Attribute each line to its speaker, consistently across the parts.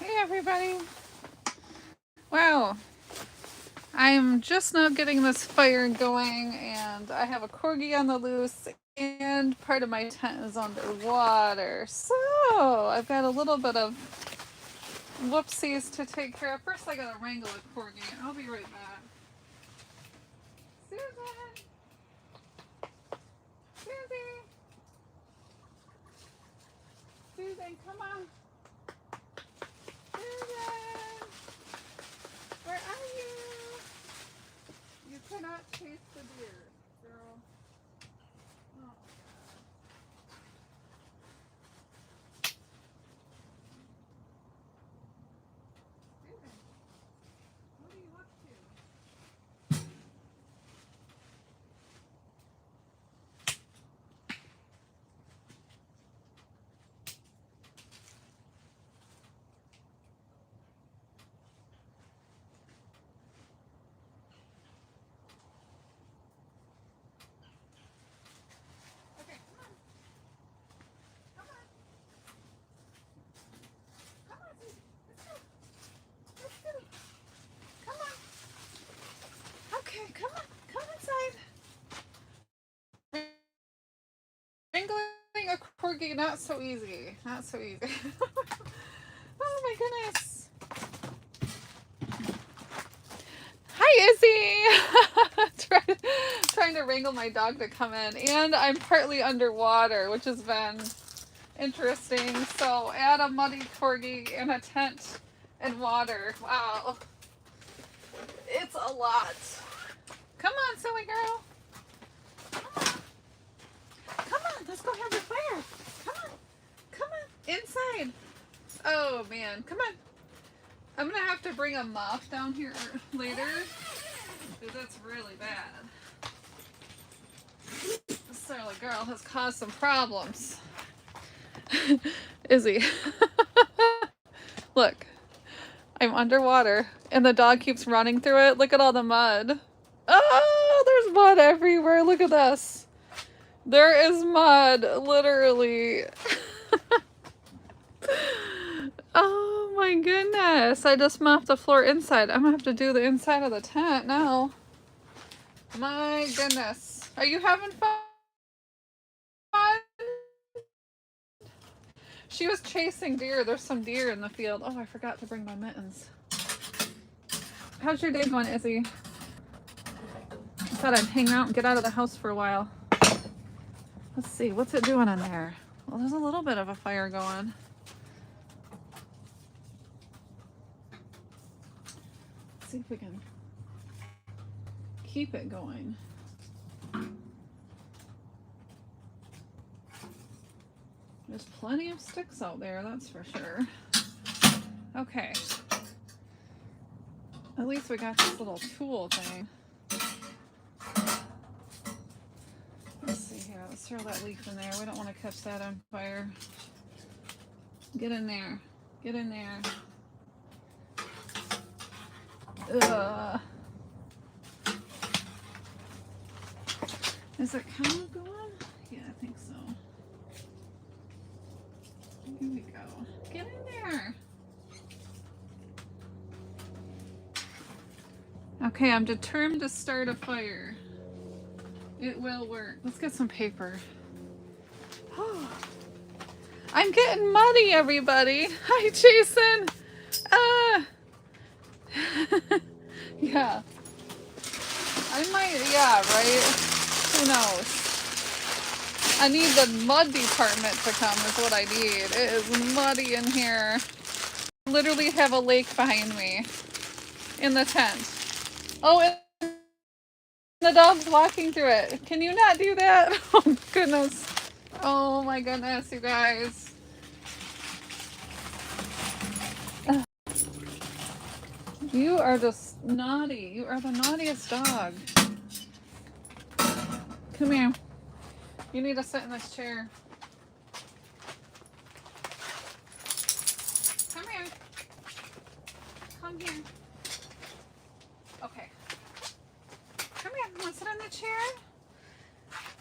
Speaker 1: Hey everybody. Wow. I'm just now getting this fire going and I have a corgi on the loose and part of my tent is underwater. So I've got a little bit of whoopsies to take care of. First I gotta wrangle a corgi. I'll be right back. Susan! Susie! Susan, come on. Susan! Where are you? You cannot chase the deer, girl. Oh. Susan, what are you up to? Okay, come on. Come on. Come on, Susie. Let's go. Let's go. Come on. Okay, come on. Come inside. Wrangling a corgi, not so easy. Not so easy. Oh my goodness. Hi, Izzy. Trying to wrangle my dog to come in. And I'm partly underwater, which has been interesting. So add a muddy corgi and a tent and water. Wow. It's a lot. Come on, silly girl. Come on. Come on, let's go have a fire. Come on. Come on. Inside. Oh man, come on. I'm gonna have to bring a mop down here later because that's really bad. This silly girl has caused some problems. Izzy. Look, I'm underwater and the dog keeps running through it. Look at all the mud. Oh, there's mud everywhere. Look at this. There is mud, literally. Oh my goodness. I just mopped the floor inside. I'm gonna have to do the inside of the tent now. My goodness. Are you having fun? She was chasing deer. There's some deer in the field. Oh, I forgot to bring my mittens. How's your day going, Izzy? I thought I'd hang out and get out of the house for a while. Let's see, what's it doing in there? Well, there's a little bit of a fire going. Let's see if we can keep it going. There's plenty of sticks out there, that's for sure. Okay. At least we got this little tool thing. Let's see here. Let's throw that leaf in there. We don't want to catch that on fire. Get in there. Get in there. Ugh. Is it kind of going? Yeah, I think so. Here we go. Get in there. Okay, I'm determined to start a fire. It will work. Let's get some paper. I'm getting muddy, everybody. Hi, Jason. Yeah. I might, yeah, right? Who knows? I need the mud department to come is what I need. It is muddy in here. I literally have a lake behind me in the tent. Oh, and the dog's walking through it. Can you not do that? Oh, goodness. Oh, my goodness, you guys. You are just naughty. You are the naughtiest dog. Come here. You need to sit in this chair. Come here. Come here. Okay. Come here. You want to sit in the chair?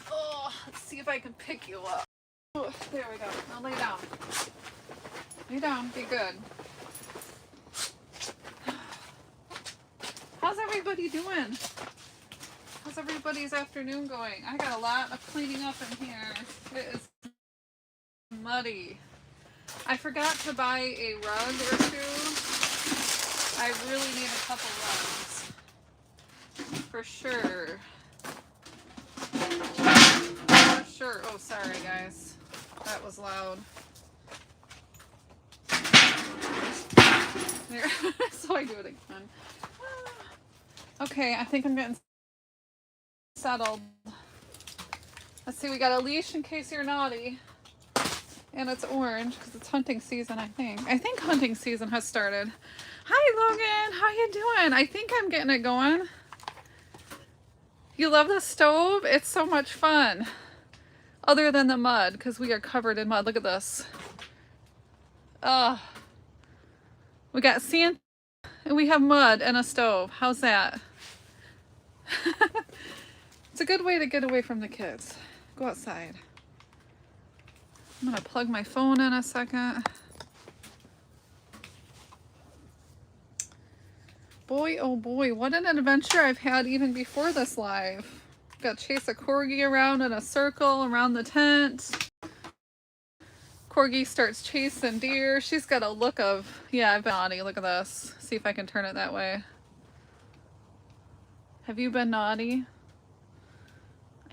Speaker 1: Oh, let's see if I can pick you up. Oh, there we go. Now lay down. Lay down. Be good. everybody doing? How's everybody's afternoon going? I got a lot of cleaning up in here. It is muddy. I forgot to buy a rug or two. I really need a couple rugs. For sure. For sure. Oh, sorry guys. That was loud. There. So I do it again. Okay, I think I'm getting settled. Let's see, we got a leash in case you're naughty. And it's orange because it's hunting season, I think. I think hunting season has started. Hi, Logan. How you doing? I think I'm getting it going. You love the stove? It's so much fun. Other than the mud, because we are covered in mud. Look at this. We got sand and we have mud and a stove. How's that? It's a good way to get away from the kids. Go outside. I'm gonna plug my phone in a second. Boy, oh boy, what an adventure I've had even before this live. Got to chase a corgi around in a circle around the tent. Corgi starts chasing deer. She's got a look of, yeah, I've been naughty. Look at this. See if I can turn it that way. Have you been naughty?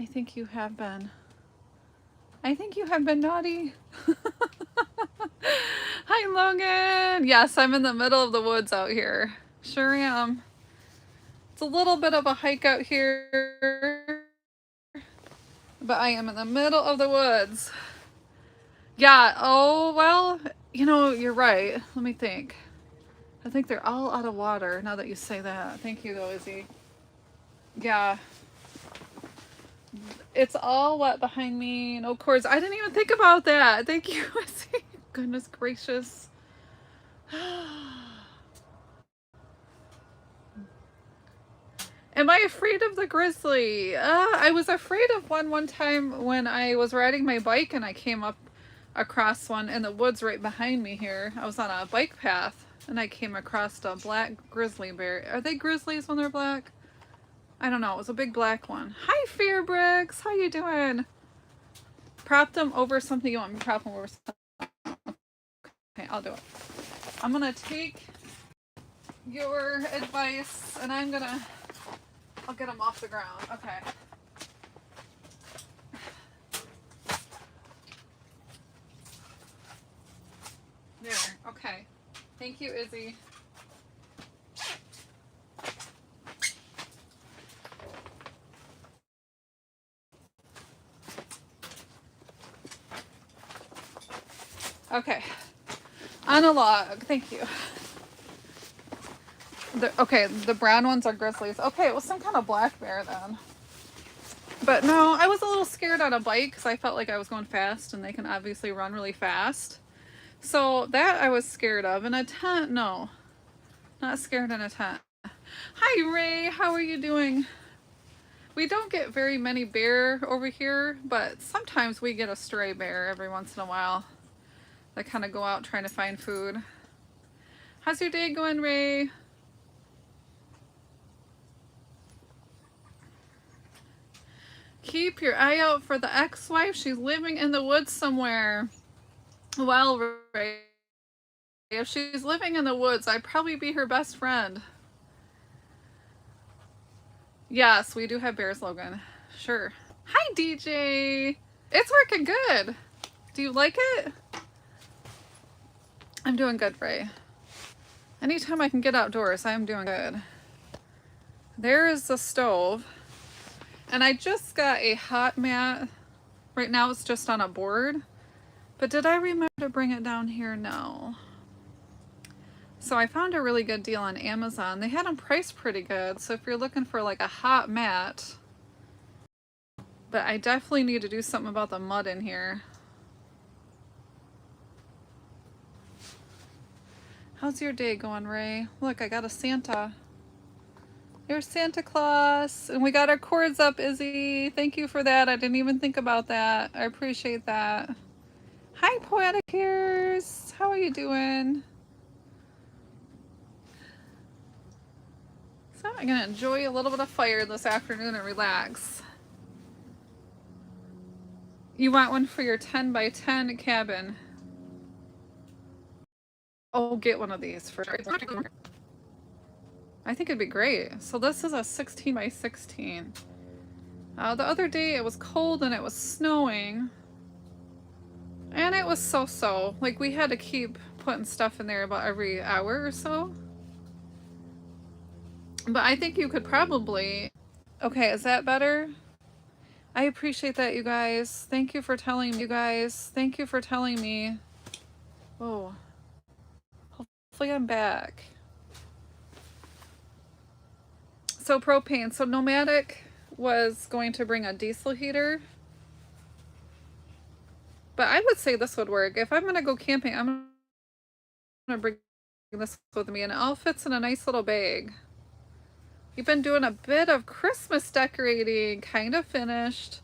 Speaker 1: I think you have been. I think you have been naughty. Hi, Logan. Yes, I'm in the middle of the woods out here. Sure am. It's a little bit of a hike out here, but I am in the middle of the woods. Yeah, oh, well, you know, you're right. Let me think. I think they're all out of water now that you say that. Thank you, though, Izzy. Yeah. It's all wet behind me. No cords. I didn't even think about that. Thank you, Izzy. Goodness gracious. Am I afraid of the grizzly? I was afraid of one time when I was riding my bike and I came up across one in the woods right behind me here. I was on a bike path and I came across a black grizzly bear. Are they grizzlies when they're black? I don't know. It was a big black one. Hi, Fairbricks. How you doing? Prop them over something. You want me to prop them over something? Okay, I'll do it. I'm going to take your advice and I'll get them off the ground. Okay. There. Okay. Thank you, Izzy. Okay. On a log. Thank you. The brown ones are grizzlies. Okay, it was some kind of black bear then. But no, I was a little scared on a bike because I felt like I was going fast and they can obviously run really fast. So that I was scared of. In a tent, no. Not scared in a tent. Hi, Ray. How are you doing? We don't get very many bear over here, but sometimes we get a stray bear every once in a while. They kind of go out trying to find food. How's your day going, Ray? Keep your eye out for the ex-wife. She's living in the woods somewhere. Well, Ray, if she's living in the woods, I'd probably be her best friend. Yes, we do have bears, Logan. Sure. Hi, DJ. It's working good. Do you like it? I'm doing good, Ray. Anytime I can get outdoors, I am doing good. There is the stove. And I just got a hot mat. Right now it's just on a board. But did I remember to bring it down here? No. So I found a really good deal on Amazon. They had them priced pretty good. So if you're looking for like a hot mat. But I definitely need to do something about the mud in here. How's your day going, Ray? Look, I got a Santa. There's Santa Claus. And we got our cords up, Izzy. Thank you for that. I didn't even think about that. I appreciate that. Hi, Poetic Ears. How are you doing? I'm gonna enjoy a little bit of fire this afternoon and relax. You want one for your 10 by 10 cabin? Oh, get one of these for sure. I think it'd be great. So this is a 16 by 16. The other day it was cold and it was snowing. And it was so-so. Like, we had to keep putting stuff in there about every hour or so. But I think you could probably... Okay, is that better? I appreciate that, you guys. Thank you for telling me, you guys. Thank you for telling me. Oh. Hopefully I'm back. So propane. So Nomadic was going to bring a diesel heater. But I would say this would work. If I'm going to go camping, I'm going to bring this with me. And it all fits in a nice little bag. We've been doing a bit of Christmas decorating. Kind of finished.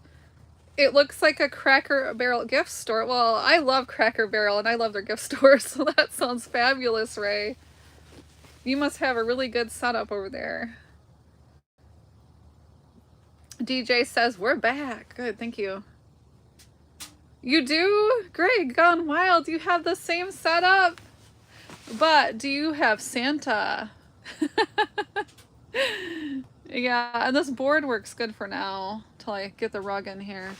Speaker 1: It looks like a Cracker Barrel gift store. Well, I love Cracker Barrel and I love their gift store. So that sounds fabulous, Ray. You must have a really good setup over there. DJ says, we're back. Good, thank you. You do? Greg, Gone Wild, you have the same setup. But do you have Santa? Yeah, and this board works good for now, till I get the rug in here.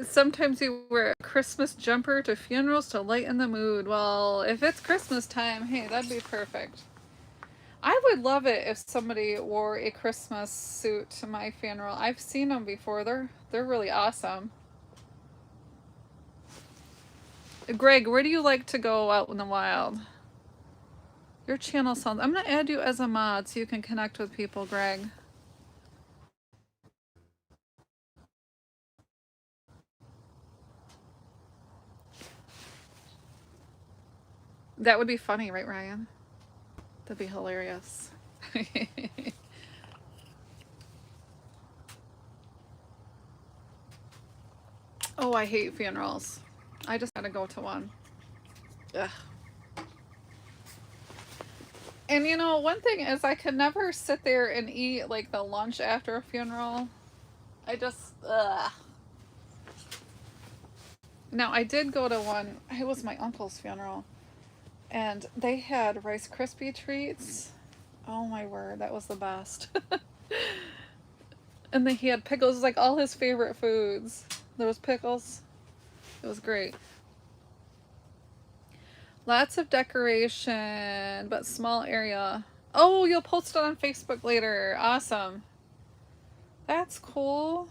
Speaker 1: Sometimes you wear a Christmas jumper to funerals to lighten the mood. Well, if it's Christmas time, hey, that'd be perfect. I would love it if somebody wore a Christmas suit to my funeral. I've seen them before. They're really awesome. Greg, where do you like to go out in the wild? Your channel sounds... I'm going to add you as a mod so you can connect with people, Greg. That would be funny, right, Ryan? That'd be hilarious. Oh, I hate funerals. I just gotta go to one. Ugh. And you know, one thing is I could never sit there and eat like the lunch after a funeral. I just, ugh. Now, I did go to one, it was my uncle's funeral, and they had Rice Krispie treats. Oh my word, that was the best. And then he had pickles, like all his favorite foods. There was pickles. It was great. Lots of decoration, but small area. Oh, you'll post it on Facebook later. Awesome. That's cool.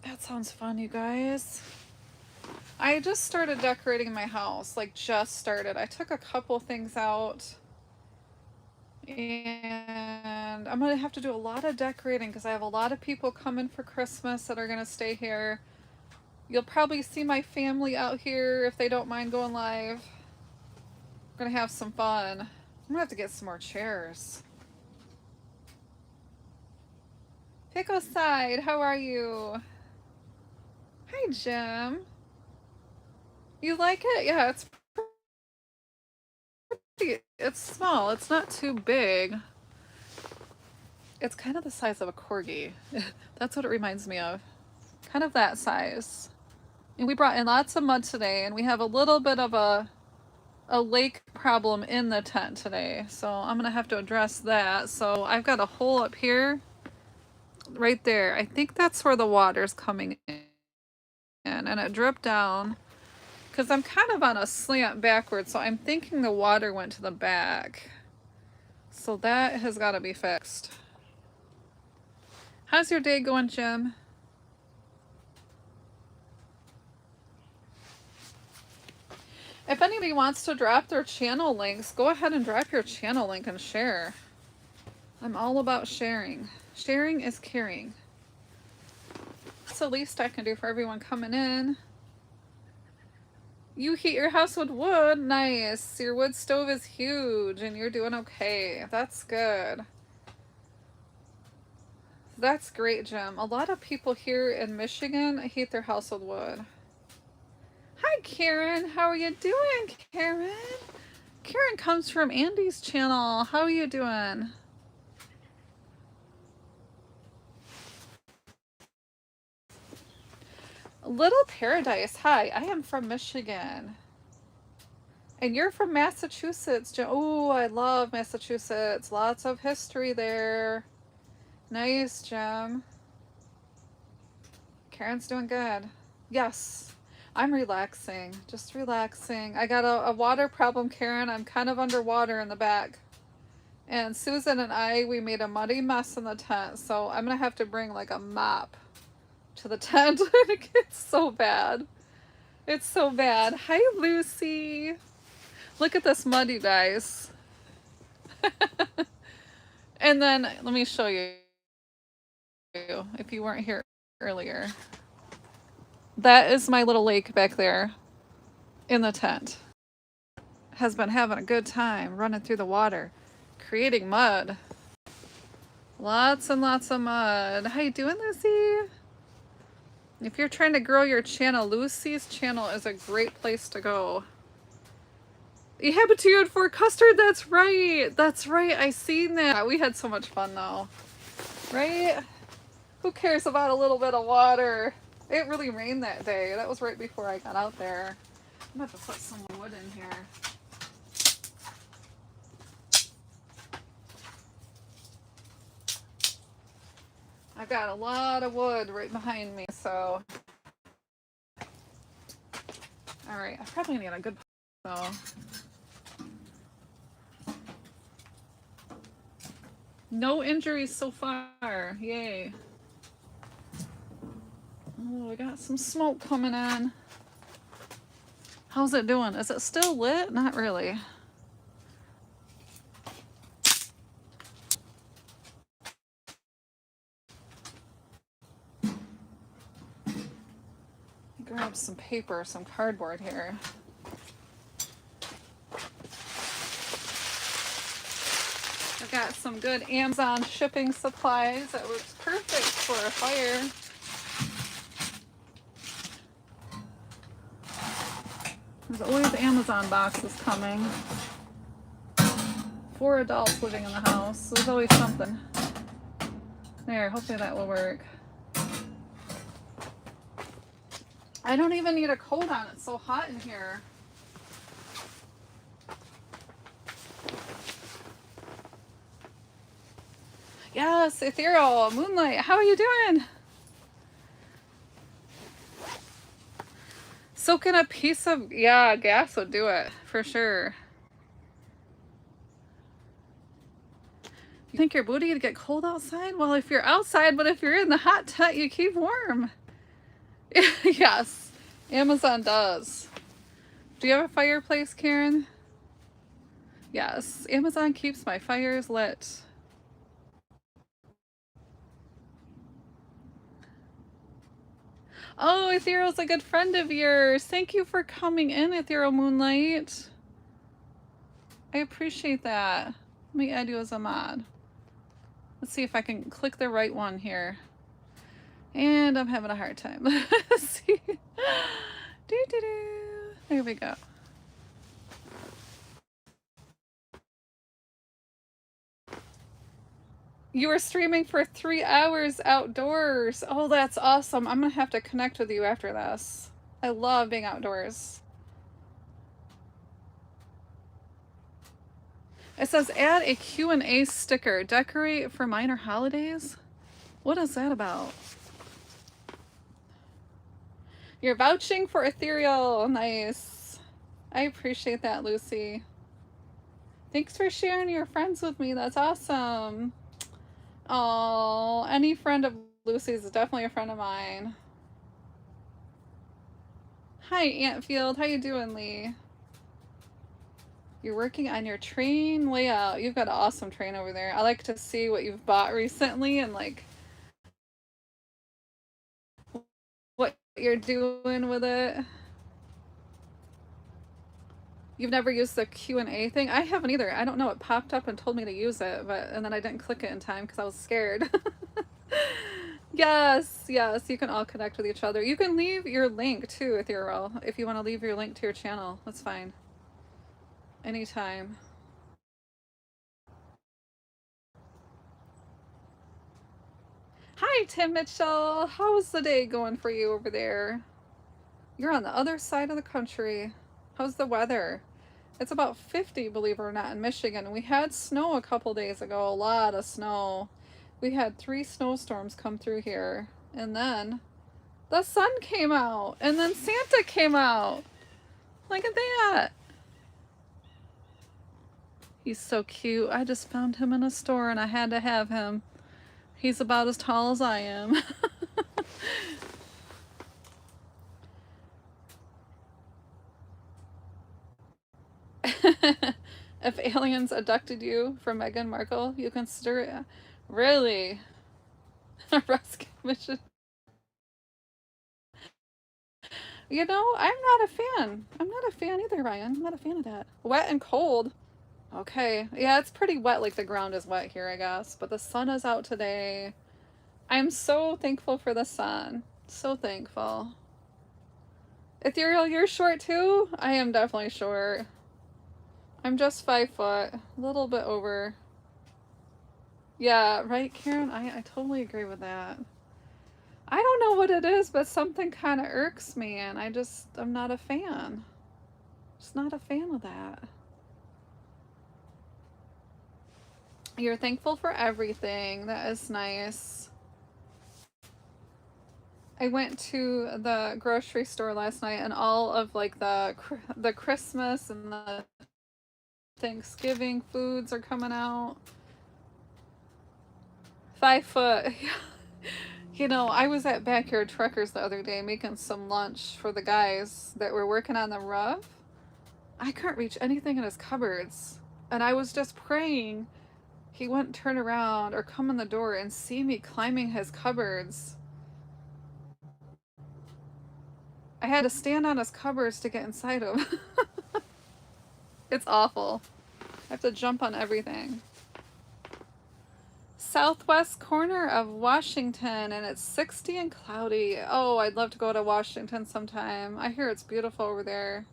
Speaker 1: That sounds fun, you guys. I just started decorating my house, like just started. I took a couple things out. And I'm gonna have to do a lot of decorating because I have a lot of people coming for Christmas that are gonna stay here. You'll probably see my family out here if they don't mind going live. We're gonna have some fun. I'm gonna have to get some more chairs. Pickle Side, how are you? Hi, Jim. You like it? Yeah, it's pretty, it's small. It's not too big. It's kind of the size of a corgi. That's what it reminds me of. Kind of that size. And we brought in lots of mud today, and we have a little bit of a lake problem in the tent today. So I'm gonna have to address that. So I've got a hole up here, right there. I think that's where the water's coming in, and it dripped down. Because I'm kind of on a slant backwards, so I'm thinking the water went to the back. So that has got to be fixed. How's your day going, Jim? If anybody wants to drop their channel links, go ahead and drop your channel link and share. I'm all about sharing. Sharing is caring. That's the least I can do for everyone coming in. You heat your house with wood? Nice. Your wood stove is huge and you're doing okay. That's good. That's great, Jim. A lot of people here in Michigan heat their house with wood. Hi, Karen. How are you doing, Karen? Karen comes from Andy's channel. How are you doing? Little Paradise. Hi, I am from Michigan. And you're from Massachusetts. Oh, I love Massachusetts. Lots of history there. Nice, Jim. Karen's doing good. Yes, I'm relaxing. Just relaxing. I got a water problem, Karen. I'm kind of underwater in the back. And Susan and we made a muddy mess in the tent. So I'm going to have to bring like a mop to the tent. It's so bad. It's so bad. Hi, Lucy. Look at this mud, you guys. And then let me show you if you weren't here earlier. That is my little lake back there in the tent. Has been having a good time running through the water, creating mud. Lots and lots of mud. How you doing, Lucy? If you're trying to grow your channel, Lucy's channel is a great place to go. You habitude for custard, that's right. That's right, I seen that. We had so much fun though. Right? Who cares about a little bit of water? It really rained that day. That was right before I got out there. I'm about to put some wood in here. I've got a lot of wood right behind me, so. All right, I probably need a good though. No injuries so far. Yay. Oh, we got some smoke coming in. How's it doing? Is it still lit? Not really. Grab some paper, some cardboard here. I've got some good Amazon shipping supplies that works perfect for a fire. There's always Amazon boxes coming. 4 adults living in the house. There's always something. There, hopefully that will work. I don't even need a coat on. It's so hot in here. Yes, Ethereal, Moonlight, how are you doing? Soak in a piece of, yeah, gas would do it, for sure. You think your booty would get cold outside? Well, if you're outside, but if you're in the hot tent, you keep warm. Yes, Amazon does. Do you have a fireplace, Karen? Yes, Amazon keeps my fires lit. Oh, Ethereal's a good friend of yours. Thank you for coming in, Ethereal Moonlight. I appreciate that. Let me add you as a mod. Let's see if I can click the right one here. And I'm having a hard time. Let's see. There we go. You were streaming for 3 hours outdoors. Oh, that's awesome. I'm gonna have to connect with you after this. I love being outdoors. It says add a Q&A sticker. Decorate for minor holidays? What is that about? You're vouching for Ethereal. Nice. I appreciate that, Lucy. Thanks for sharing your friends with me. That's awesome. Oh, any friend of Lucy's is definitely a friend of mine. Hi, Antfield. How you doing, Lee? You're working on your train layout. You've got an awesome train over there. I like to see what you've bought recently and like what you're doing with it. You've never used the Q&A thing? I haven't either. I don't know. It popped up and told me to use it, and then I didn't click it in time because I was scared. Yes, yes, you can all connect with each other. You can leave your link too, Ethereal, if you want to leave your link to your channel. That's fine. Anytime. Hi, Tim Mitchell. How's the day going for you over there? You're on the other side of the country. How's the weather? It's about 50, believe it or not, in Michigan. We had snow a couple days ago, a lot of snow. We had 3 snowstorms come through here. And then the sun came out. And then Santa came out. Look at that. He's so cute. I just found him in a store and I had to have him. He's about as tall as I am. If aliens abducted you from Meghan Markle, you consider it really a rescue mission. You know, I'm not a fan. I'm not a fan either, Ryan. I'm not a fan of that. Wet and cold. Okay. Yeah, it's pretty wet, like the ground is wet here, I guess. But the sun is out today. I'm so thankful for the sun. So thankful. Ethereal, you're short too? I am definitely short. I'm just 5 foot. A little bit over. Yeah, right, Karen? I totally agree with that. I don't know what it is, but something kind of irks me, and I'm not a fan. Just not a fan of that. You're thankful for everything. That is nice. I went to the grocery store last night, and all of like the Christmas and the Thanksgiving foods are coming out. 5 foot. You know, I was at Backyard Truckers the other day making some lunch for the guys that were working on the roof. I couldn't reach anything in his cupboards. And I was just praying he wouldn't turn around or come in the door and see me climbing his cupboards. I had to stand on his cupboards to get inside him. It's awful. I have to jump on everything. Southwest corner of Washington, and it's 60 and cloudy. Oh, I'd love to go to Washington sometime. I hear it's beautiful over there.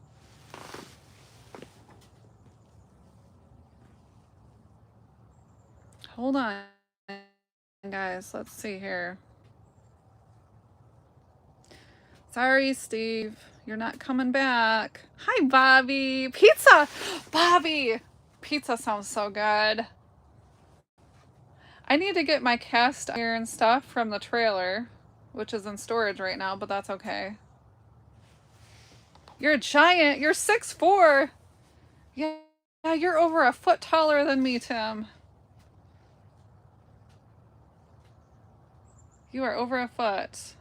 Speaker 1: Hold on, guys. Let's see here. Sorry, Steve. You're not coming back. Hi, Bobby. Pizza! Bobby! Pizza sounds so good. I need to get my cast iron stuff from the trailer, which is in storage right now, but that's okay. You're a giant. You're 6'4". Yeah, you're over a foot taller than me, Tim. You are over a foot.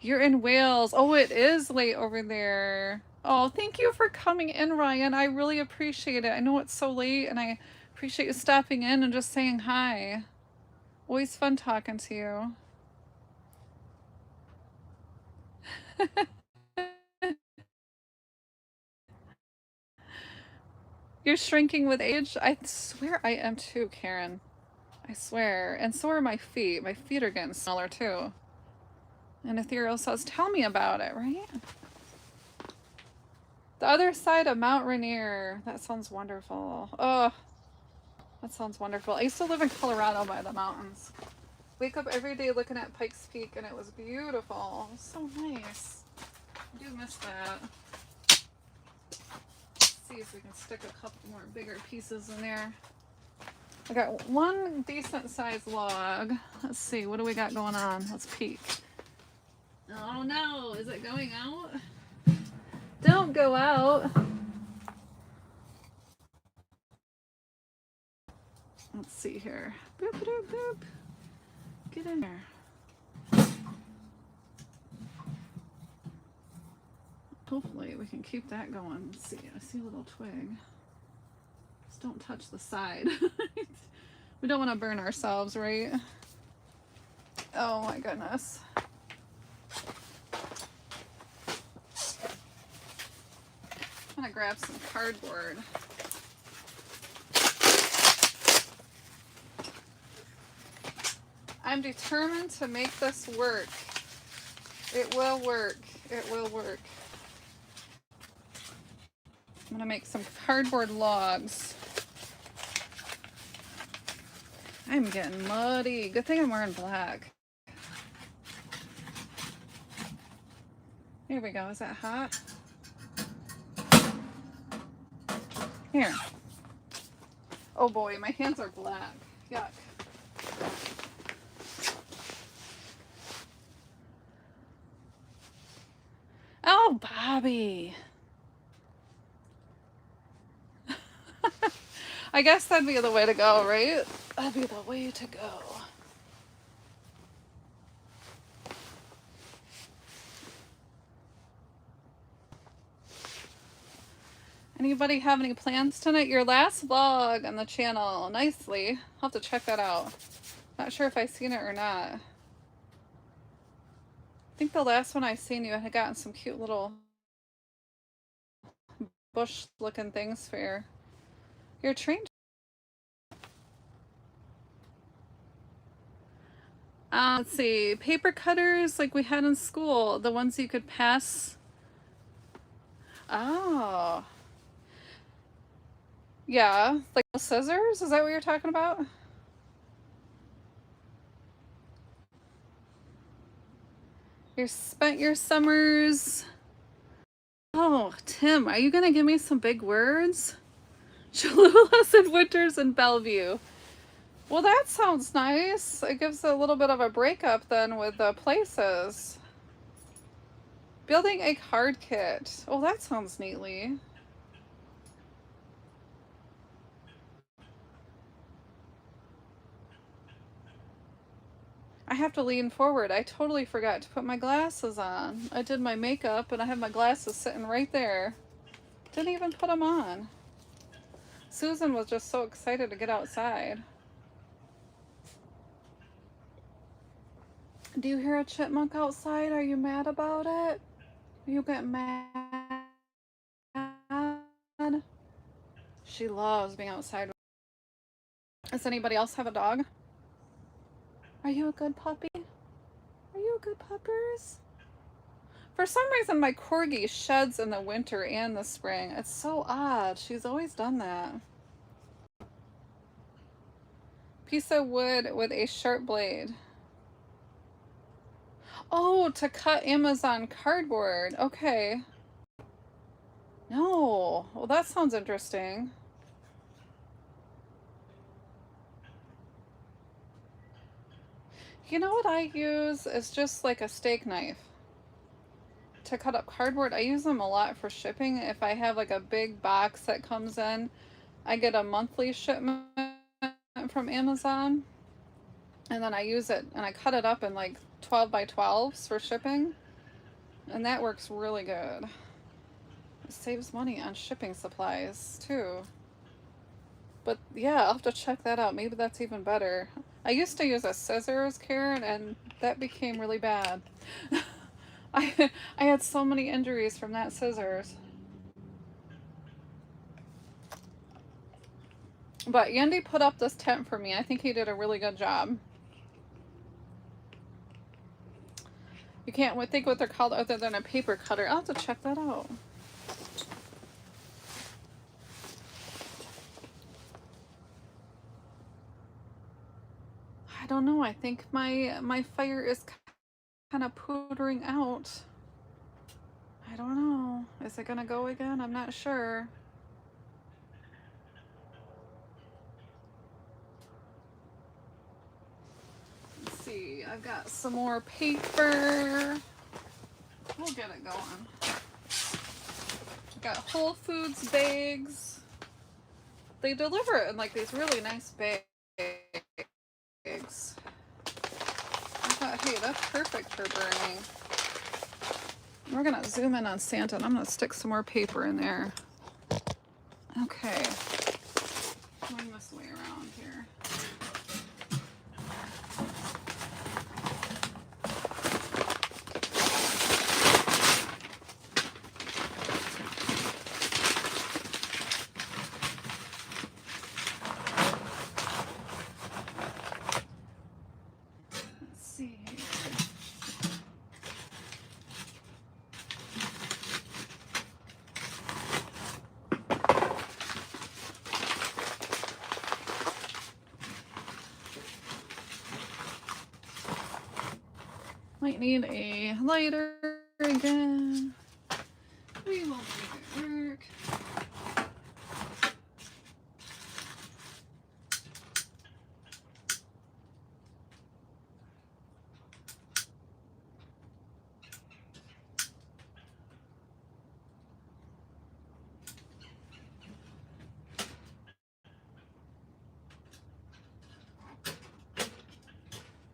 Speaker 1: You're in Wales. Oh, it is late over there. Oh, thank you for coming in, Ryan. I really appreciate it. I know it's so late, and I appreciate you stopping in and just saying hi. Always fun talking to you. You're shrinking with age? I swear I am too, Karen. I swear. And so are my feet. My feet are getting smaller too. And Ethereal says, tell me about it, right? The other side of Mount Rainier. That sounds wonderful. Oh, that sounds wonderful. I used to live in Colorado by the mountains. Wake up every day looking at Pikes Peak, and it was beautiful. It was so nice. I do miss that. Let's see if we can stick a couple more bigger pieces in there. I got one decent sized log. Let's see, what do we got going on? Let's peek. Oh no, is it going out? Don't go out. Let's see here. Boop, boop, boop. Get in there. Hopefully we can keep that going. Let's see, I see a little twig. Just don't touch the side. We don't want to burn ourselves, right? Oh my goodness. I'm gonna grab some cardboard. I'm determined to make this work. It will work. It will work. I'm gonna make some cardboard logs. I'm getting muddy. Good thing I'm wearing black. Here we go. Is that hot? Here. Oh boy, my hands are black. Yuck. Oh, Bobby. I guess that'd be the way to go, right? That'd be the way to go. Anybody have any plans tonight? Your last vlog on the channel. Nicely. I'll have to check that out. Not sure if I've seen it or not. I think the last one I seen you had gotten some cute little bush looking things for your train. Let's see. Paper cutters like we had in school. The ones you could pass. Oh. Yeah. Like scissors? Is that what you're talking about? You spent your summers. Oh, Tim, are you gonna give me some big words? Cholula's and winters in Bellevue. Well, that sounds nice. It gives a little bit of a breakup then with the places. Building a card kit. Oh, that sounds neatly. I have to lean forward. I totally forgot to put my glasses on. I did my makeup and I have my glasses sitting right there. Didn't even put them on. Susan was just so excited to get outside. Do you hear a chipmunk outside? Are you mad about it? You get mad? She loves being outside. Does anybody else have a dog? Are you a good puppy? Are you a good puppers? For some reason, my corgi sheds in the winter and the spring. It's so odd. She's always done that. Piece of wood with a sharp blade. Oh, to cut Amazon cardboard. Okay. No. Well, that sounds interesting. You know what I use is just like a steak knife to cut up cardboard. I use them a lot for shipping. If I have like a big box that comes in, I get a monthly shipment from Amazon, and then I use it and I cut it up in like 12 by 12s for shipping, and that works really good. It saves money on shipping supplies too. But yeah, I'll have to check that out. Maybe that's even better. I used to use a scissors, Karen, and that became really bad. I had so many injuries from that scissors. But Yandy put up this tent for me. I think he did a really good job. You can't think what they're called other than a paper cutter. I'll have to check that out. I don't know. I think my fire is kind of pootering out. I don't know. Is it gonna go again? I'm not sure. Let's see. I've got some more paper. We'll get it going. I've got Whole Foods bags. They deliver it in like these really nice bags. I thought, hey, that's perfect for burning. We're gonna zoom in on Santa and I'm gonna stick some more paper in there. Okay. Going this way around here. Might need a lighter again. We will make it work.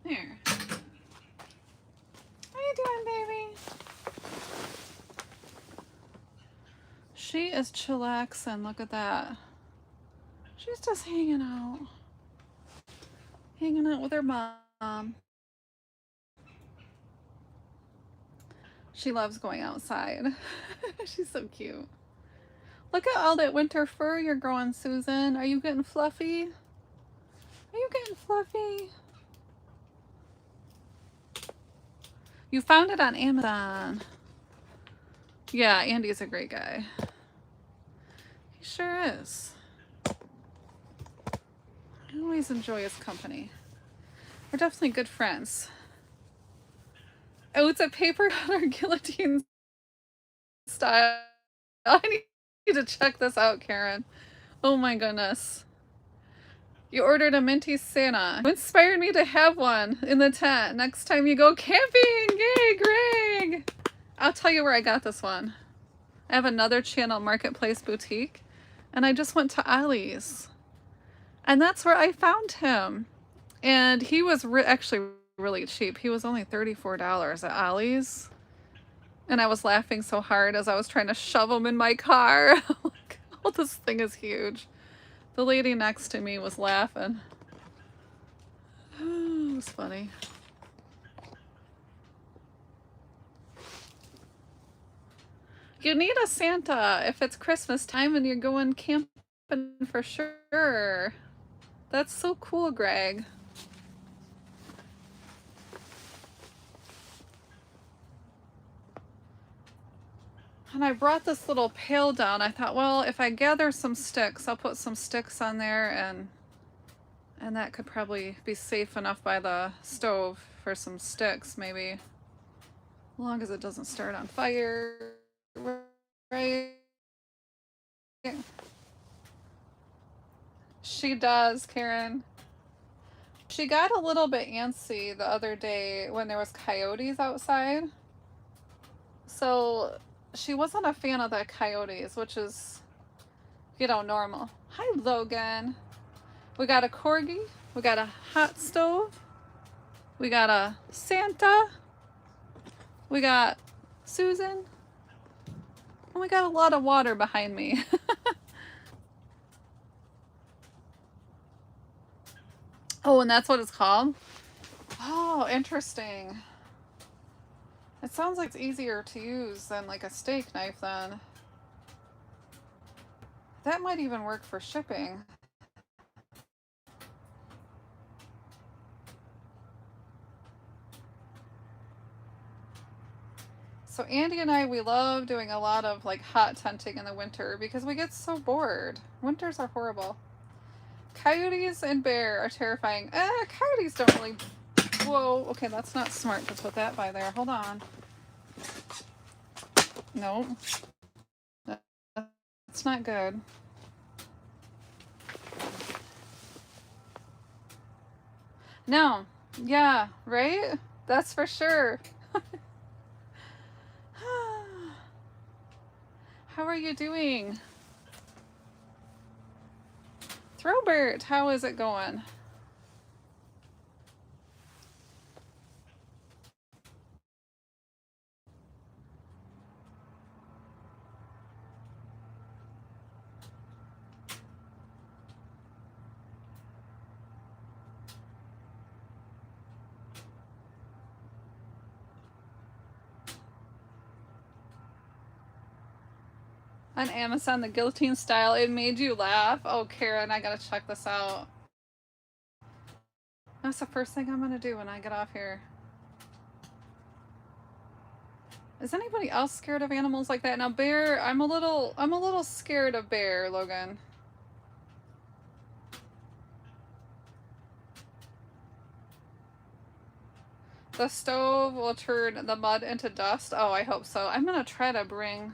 Speaker 1: There. How you doing, baby? She is chillaxing. Look at that. She's just hanging out. Hanging out with her mom. She loves going outside. She's so cute. Look at all that winter fur you're growing, Susan. Are you getting fluffy? Are you getting fluffy? You found it on Amazon. Yeah, Andy's a great guy. He sure is. I always enjoy his company. We're definitely good friends. Oh, it's a paper cutter guillotine style. I need to check this out, Karen. Oh my goodness. You ordered a minty Santa. You inspired me to have one in the tent next time you go camping. Yay, Greg! I'll tell you where I got this one. I have another channel, Marketplace Boutique, and I just went to Ollie's. And that's where I found him. And he was actually really cheap. He was only $34 at Ollie's. And I was laughing so hard as I was trying to shove him in my car. Like, oh, this thing is huge. The lady next to me was laughing. Oh, it was funny. You need a Santa if it's Christmas time and you're going camping for sure. That's so cool, Greg. And I brought this little pail down. I thought, well, if I gather some sticks, I'll put some sticks on there, and that could probably be safe enough by the stove for some sticks, maybe. As long as it doesn't start on fire, right? She does, Karen. She got a little bit antsy the other day when there was coyotes outside. So she wasn't a fan of the coyotes, which is, you know, normal. Hi, Logan. We got a corgi. We got a hot stove. We got a Santa. We got Susan. And we got a lot of water behind me. Oh, and that's what it's called? Oh, interesting. It sounds like it's easier to use than like a steak knife then. That might even work for shipping. So Andy and I, we love doing a lot of like hot tenting in the winter because we get so bored. Winters are horrible. Coyotes and bear are terrifying. Coyotes don't really... Whoa, okay, that's not smart to put that by there. Hold on. No. That's not good. No. Yeah, right? That's for sure. How are you doing? Throwbert, how is it going? On Amazon, the guillotine style, it made you laugh. Oh, Karen, I gotta check this out. That's the first thing I'm gonna do when I get off here. Is anybody else scared of animals like that? Now, bear, I'm a little scared of bear, Logan. The stove will turn the mud into dust. Oh, I hope so. I'm gonna try to bring...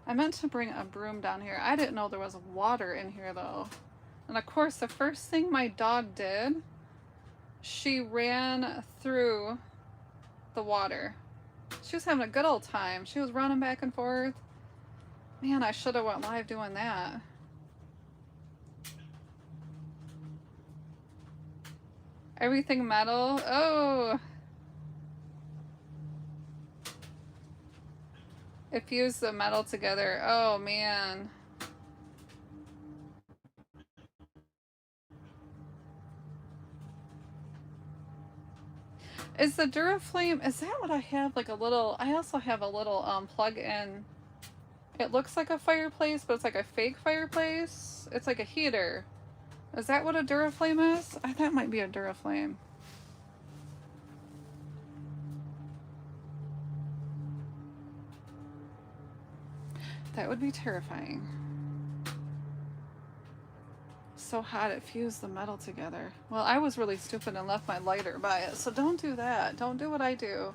Speaker 1: I meant to bring a broom down here. I didn't know there was water in here though. And of course, the first thing my dog did, she ran through the water. She was having a good old time. She was running back and forth. Man, I should have went live doing that. Everything metal. Oh. It fused the metal together. Oh, man. Is the Duraflame, is that what I have? Like a little, I also have a little plug-in. It looks like a fireplace, but it's like a fake fireplace. It's like a heater. Is that what a Duraflame is? That might be a Duraflame. That would be terrifying. So hot it fused the metal together. Well, I was really stupid and left my lighter by it, so don't do that. Don't do what I do.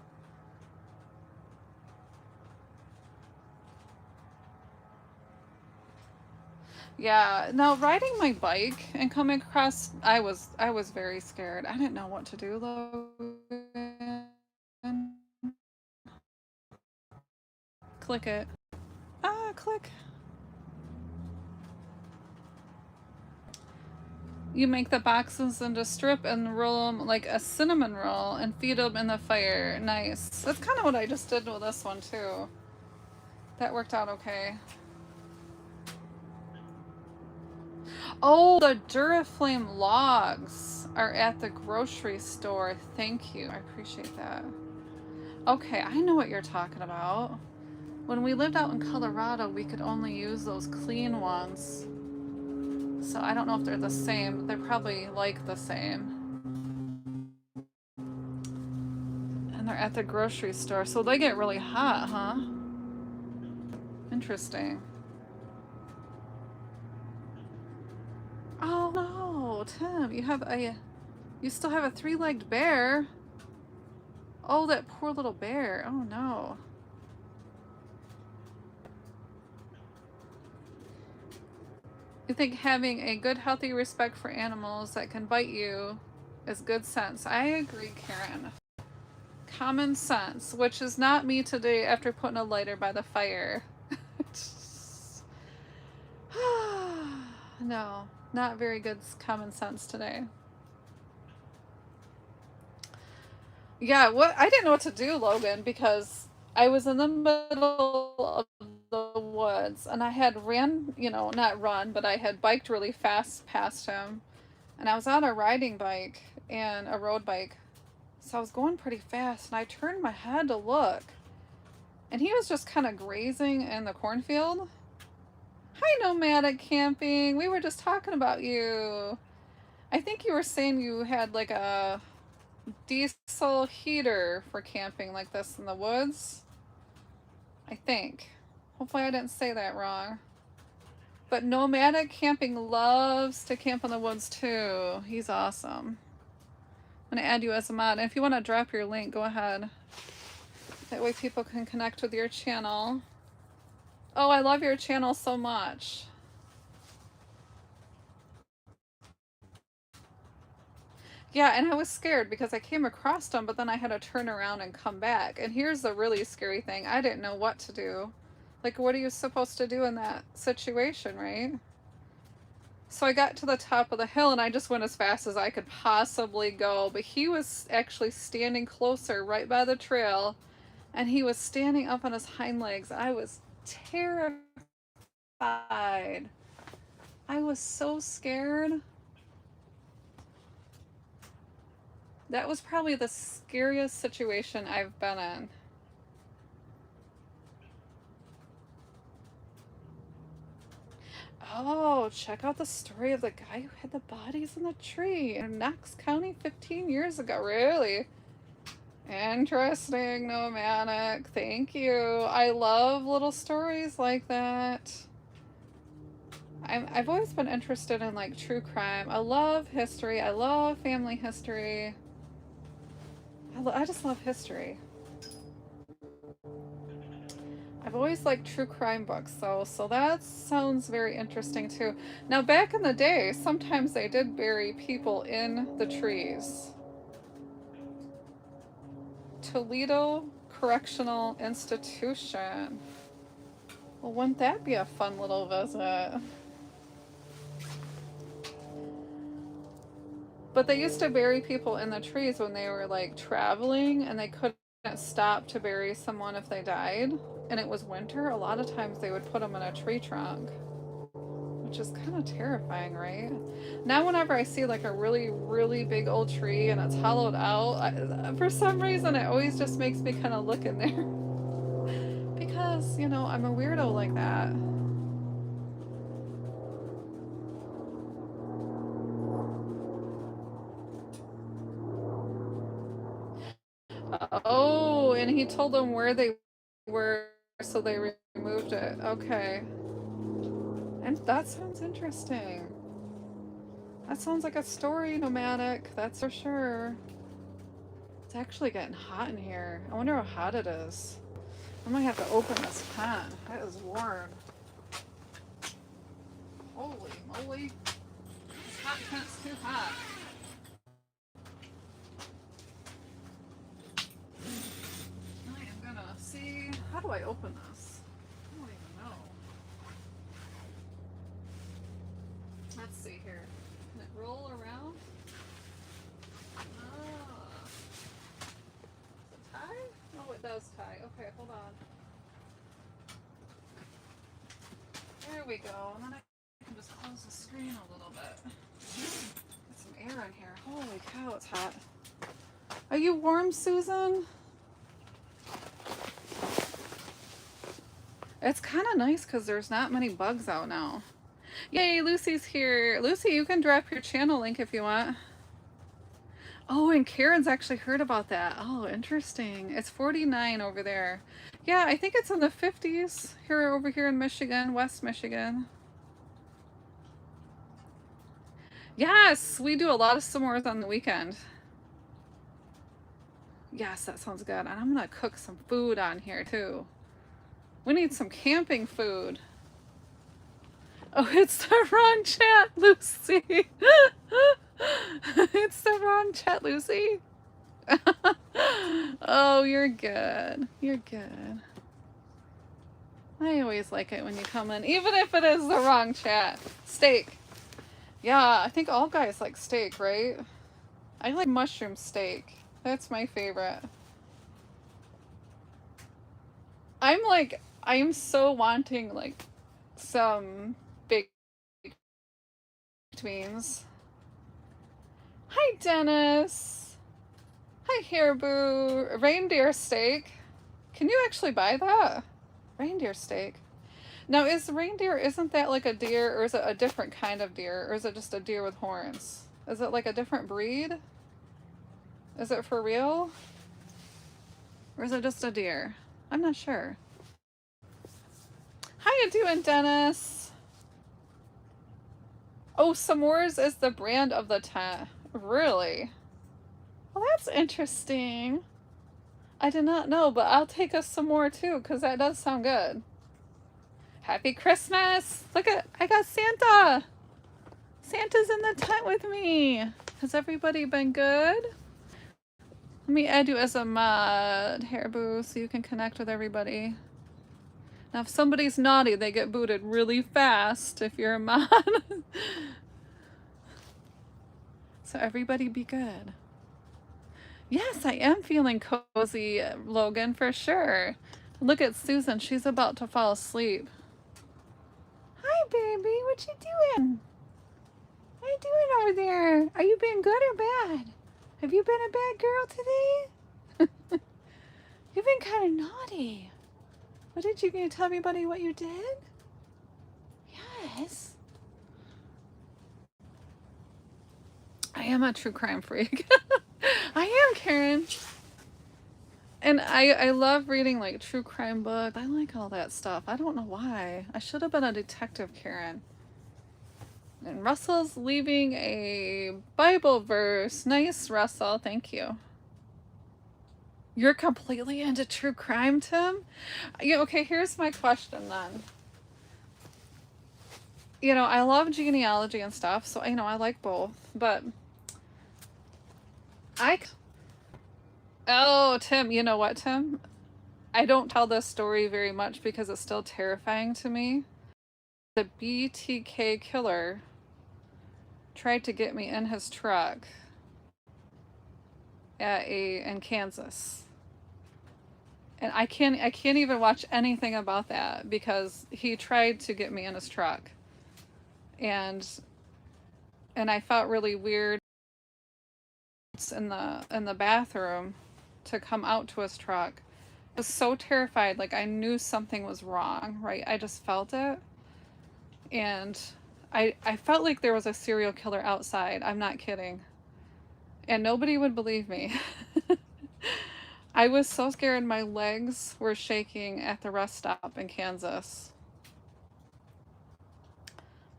Speaker 1: Yeah, now riding my bike and coming across, I was very scared. I didn't know what to do, Logan. Click it. Ah, click. You make the boxes into strip and roll them like a cinnamon roll and feed them in the fire. Nice. That's kind of what I just did with this one too. That worked out okay. Oh, the Duraflame logs are at the grocery store. Thank you. I appreciate that. Okay, I know what you're talking about. When we lived out in Colorado, we could only use those clean ones. So I don't know if they're the same. They're probably like the same. And they're at the grocery store. So they get really hot, huh? Interesting. Oh no, Tim, you still have a three-legged bear. Oh, that poor little bear. Oh no. You think having a good, healthy respect for animals that can bite you is good sense. I agree, Karen. Common sense, which is not me today after putting a lighter by the fire. No, not very good common sense today. Yeah, what I didn't know what to do, Logan, because I was in the middle of the woods and I had ran, not run, but I had biked really fast past him. And I was on a riding bike and a road bike. So I was going pretty fast and I turned my head to look. And he was just kind of grazing in the cornfield. Hi, Nomadic Camping. We were just talking about you. I think you were saying you had like a diesel heater for camping like this in the woods. I think. Hopefully I didn't say that wrong. But Nomadic Camping loves to camp in the woods too. He's awesome. I'm going to add you as a mod. And if you want to drop your link, go ahead. That way people can connect with your channel. Oh, I love your channel so much. Yeah, and I was scared because I came across them, but then I had to turn around and come back. And here's the really scary thing. I didn't know what to do. Like, what are you supposed to do in that situation, right? So I got to the top of the hill and I just went as fast as I could possibly go. But he was actually standing closer right by the trail. And he was standing up on his hind legs. I was terrified. I was so scared. That was probably the scariest situation I've been in. Oh, check out the story of the guy who had the bodies in the tree in Knox County 15 years ago. Really? Interesting, Nomadic. Thank you. I love little stories like that. I've always been interested in like true crime. I love history. I love family history. I I just love history. I've always liked true crime books, though, so that sounds very interesting too. Now, back in the day, sometimes they did bury people in the trees. Toledo Correctional Institution. Well, wouldn't that be a fun little visit? But they used to bury people in the trees when they were like traveling and they couldn't stop to bury someone if they died and it was winter. A lot of times they would put them in a tree trunk, which is kind of terrifying, right? Now, whenever I see like a really, really big old tree and it's hollowed out, for some reason it always just makes me kind of look in there because, you know, I'm a weirdo like that. Oh, and he told them where they were, so they removed it. Okay. And that sounds interesting. That sounds like a story nomadic, that's for sure. It's actually getting hot in here. I wonder how hot it is. I might have to open this pan. That is warm. Holy moly. This hot tent's too hot. I am gonna see. How do I open this? I don't even know. Let's see here. Can it roll around? Ah. Does it tie? Oh, it does tie. Okay, hold on. There we go. And then I can just close the screen a little bit. Get some air in here. Holy cow, it's hot. Are you warm, Susan? It's kind of nice because there's not many bugs out now. Yay, Lucy's here. Lucy, you can drop your channel link if you want. Oh, and Karen's actually heard about that. Oh, interesting. It's 49 over there. Yeah, I think it's in the 50s here over here in Michigan, West Michigan. Yes, we do a lot of s'mores on the weekend. Yes, that sounds good. And I'm gonna cook some food on here too. We need some camping food. Oh, it's the wrong chat, Lucy. It's the wrong chat, Lucy. Oh, you're good. You're good. I always like it when you come in, even if it is the wrong chat. Steak. Yeah, I think all guys like steak, right? I like mushroom steak. That's my favorite. I'm so wanting like some baked beans. Hi, Dennis. Hi, Hairboo. Reindeer steak. Can you actually buy that? Reindeer steak. Now, isn't that like a deer, or is it a different kind of deer, or is it just a deer with horns? Is it like a different breed? Is it for real? Or is it just a deer? I'm not sure. How you doing, Dennis? Oh, s'mores is the brand of the tent. Really? Well, that's interesting. I did not know, but I'll take us some more too, because that does sound good. Happy Christmas! Look at, I got Santa! Santa's in the tent with me. Has everybody been good? Let me add you as a mod, Hairboo, so you can connect with everybody. Now, if somebody's naughty, they get booted really fast if you're a mod. So everybody be good. Yes, I am feeling cozy, Logan, for sure. Look at Susan. She's about to fall asleep. Hi, baby. What you doing? What are you doing over there? Are you being good or bad? Have you been a bad girl today? You've been kind of naughty. What did you, can you tell everybody what you did? Yes. I am a true crime freak. I am, Karen. And I love reading like true crime books. I like all that stuff. I don't know why. I should have been a detective, Karen. And Russell's leaving a Bible verse. Nice, Russell. Thank you. You're completely into true crime, Tim? Okay, here's my question then. I love genealogy and stuff, so I like both. But I oh, Tim, you know what, Tim? I don't tell this story very much because it's still terrifying to me. The BTK killer tried to get me in his truck in Kansas. And I can't even watch anything about that because he tried to get me in his truck. And I felt really weird in the bathroom to come out to his truck. I was so terrified, like I knew something was wrong, right? I just felt it. And I felt like there was a serial killer outside. I'm not kidding. And nobody would believe me. I was so scared my legs were shaking at the rest stop in Kansas.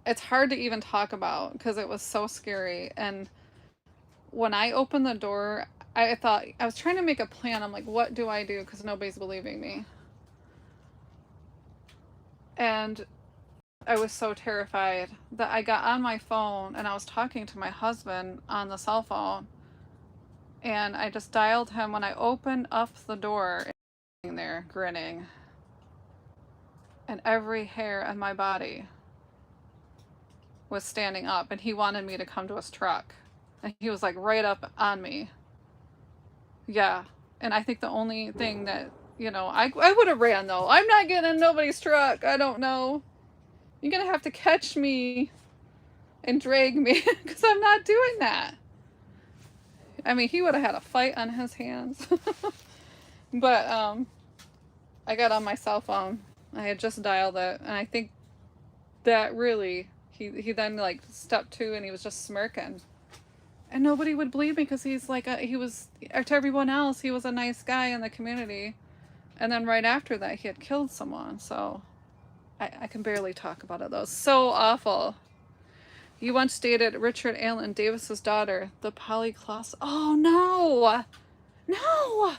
Speaker 1: It's hard to even talk about because it was so scary. And when I opened the door, I thought, I was trying to make a plan. I'm like, what do I do? Because nobody's believing me. And I was so terrified that I got on my phone and I was talking to my husband on the cell phone. And I just dialed him. When I opened up the door, sitting there grinning. And every hair on my body was standing up. And he wanted me to come to his truck. And he was like right up on me. Yeah. And I think the only thing that, I would have ran though. I'm not getting in nobody's truck. I don't know. You're going to have to catch me and drag me because I'm not doing that. I mean, he would have had a fight on his hands. But I got on my cell phone. I had just dialed it. And I think that really, he then like stepped to and he was just smirking. And nobody would believe me because he's like, he was, to everyone else, he was a nice guy in the community. And then right after that, he had killed someone. So I can barely talk about it though. So awful. You once dated Richard Allen Davis's daughter, the polycloss. Oh no! No!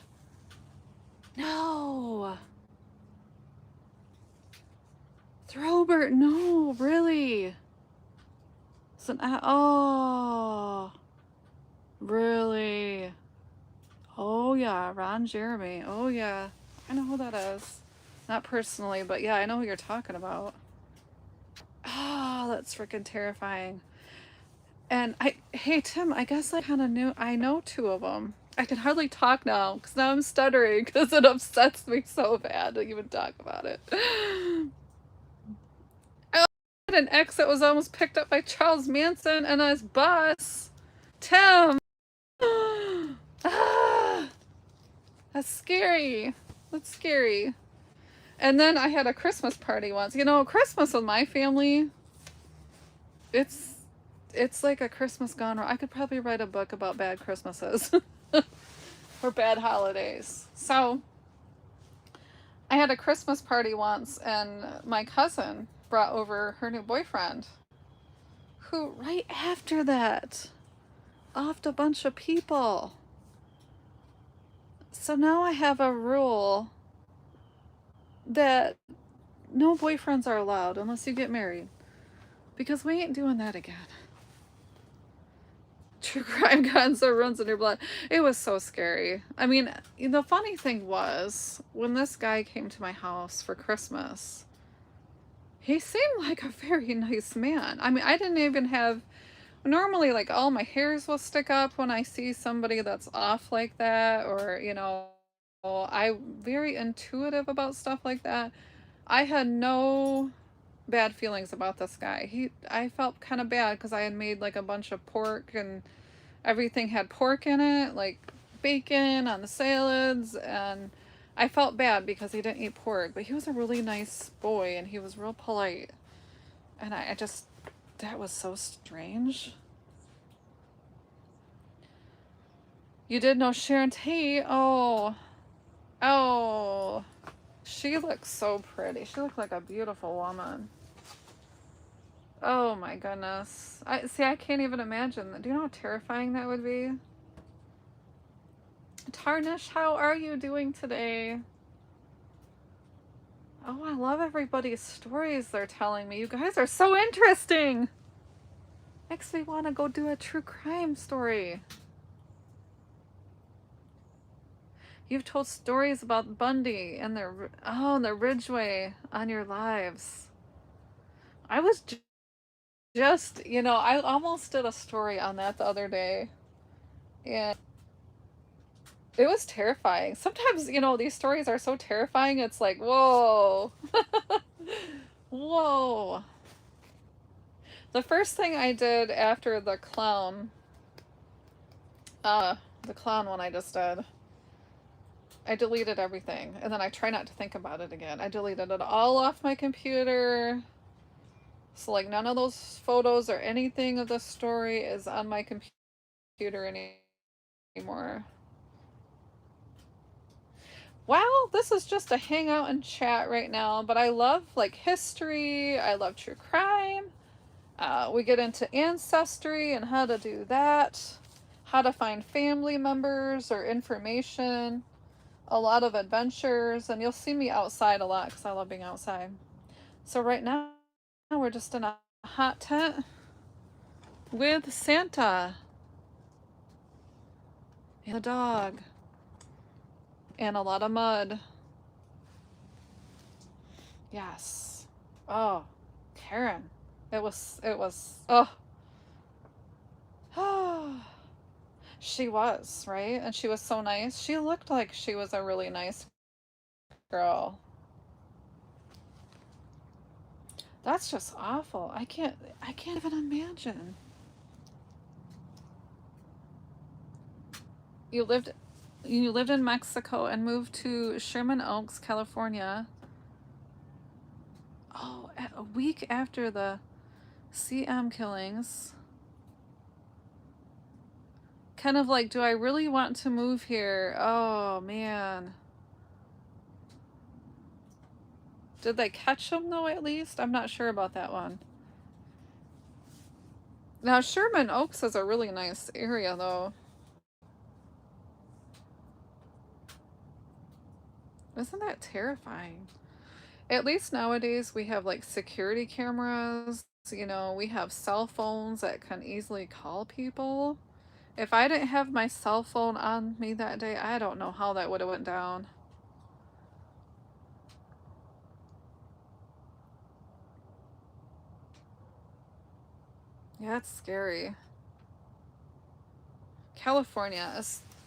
Speaker 1: No! Throbert, no, really? Oh, really? Oh yeah, Ron Jeremy. Oh yeah, I know who that is. Not personally, but yeah, I know who you're talking about. Oh, that's freaking terrifying. And hey Tim, I guess I know two of them. I can hardly talk now because now I'm stuttering because it upsets me so bad to even talk about it. I had an ex that was almost picked up by Charles Manson and his bus. Tim! Ah, that's scary. That's scary. And then I had a Christmas party once. Christmas with my family, it's like a Christmas gone wrong. I could probably write a book about bad Christmases or bad holidays. So I had a Christmas party once and my cousin brought over her new boyfriend who right after that offed a bunch of people. So now I have a rule that no boyfriends are allowed unless you get married. Because we ain't doing that again. True crime gotten so runs in your blood. It was so scary. I mean, the funny thing was, when this guy came to my house for Christmas, he seemed like a very nice man. I mean, I didn't even have... Normally, like, all my hairs will stick up when I see somebody that's off like that, or, I'm very intuitive about stuff like that. I had no bad feelings about this guy. I felt kind of bad because I had made like a bunch of pork and everything had pork in it, like bacon on the salads, and I felt bad because he didn't eat pork, but he was a really nice boy and he was real polite. And I just, that was so strange. You did know Sharon Tate? Oh, she looks so pretty. She looked like a beautiful woman. Oh my goodness. I can't even imagine that. Do you know how terrifying that would be? Tarnish, how are you doing today? Oh, I love everybody's stories they're telling me. You guys are so interesting. Makes me want to go do a true crime story. You've told stories about Bundy and the Ridgeway on your lives. I was just, I almost did a story on that the other day. And it was terrifying. Sometimes, these stories are so terrifying, it's like, whoa. Whoa. The first thing I did after the clown one I just did, I deleted everything. And then I try not to think about it again. I deleted it all off my computer. So, like, none of those photos or anything of the story is on my computer anymore. Wow, this is just a hangout and chat right now, but I love, like, history. I love true crime. We get into ancestry and how to do that, how to find family members or information, a lot of adventures, and you'll see me outside a lot because I love being outside. So right now, we're just in a hot tent with Santa and the dog and a lot of mud. Yes. Oh, Karen. It was, oh. She was, right? And she was so nice. She looked like she was a really nice girl. That's just awful. I can't even imagine. You lived in Mexico and moved to Sherman Oaks, California. Oh, a week after the CM killings. Kind of like, do I really want to move here? Oh, man. Did they catch him, though, at least? I'm not sure about that one. Now, Sherman Oaks is a really nice area, though. Isn't that terrifying? At least nowadays we have, like, security cameras. We have cell phones that can easily call people. If I didn't have my cell phone on me that day, I don't know how that would have went down. Yeah, it's scary. California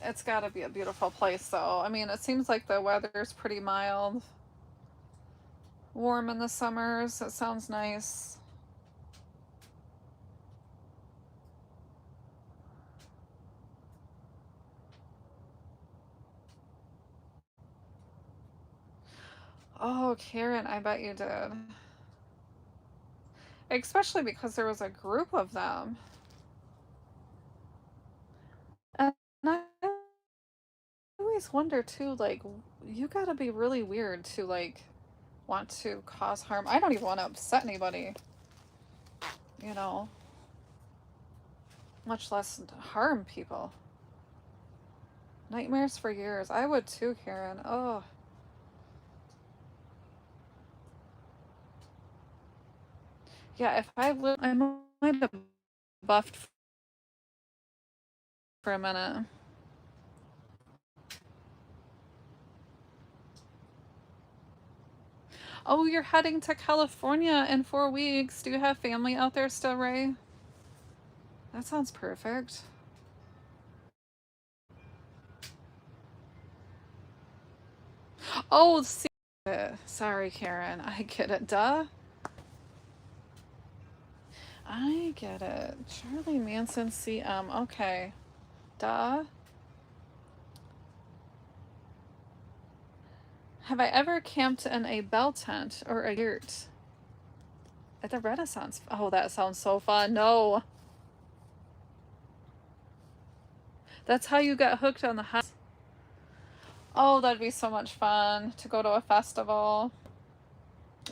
Speaker 1: it's got to be a beautiful place though. I mean, it seems like the weather's pretty mild. Warm in the summers. It sounds nice. Oh, Karen, I bet you did. Especially because there was a group of them. And I always wonder too, like, you gotta be really weird to, like, want to cause harm. I don't even want to upset anybody, much less harm people. Nightmares for years. I would too, Karen. Oh. Yeah, if I lived, I might have buffed for a minute. Oh, you're heading to California in 4 weeks. Do you have family out there still, Ray? That sounds perfect. Oh, see. Sorry, Karen. I get it. Duh. I get it. Charlie Manson CM. Okay. Duh. Have I ever camped in a bell tent or a yurt? At the Renaissance. Oh, that sounds so fun. No. That's how you got hooked on the house. Oh, that'd be so much fun to go to a festival.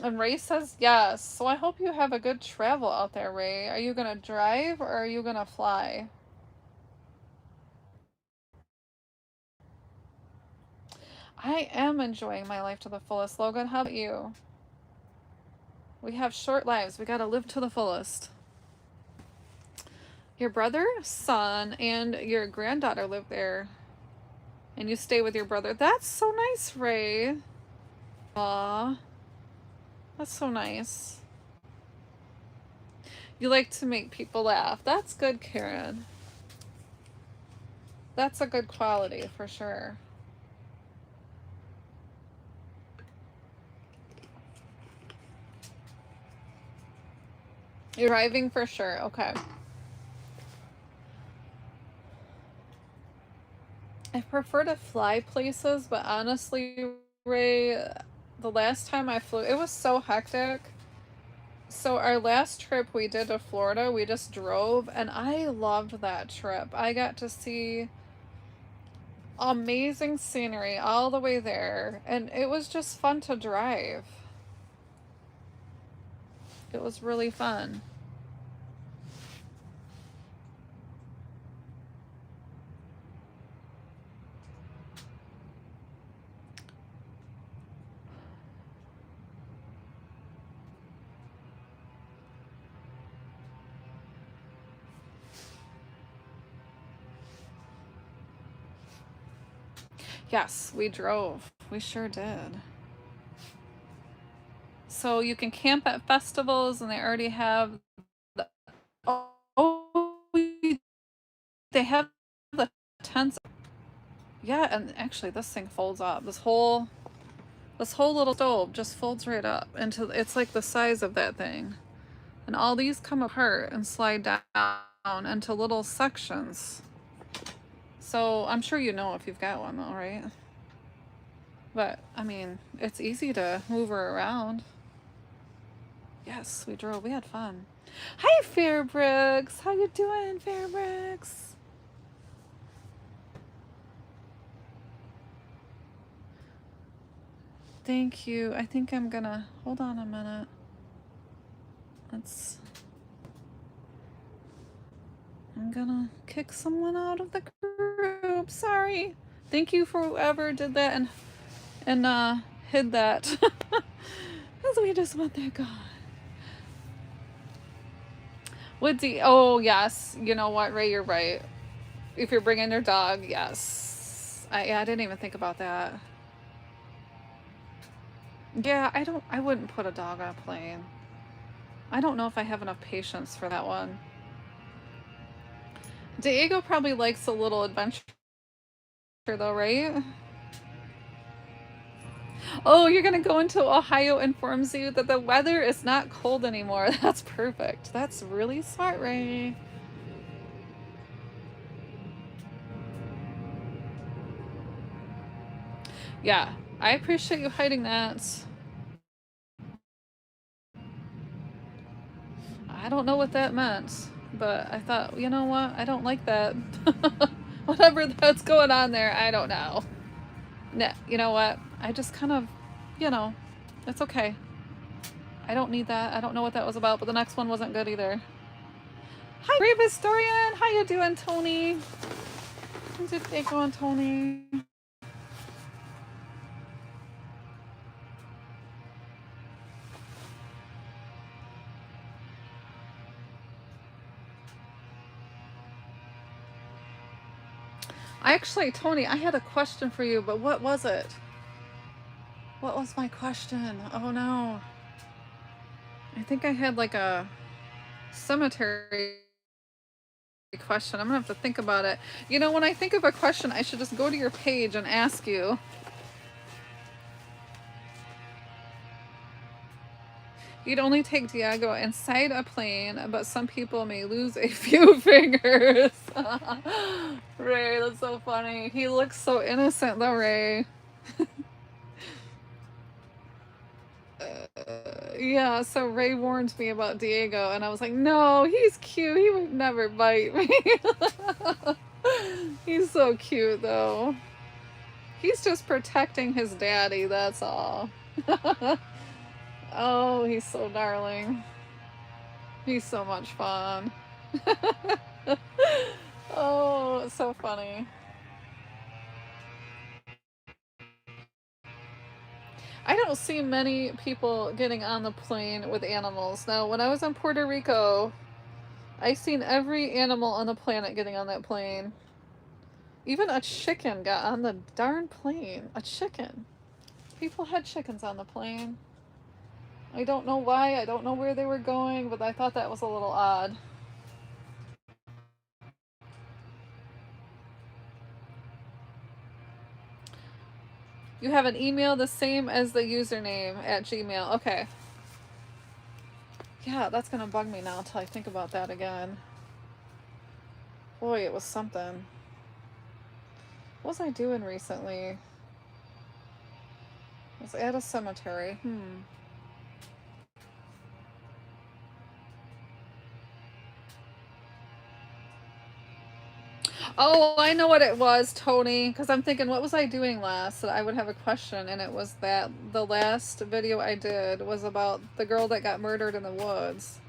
Speaker 1: And Ray says yes. So I hope you have a good travel out there, Ray. Are you going to drive or are you going to fly? I am enjoying my life to the fullest. Logan, how about you? We have short lives. We gotta live to the fullest. Your brother, son, and your granddaughter live there. And you stay with your brother. That's so nice, Ray. Aw. That's so nice. You like to make people laugh. That's good, Karen. That's a good quality for sure. You're driving for sure. Okay. I prefer to fly places, but honestly, Ray, the last time I flew, it was so hectic. So our last trip we did to Florida, we just drove, and I loved that trip. I got to see amazing scenery all the way there, and it was just fun to drive. It was really fun. Yes, we drove. We sure did. So you can camp at festivals, and they already have the, oh, they have the tents. Yeah, and actually this thing folds up. This whole little stove just folds right up into, it's like the size of that thing. And all these come apart and slide down into little sections. So I'm sure you know if you've got one though, right? But I mean, it's easy to move her around. Yes, we drove. We had fun. Hi, Fairbrooks. How you doing, Fairbrooks? Thank you. I think I'm gonna hold on a minute. I'm gonna kick someone out of the group. Sorry. Thank you for whoever did that and hid that. Because we just want that gone. Oh yes. You know what, Ray? You're right. If you're bringing your dog, yes. I didn't even think about that. Yeah, I wouldn't put a dog on a plane. I don't know if I have enough patience for that one. Diego probably likes a little adventure though, right? Oh, you're gonna go into Ohio informs you that the weather is not cold anymore. That's perfect. That's really smart, Ray. Yeah, I appreciate you hiding that. I don't know what that meant, but I thought, you know what? I don't like that. Whatever that's going on there, I don't know. No, you know what? I just kind of, it's okay. I don't need that. I don't know what that was about, but the next one wasn't good either. Hi, Brave Historian. How you doing, Tony? How's your day going, Tony? Tony, I had a question for you, but what was it? What was my question? Oh no. I think I had like a cemetery question. I'm gonna have to think about it. You know, when I think of a question, I should just go to your page and ask you. You'd only take Diego inside a plane, but some people may lose a few fingers. Ray, that's so funny. He looks so innocent though, Ray. Yeah, so Ray warned me about Diego, and I was like, no, he's cute. He would never bite me. He's so cute, though. He's just protecting his daddy, that's all. Oh, he's so darling. He's so much fun. Oh, it's so funny. I don't see many people getting on the plane with animals. Now, when I was in Puerto Rico, I seen every animal on the planet getting on that plane. Even a chicken got on the darn plane. A chicken. People had chickens on the plane. I don't know why. I don't know where they were going, but I thought that was a little odd. You have an email the same as the username at Gmail. Okay. Yeah, that's gonna bug me now until I think about that again. Boy, it was something. What was I doing recently? I was at a cemetery. Oh, I know what it was, Tony. Because I'm thinking, what was I doing last? That I would have a question, and it was that the last video I did was about the girl that got murdered in the woods.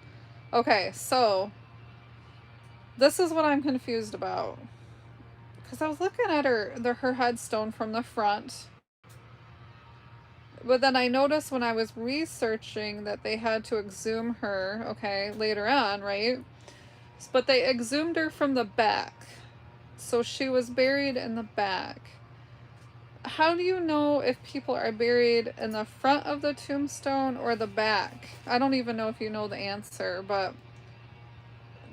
Speaker 1: Okay, so this is what I'm confused about. Because I was looking at her headstone from the front. But then I noticed when I was researching that they had to exhume her, okay, later on, right? But they exhumed her from the back. So she was buried in the back. How do you know if people are buried in the front of the tombstone or the back? I don't even know if you know the answer, but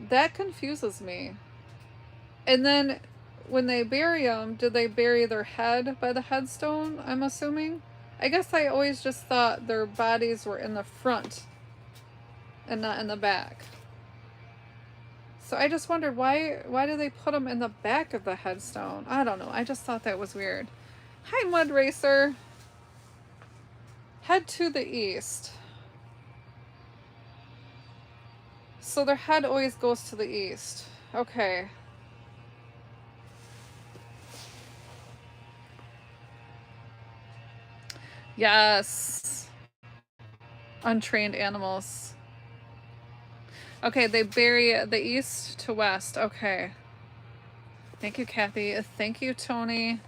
Speaker 1: that confuses me. And then when they bury them, do they bury their head by the headstone, I'm assuming? I guess I always just thought their bodies were in the front and not in the back. So I just wondered why do they put them in the back of the headstone? I don't know. I just thought that was weird. Hi, Mud Racer. Head to the east. So their head always goes to the east. Okay. Yes. Untrained animals. Okay, they bury the east to west. Okay. Thank you, Kathy. Thank you, Tony.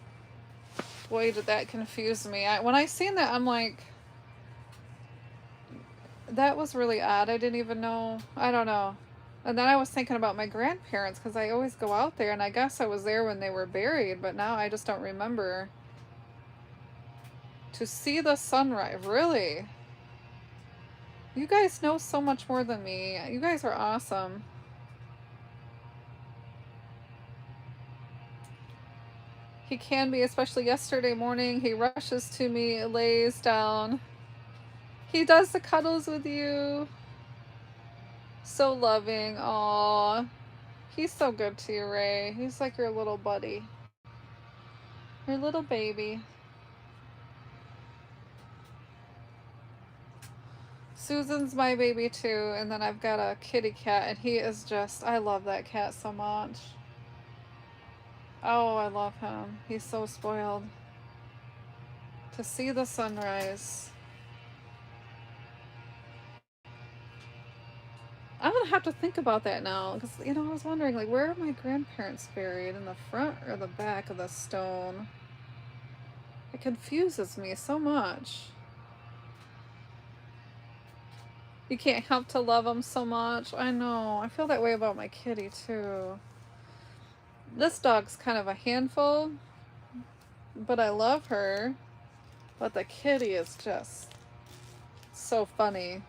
Speaker 1: Boy, did that confuse me. When I seen that, I'm like, that was really odd. I didn't even know. I don't know. And then I was thinking about my grandparents because I always go out there, and I guess I was there when they were buried, but now I just don't remember. To see the sunrise. Really? You guys know so much more than me. You guys are awesome. He can be, especially yesterday morning. He rushes to me, lays down. He does the cuddles with you. So loving. Aww. He's so good to you, Ray. He's like your little buddy. Your little baby. Susan's my baby too, and then I've got a kitty cat, and he is just, I love that cat so much. Oh, I love him. He's so spoiled. To see the sunrise. I'm gonna have to think about that now, because, you know, I was wondering, like, where are my grandparents buried? In the front or the back of the stone? It confuses me so much. You can't help to love them so much. I know. I feel that way about my kitty, too. This dog's kind of a handful, but I love her. But the kitty is just so funny.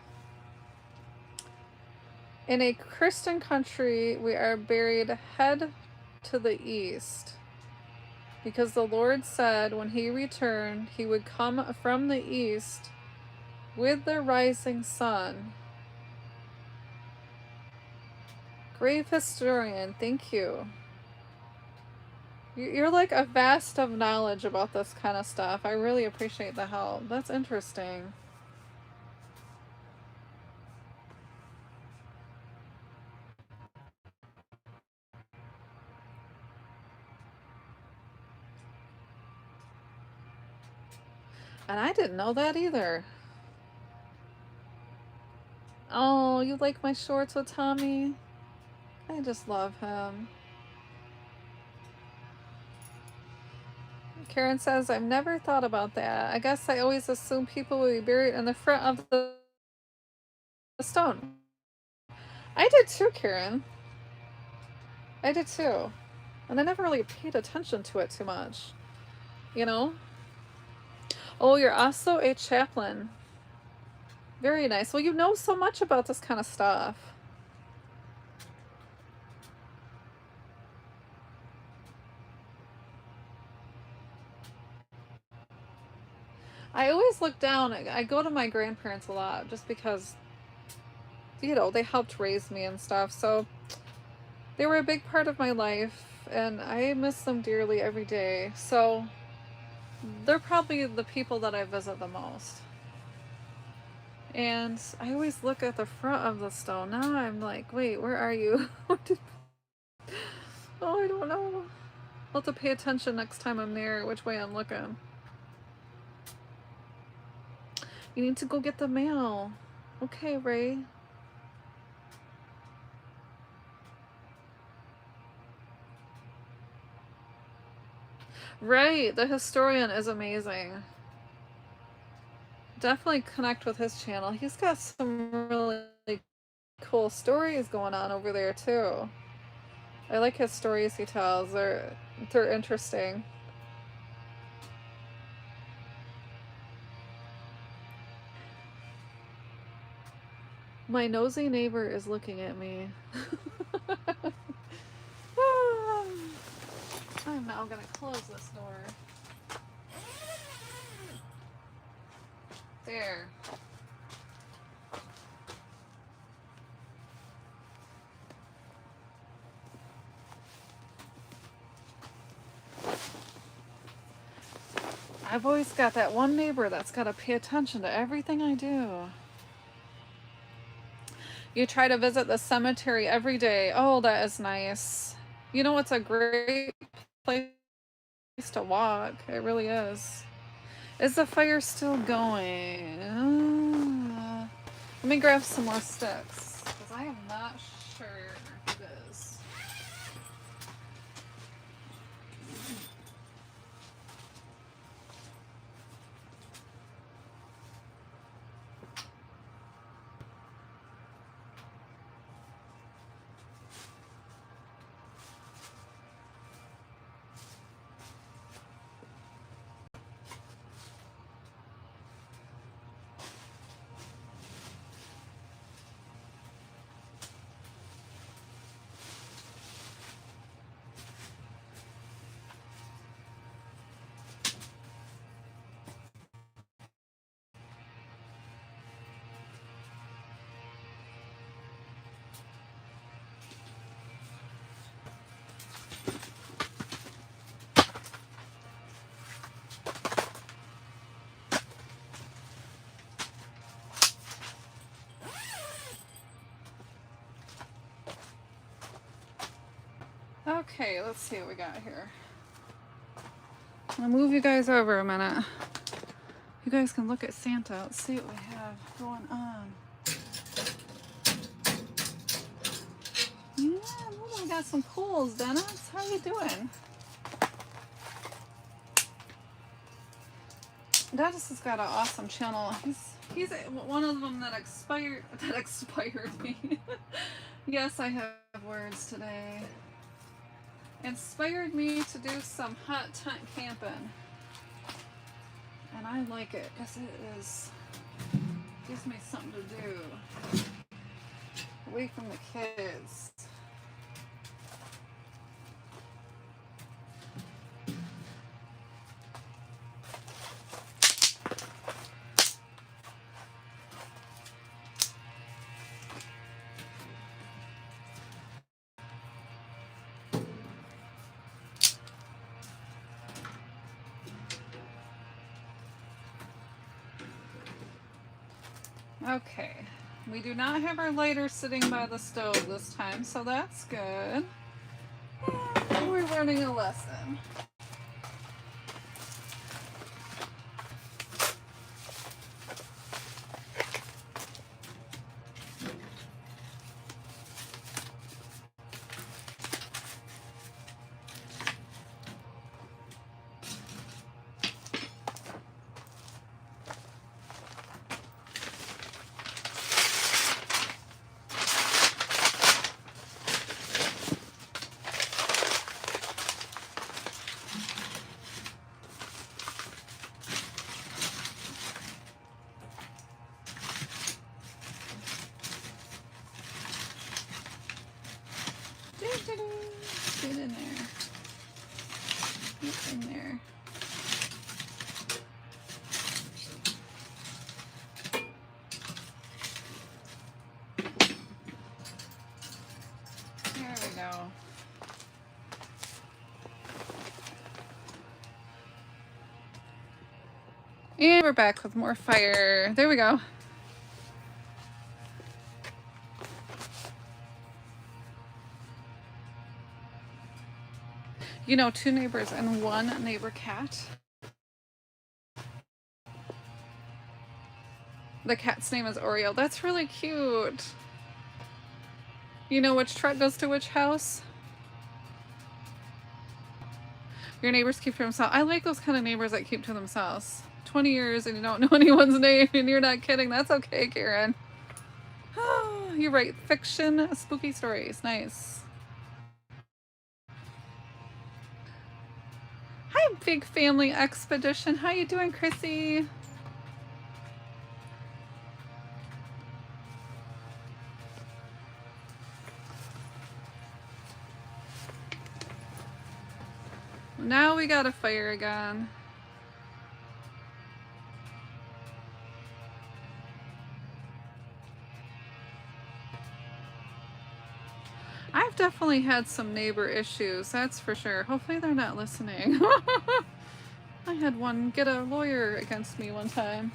Speaker 1: In a Christian country, we are buried head to the east, because the Lord said when he returned, he would come from the east with the rising sun. Grave historian, thank you. You're like a vast of knowledge about this kind of stuff. I really appreciate the help. That's interesting. And I didn't know that either. Oh, you like my shorts with Tommy? I just love him. Karen says, I've never thought about that. I guess I always assume people will be buried in the front of the stone. I did too, Karen. I did too. And I never really paid attention to it too much. You know? Oh, you're also a chaplain. Very nice. Well, you know so much about this kind of stuff. I always look down. I go to my grandparents a lot just because, you know, they helped raise me and stuff. So they were a big part of my life, and I miss them dearly every day. So they're probably the people that I visit the most. And I always look at the front of the stone. Now I'm like, wait, where are you? Oh, I don't know. I'll have to pay attention next time I'm there, which way I'm looking. You need to go get the mail. Okay, Ray. Right, the historian is amazing. Definitely connect with his channel. He's got some really cool stories going on over there too. I like his stories he tells. They're interesting. My nosy neighbor is looking at me. I'm now gonna close this door. There. I've always got that one neighbor that's got to pay attention to everything I do. You try to visit the cemetery every day. Oh, that is nice. You know, it's a great place to walk. It really is. Is the fire still going? Let me grab some more sticks, because I am not sure if it is. Okay, let's see what we got here. I'll move you guys over a minute. You guys can look at Santa. Let's see what we have going on. Yeah, oh, I got some pulls, Dennis. How you doing? Dennis has got an awesome channel. He's one of them that expired me. Yes, I have words today. Inspired me to do some hot tent camping, and I like it because it gives me something to do away from the kids. Okay, we do not have our lighter sitting by the stove this time, so that's good. And we're learning a lesson. And we're back with more fire. There we go. You know, 2 neighbors and 1 neighbor cat. The cat's name is Oreo. That's really cute. You know which truck goes to which house? Your neighbors keep to themselves. I like those kind of neighbors that keep to themselves. 20 years and you don't know anyone's name and you're not kidding. That's okay, Karen. You write fiction, spooky stories. Nice. Hi, Big Family Expedition. How you doing, Chrissy? Now we got a fire again. I've definitely had some neighbor issues, that's for sure. Hopefully they're not listening. I had one get a lawyer against me one time.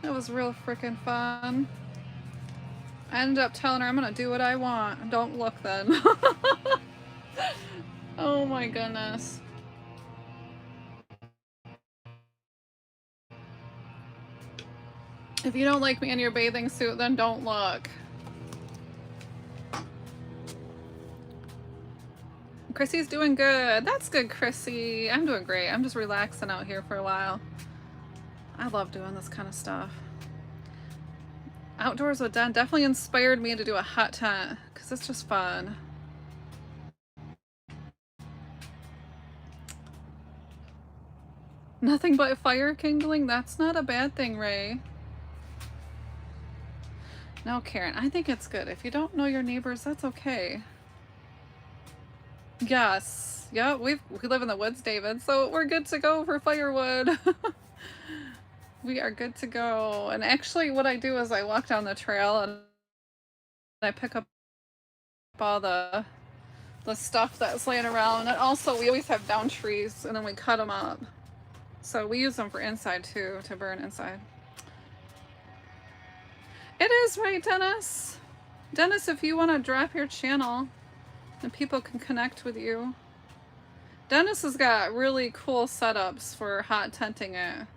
Speaker 1: It was real freaking fun. I ended up telling her I'm gonna do what I want. Don't look then. Oh my goodness. If you don't like me in your bathing suit, then don't look. Chrissy's doing good. That's good, Chrissy. I'm doing great. I'm just relaxing out here for a while. I love doing this kind of stuff. Outdoors with Den definitely inspired me to do a hot tent because it's just fun. Nothing but fire kindling? That's not a bad thing, Ray. No, Karen, I think it's good. If you don't know your neighbors, that's okay. Yes. Yeah, we live in the woods, David, so we're good to go for firewood. We are good to go. And actually what I do is I walk down the trail and I pick up all the stuff that's laying around. And also we always have down trees and then we cut them up. So we use them for inside too, to burn inside. It is, right, Dennis? Dennis, if you want to drop your channel and people can connect with you. Dennis has got really cool setups for hot tenting it.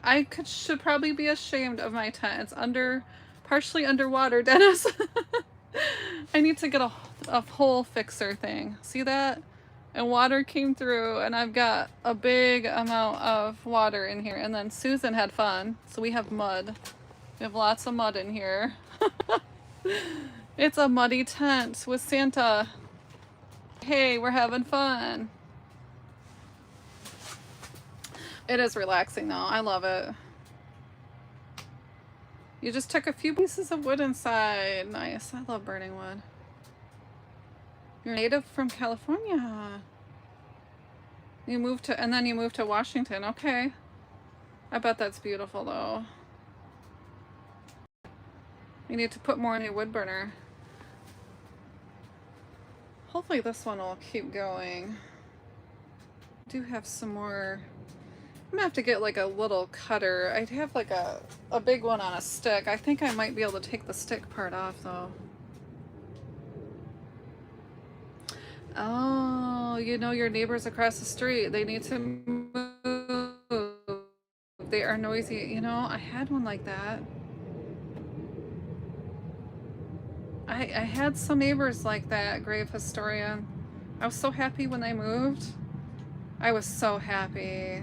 Speaker 1: I should probably be ashamed of my tent. It's partially underwater, Dennis. I need to get a hole fixer thing. See that? And water came through and I've got a big amount of water in here. And then Susan had fun, so we have mud. We have lots of mud in here. It's a muddy tent with Santa. Hey, we're having fun. It is relaxing though. I love it. You just took a few pieces of wood inside. Nice. I love burning wood. You're native from California. You moved to, and then you moved to Washington. Okay. I bet that's beautiful though. You need to put more in your wood burner. Hopefully this one will keep going. I do have some more. I'm gonna have to get like a little cutter. I'd have like a big one on a stick. I think I might be able to take the stick part off though. Oh, you know your neighbors across the street. They need to move. They are noisy. You know, I had one like that. I had some neighbors like that, Grave Historian. I was so happy when they moved. I was so happy.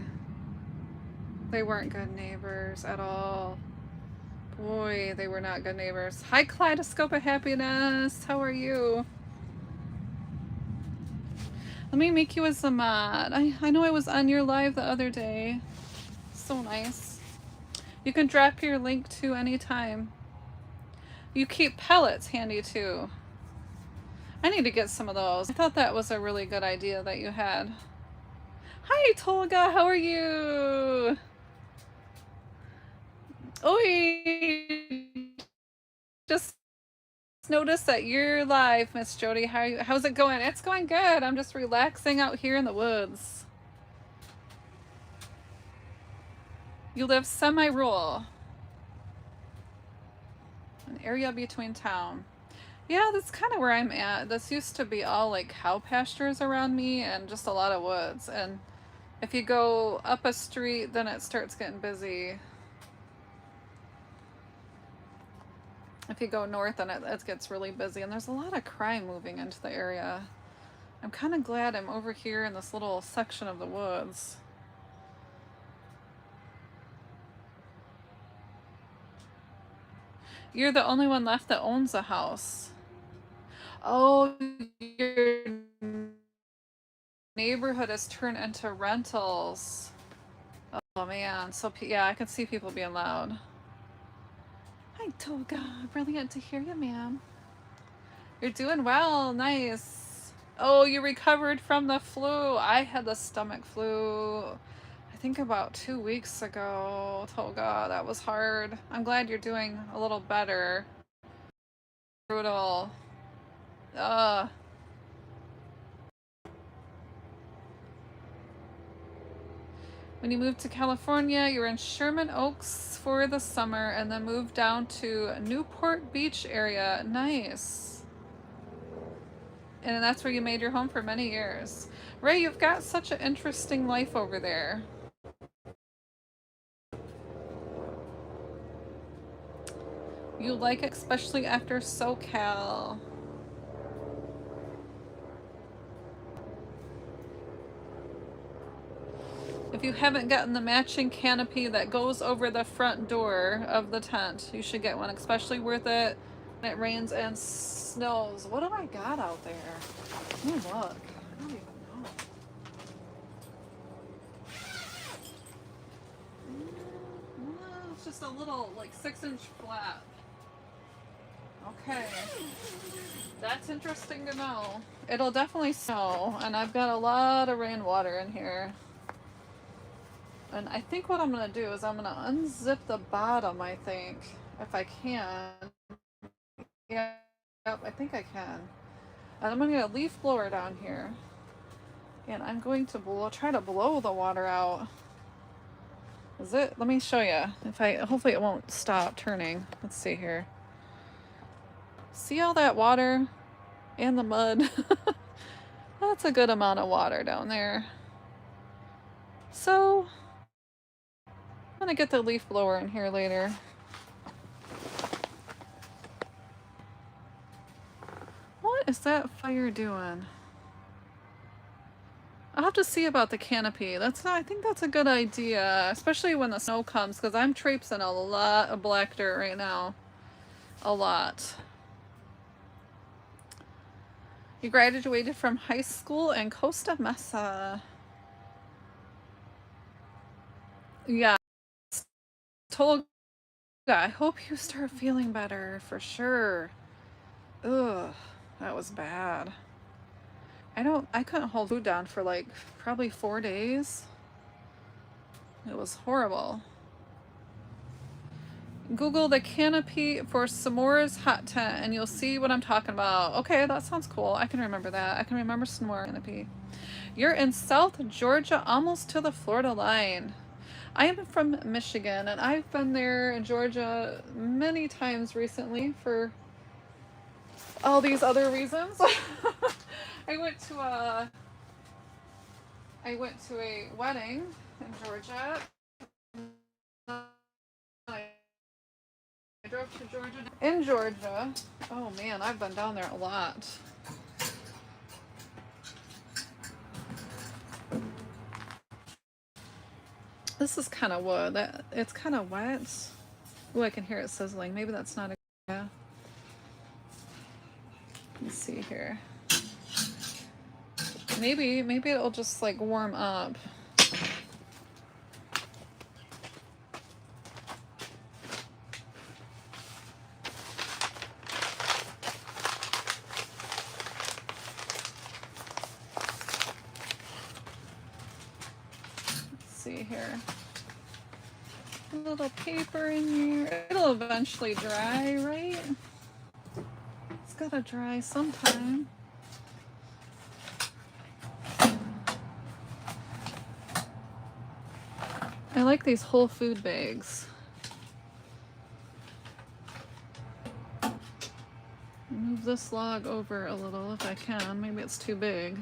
Speaker 1: They weren't good neighbors at all. Boy, they were not good neighbors. Hi, Kaleidoscope of Happiness. How are you? Let me make you as a mod. I know I was on your live the other day. So nice. You can drop your link to anytime. You keep pellets handy too. I need to get some of those. I thought that was a really good idea that you had. Hi, Tolga. How are you? Oi! Just noticed that you're live, Miss Jody. How's it going? It's going good. I'm just relaxing out here in the woods. You live semi-rural. An area between town. Yeah, that's kind of where I'm at. This used to be all like cow pastures around me and just a lot of woods. And if you go up a street, then it starts getting busy. If you go north, then it gets really busy. And there's a lot of crime moving into the area. I'm kind of glad I'm over here in this little section of the woods. You're the only one left that owns a house. Oh, your neighborhood has turned into rentals. Oh man, so yeah, I can see people being loud. Hi, Toga. Brilliant to hear you, ma'am. You're doing well. Nice. Oh, you recovered from the flu. I had the stomach flu, I think about 2 weeks ago. Toga, that was hard. I'm glad you're doing a little better. Brutal. Ugh. When you moved to California, you were in Sherman Oaks for the summer and then moved down to Newport Beach area. Nice. And that's where you made your home for many years. Ray, you've got such an interesting life over there. You like it, especially after SoCal. If you haven't gotten the matching canopy that goes over the front door of the tent, you should get one, especially worth it when it rains and snows. What do I got out there? Let me look. I don't even know. It's just a little, like, 6-inch flap. Okay. That's interesting to know. It'll definitely snow, and I've got a lot of rainwater in here. And I think what I'm going to do is I'm going to unzip the bottom, I think, if I can. Yeah, yep, I think I can. And I'm going to get a leaf blower down here. And I'm going to try to blow the water out. Is it? Let me show you. Hopefully it won't stop turning. Let's see here. See all that water and the mud? That's a good amount of water down there. So I'm gonna get the leaf blower in here later. What is that fire doing? I'll have to see about the canopy. I think that's a good idea, especially when the snow comes, because I'm traipsing a lot of black dirt right now. A lot. You graduated from high school in Costa Mesa. Yeah. Told I hope you start feeling better for sure. Ugh, that was bad. I couldn't hold food down for like probably 4 days. It was horrible. Google the canopy for s'mores hot tent and you'll see what I'm talking about. Okay, that sounds cool. I can remember that. I can remember s'more canopy. You're in South Georgia, almost to the Florida line. I am from Michigan, and I've been there in Georgia many times recently for all these other reasons. I went to a wedding in Georgia. I drove to Georgia. In Georgia. Oh man, I've been down there a lot. This is kind of wood. It's kind of wet. Oh, I can hear it sizzling. Maybe that's not a good idea. Let's see here. Maybe it'll just like warm up. See here. A little paper in here. It'll eventually dry, right? It's gotta dry sometime. I like these whole food bags. Move this log over a little if I can. Maybe it's too big.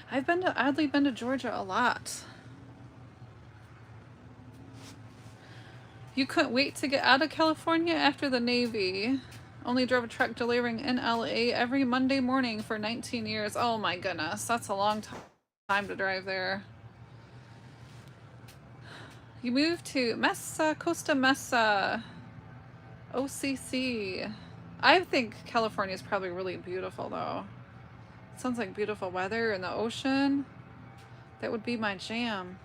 Speaker 1: I've oddly been to Georgia a lot. You couldn't wait to get out of California after the Navy. Only drove a truck delivering in LA every Monday morning for 19 years. Oh my goodness, that's a long time to drive there. You moved to Mesa, Costa Mesa, OCC. I think California is probably really beautiful though. It sounds like beautiful weather and the ocean. That would be my jam.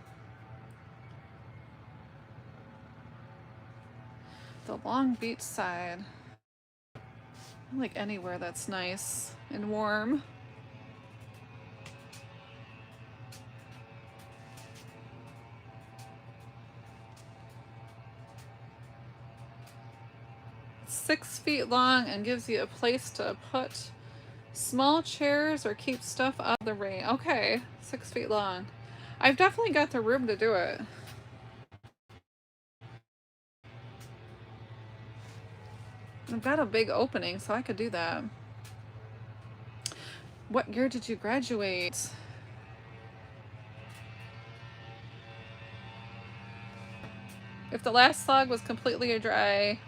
Speaker 1: The Long Beach side. I like anywhere that's nice and warm. It's 6 feet long and gives you a place to put small chairs or keep stuff out of the rain. Okay, 6 feet long. I've definitely got the room to do it. I've got a big opening, so I could do that. What year did you graduate? If the last log was completely dry,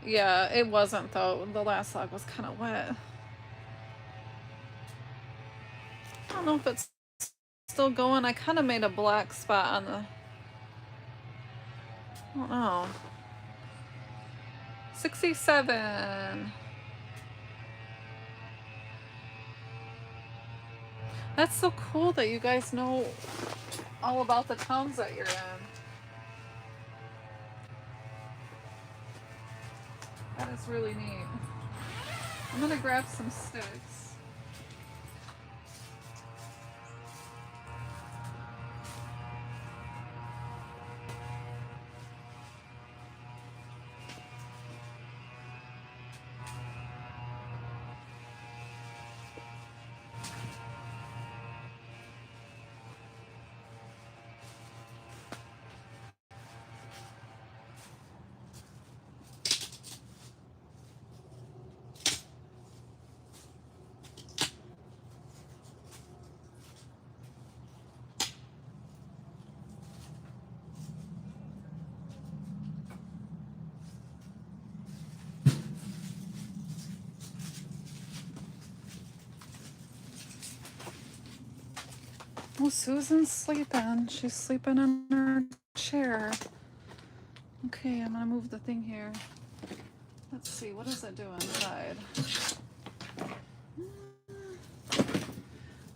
Speaker 1: yeah, it wasn't though. The last log was kind of wet. I don't know if it's still going. I kind of made a black spot on the... I don't know. 67. That's so cool that you guys know all about the towns that you're in. That is really neat. I'm gonna grab some sticks. Oh, Susan's sleeping. She's sleeping in her chair. Okay, I'm gonna move the thing here. Let's see, what does it do inside?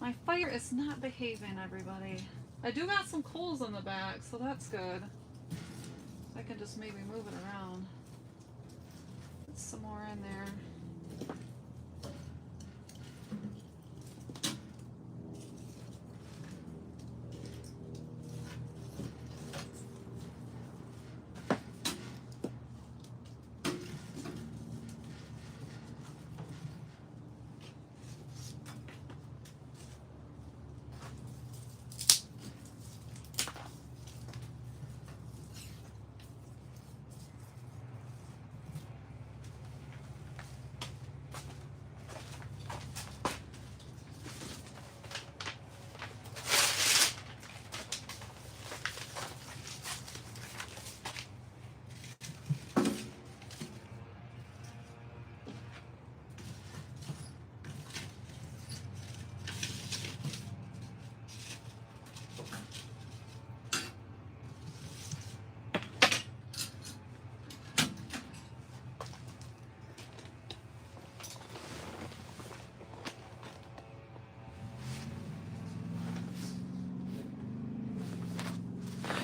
Speaker 1: My fire is not behaving, everybody. I do got some coals in the back, so that's good. I can just maybe move it around. Put some more in there.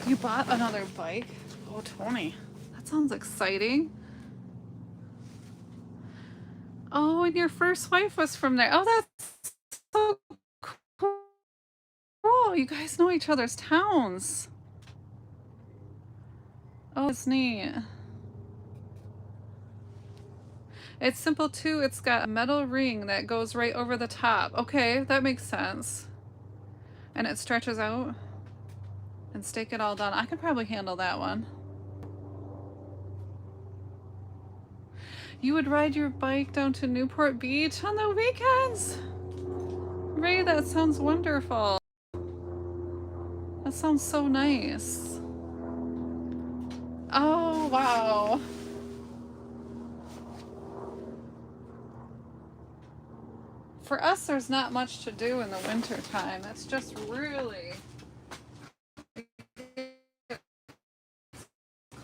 Speaker 1: You bought another bike? Oh, Tony, that sounds exciting. Oh, and your first wife was from there. Oh, that's so cool. You guys know each other's towns. Oh, it's neat. It's simple too. It's got a metal ring that goes right over the top. Okay, that makes sense. And it stretches out. And stake it all down. I could probably handle that one. You would ride your bike down to Newport Beach on the weekends? Ray, that sounds wonderful. That sounds so nice. Oh, wow. For us, there's not much to do in the winter time. It's just really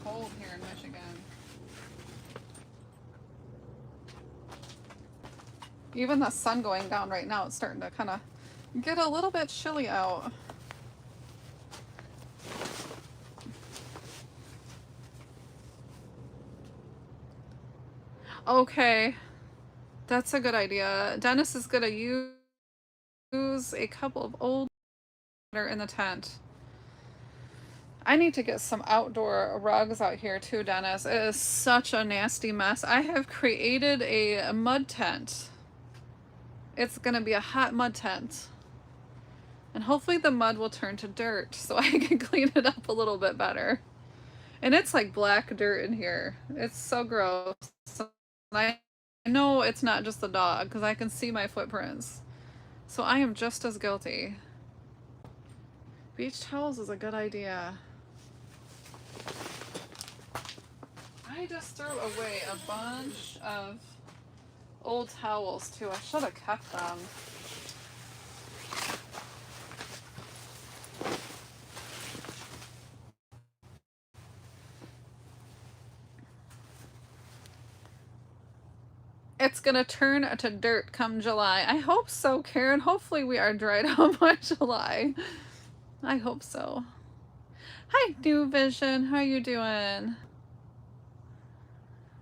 Speaker 1: cold here in Michigan. Even the sun going down right now, it's starting to kind of get a little bit chilly out. Okay, that's a good idea. Dennis is gonna use a couple of old in the tent. I need to get some outdoor rugs out here too, Dennis. It is such a nasty mess. I have created a mud tent. It's gonna be a hot mud tent. And hopefully the mud will turn to dirt so I can clean it up a little bit better. And it's like black dirt in here. It's so gross. I know it's not just the dog because I can see my footprints. So I am just as guilty. Beach towels is a good idea. I just threw away a bunch of old towels too. I should have kept them. It's gonna turn to dirt come July. I hope so, Karen. Hopefully we are dried out by July. I hope so. Hi, New Vision. How you doing?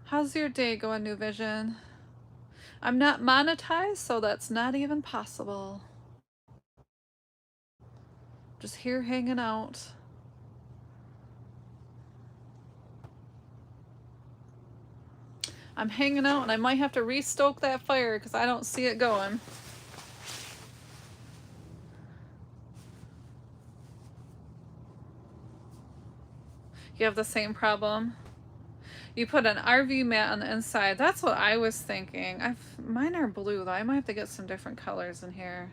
Speaker 1: How's your day going, New Vision? I'm not monetized, so that's not even possible. Just here hanging out. I'm hanging out and I might have to restoke that fire because I don't see it going. You have the same problem? You put an RV mat on the inside. That's what I was thinking. Mine are blue though. I might have to get some different colors in here.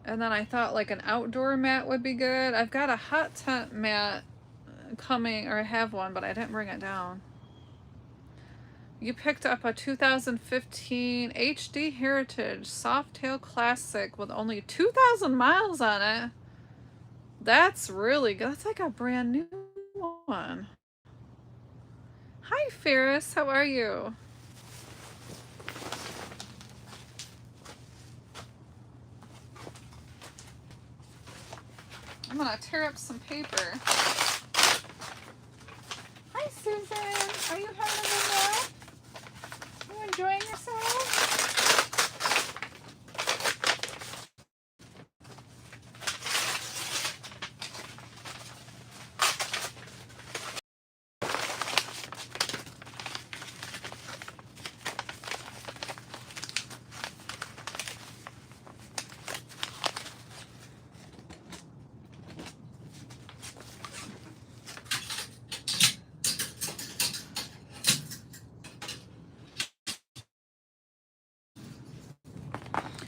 Speaker 1: And then I thought like an outdoor mat would be good. I've got a hot tent mat coming, or I have one, but I didn't bring it down. You picked up a 2015 HD Heritage Softail Classic with only 2,000 miles on it. That's really good. That's like a brand new one. Hi, Ferris. How are you? I'm gonna tear up some paper. Hi, Susan. Are you having a good day? You enjoying yourself?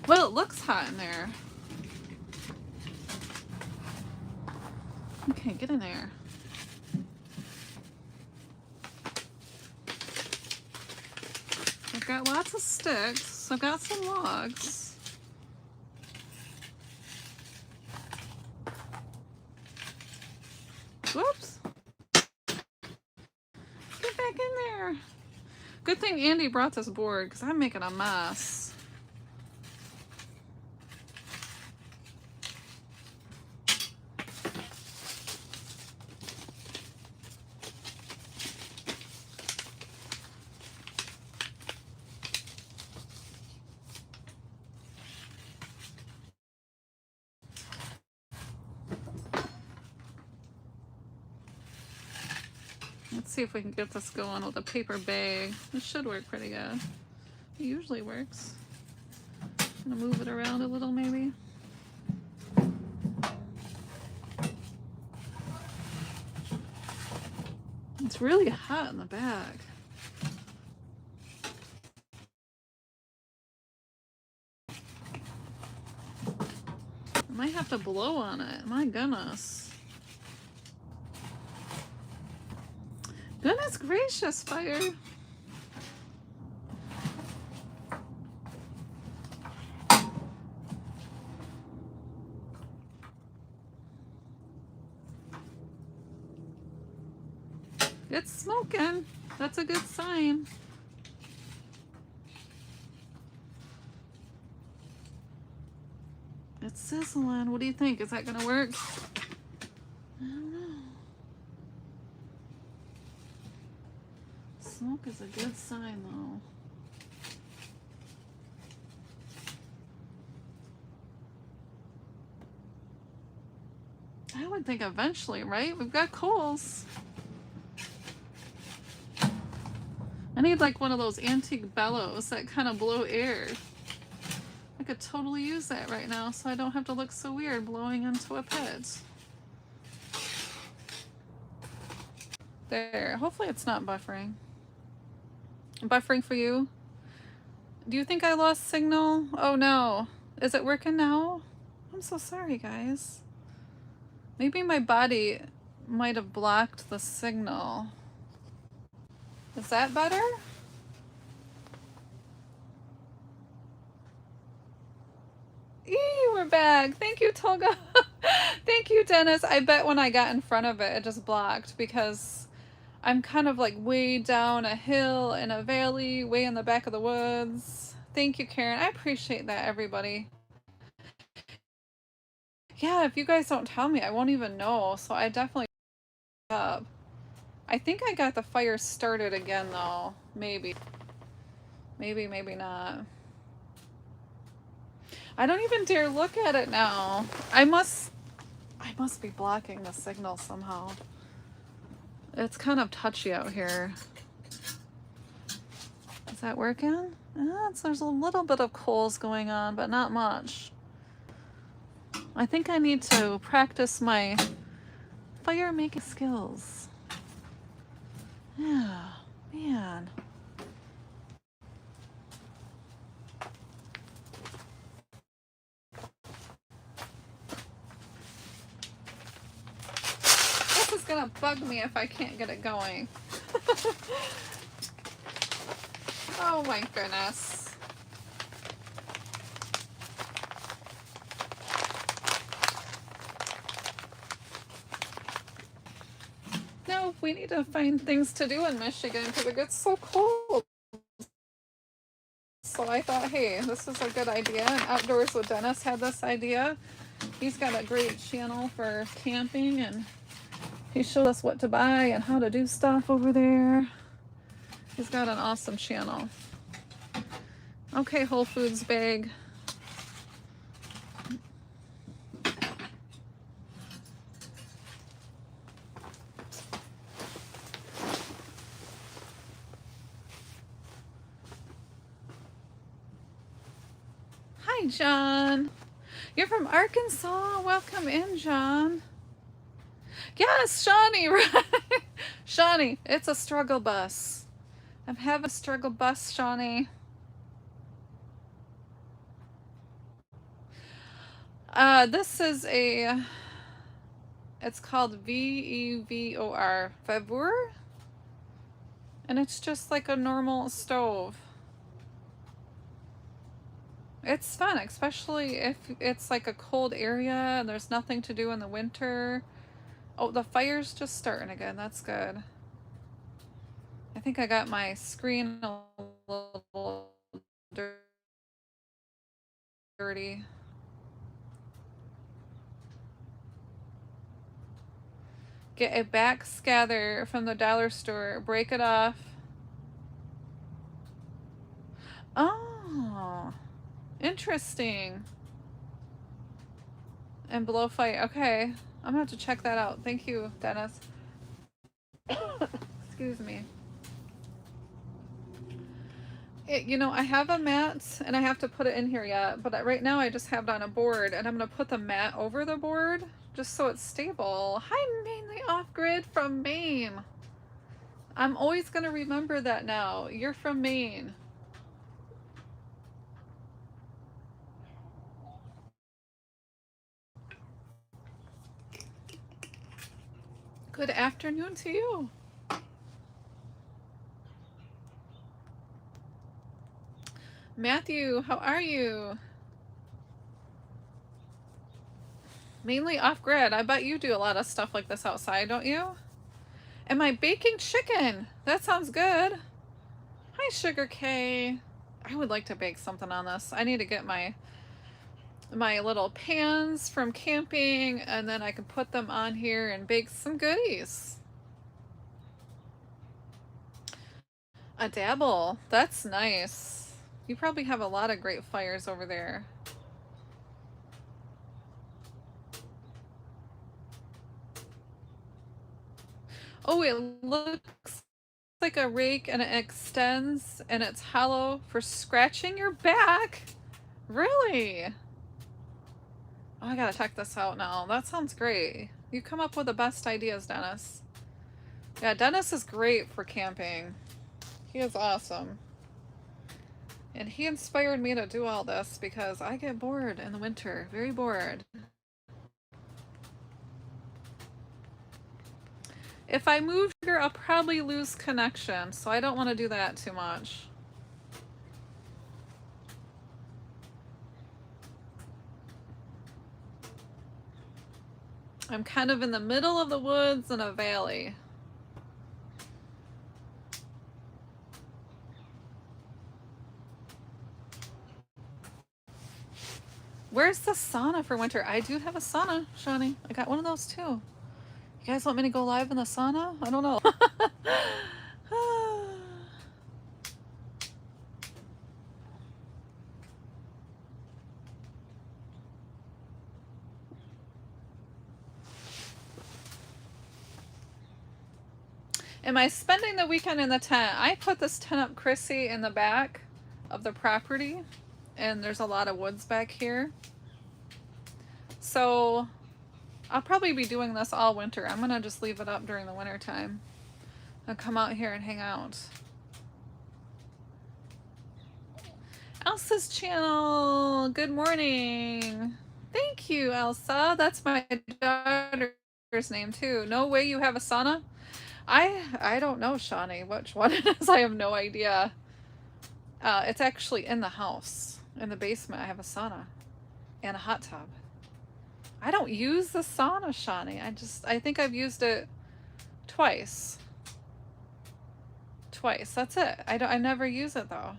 Speaker 1: Well, it looks hot in there. Okay, get in there. I've got lots of sticks. I've got some logs. Whoops. Get back in there. Good thing Andy brought this board because I'm making a mess. see if we can get this going with a paper bag. It should work pretty good. It usually works. I'm gonna move it around a little maybe. It's really hot in the bag. I might have to blow on it. My goodness. Goodness gracious, fire. It's smoking. That's a good sign. It's sizzling. What do you think? Is that gonna work? I don't know. Smoke is a good sign though. I would think eventually, right? We've got coals. I need like one of those antique bellows that kind of blow air. I could totally use that right now so I don't have to look so weird blowing into a pit. There. Hopefully it's not buffering. Buffering for you? Do you think I lost signal? Oh no. Is it working now? I'm so sorry, guys. Maybe my body might have blocked the signal. Is that better? We're back. Thank you, Toga. Thank you, Dennis. I bet when I got in front of it, it just blocked because I'm kind of like way down a hill in a valley, way in the back of the woods. Thank you, Karen. I appreciate that, everybody. Yeah, if you guys don't tell me, I won't even know. So I definitely up. I think I got the fire started again, though. Maybe. Maybe, maybe not. I don't even dare look at it now. I must be blocking the signal somehow. It's kind of touchy out here. Is that working? There's a little bit of coals going on, but not much. I think I need to practice my fire making skills. Yeah, man. This is gonna bug me if I can't get it going. Oh my goodness. No, we need to find things to do in Michigan because it gets so cold. So I thought, hey, this is a good idea. And Outdoors with Dennis had this idea. He's got a great channel for camping and he showed us what to buy and how to do stuff over there. He's got an awesome channel. Okay, Whole Foods bag. Hi, John. You're from Arkansas. Welcome in, John. Yes, Shawnee, right? Shawnee, it's a struggle bus. I'm having a struggle bus, Shawnee. This is it's called VEVOR, Vevor, and it's just like a normal stove. It's fun, especially if it's like a cold area and there's nothing to do in the winter. Oh, the fire's just starting again. That's good. I think I got my screen a little dirty. Get a backscather from the dollar store. Break it off. Oh, interesting. And blow fire. Okay, I'm gonna have to check that out. Thank you, Dennis. Excuse Excuse me. You know, I have a mat and I have to put it in here yet, but right now I just have it on a board and I'm going to put the mat over the board just so it's stable. Hi, Mainly Off-Grid from Maine. I'm always going to remember that now. You're from Maine. Good afternoon to you. Matthew, how are you? Mainly Off-Grid. I bet you do a lot of stuff like this outside, don't you? Am I baking chicken? That sounds good. Hi, Sugar K. I would like to bake something on this. I need to get my little pans from camping and then I can put them on here and bake some goodies. A dabble. That's nice. You probably have a lot of great fires over there. Oh, it looks like a rake and it extends and it's hollow for scratching your back. Really? Oh, I gotta check this out now. That sounds great. You come up with the best ideas, Dennis. Yeah, Dennis is great for camping. He is awesome. And he inspired me to do all this because I get bored in the winter. Very bored. If I move here, I'll probably lose connection, so I don't want to do that too much. I'm kind of in the middle of the woods in a valley. Where's the sauna for winter? I do have a sauna, Shawnee. I got one of those too. You guys want me to go live in the sauna? I don't know. Am I spending the weekend in the tent? I put this tent up, Chrissy, in the back of the property, and there's a lot of woods back here. So I'll probably be doing this all winter. I'm gonna just leave it up during the winter time. I'll come out here and hang out. Elsa's channel. Good morning. Thank you, Elsa. That's my daughter's name too. No way you have a sauna? I don't know, Shawnee, which one it is. I have no idea. It's actually in the house. In the basement, I have a sauna and a hot tub. I don't use the sauna, Shawnee. I think I've used it twice. That's it. I never use it though.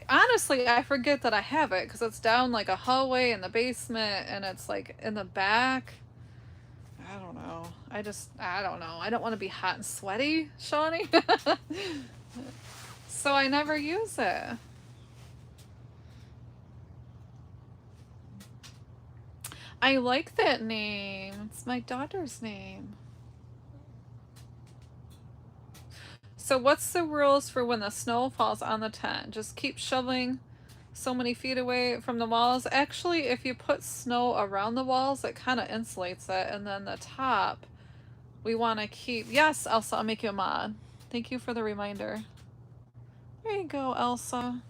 Speaker 1: Honestly, I forget that I have it because it's down like a hallway in the basement and it's like in the back. I don't know. I don't know. I don't want to be hot and sweaty, Shawnee. So I never use it. I like that name. It's my daughter's name. So what's the rules for when the snow falls on the tent? Just keep shoveling so many feet away from the walls. Actually, if you put snow around the walls, it kind of insulates it. And then the top, we want to keep... Yes, Elsa, I'll make you a mod. Thank you for the reminder. There you go, Elsa.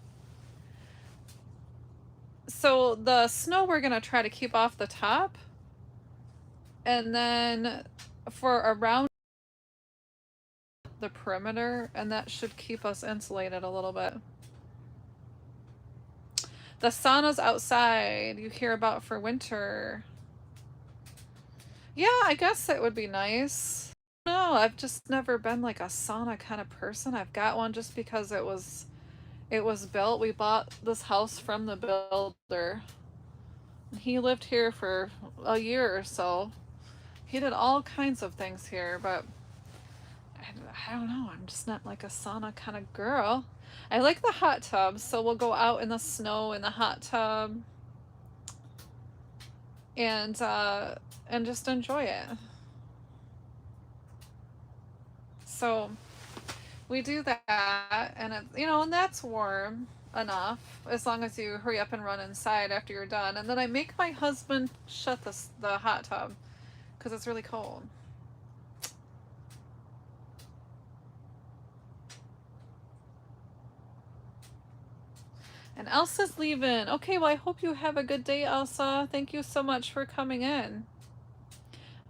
Speaker 1: So the snow we're going to try to keep off the top. And then for around the perimeter, and that should keep us insulated a little bit. The sauna's outside, you hear about for winter. Yeah, I guess it would be nice. No, I've just never been like a sauna kind of person. I've got one just because it was built. We bought this house from the builder. He lived here for a year or so. He did all kinds of things here, but I don't know. I'm just not like a sauna kind of girl. I like the hot tub, so we'll go out in the snow in the hot tub and just enjoy it. So we do that, and it, you know, and that's warm enough as long as you hurry up and run inside after you're done. And then I make my husband shut the hot tub because it's really cold. And Elsa's leaving. Okay, well, I hope you have a good day, Elsa. Thank you so much for coming in.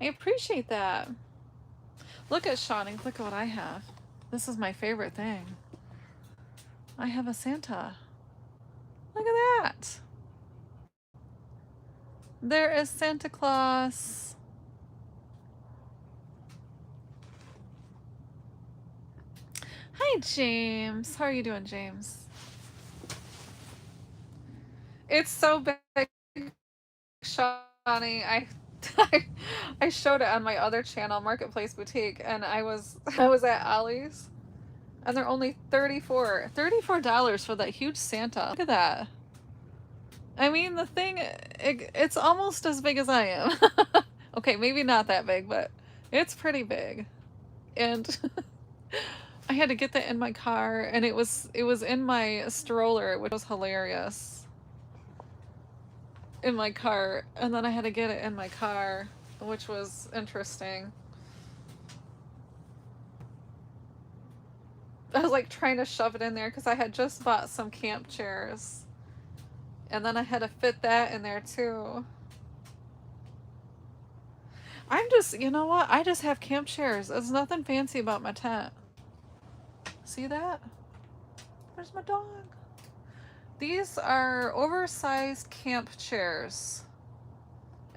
Speaker 1: I appreciate that. Look at Shawnee. Look at what I have. This is my favorite thing. I have a Santa. Look at that. There is Santa Claus. Hi, James. How are you doing, James? It's so big, Shawnee. I showed it on my other channel, Marketplace Boutique, and I was at Ollie's, and they're only $34 for that huge Santa. Look at that. I mean, the thing, it's almost as big as I am. Okay, maybe not that big, but it's pretty big. And I had to get that in my car, and it was in my stroller, which was hilarious. In my car, and then I had to get it in my car, which was interesting. I was like trying to shove it in there because I had just bought some camp chairs, and then I had to fit that in there too. I'm just, you know what? I just have camp chairs. There's nothing fancy about my tent. See that? Where's my dog? These are oversized camp chairs.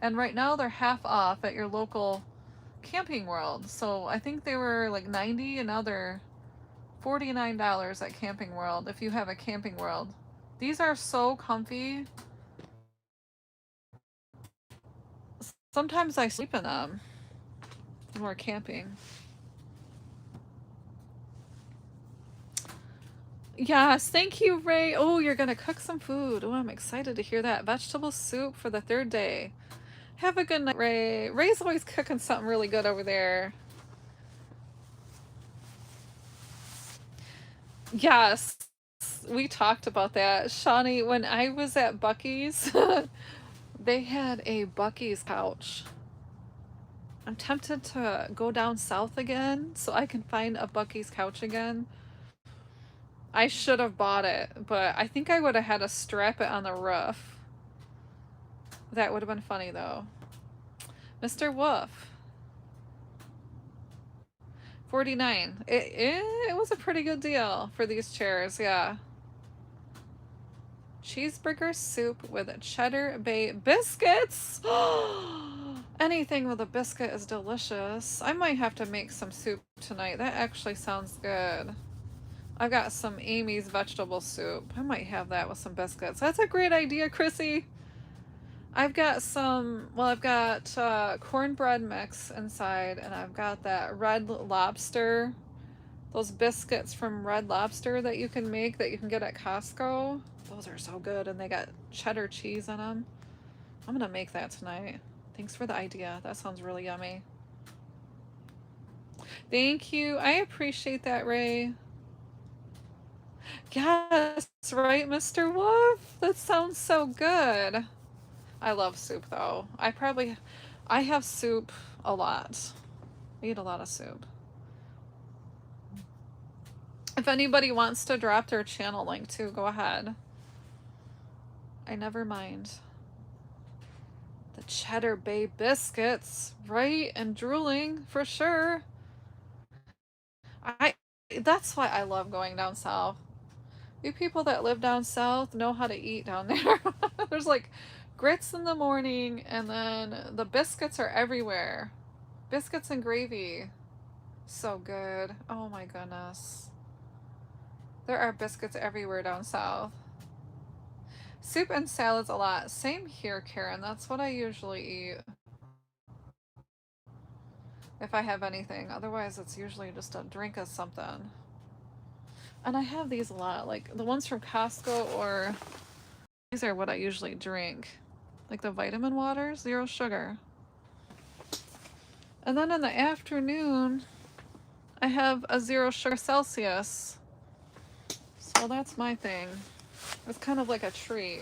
Speaker 1: And right now they're half off at your local Camping World. So I think they were like $90 and now they're $49 at Camping World if you have a Camping World. These are so comfy. Sometimes I sleep in them when we're camping. Yes, thank you, Ray. Oh, you're gonna cook some food. Oh, I'm excited to hear that. Vegetable soup for the third day. Have a good night, Ray. Ray's always cooking something really good over there. Yes, we talked about that. Shawnee, when I was at Buc-ee's, they had a Buc-ee's couch. I'm tempted to go down south again so I can find a Buc-ee's couch again. I should have bought it, but I think I would have had to strap it on the roof. That would have been funny, though. Mr. Wolf. 49. It was a pretty good deal for these chairs, yeah. Cheeseburger soup with cheddar bay biscuits. Anything with a biscuit is delicious. I might have to make some soup tonight. That actually sounds good. I've got some Amy's vegetable soup. I might have that with some biscuits. That's a great idea, Chrissy. I've got some, well, I've got cornbread mix inside, and I've got that Red Lobster, those biscuits from Red Lobster that you can make, that you can get at Costco. Those are so good, and they got cheddar cheese in them. I'm gonna make that tonight. Thanks for the idea. That sounds really yummy. Thank you. I appreciate that, Ray. Yes, right, Mr. Wolf? That sounds so good. I love soup, though. I have soup a lot. I eat a lot of soup. If anybody wants to drop their channel link too, go ahead. I never mind. The Cheddar Bay biscuits, right? And drooling, for sure. That's why I love going down south. You people that live down south know how to eat down there. There's like grits in the morning, and then the biscuits are everywhere. Biscuits and gravy. So good. Oh my goodness. There are biscuits everywhere down south. Soup and salads a lot. Same here, Karen. That's what I usually eat. If I have anything. Otherwise, it's usually just a drink of something. And I have these a lot. Like the ones from Costco, or these are what I usually drink. Like the vitamin water, 0 sugar. And then in the afternoon, I have a 0 sugar Celsius. So that's my thing. It's kind of like a tree.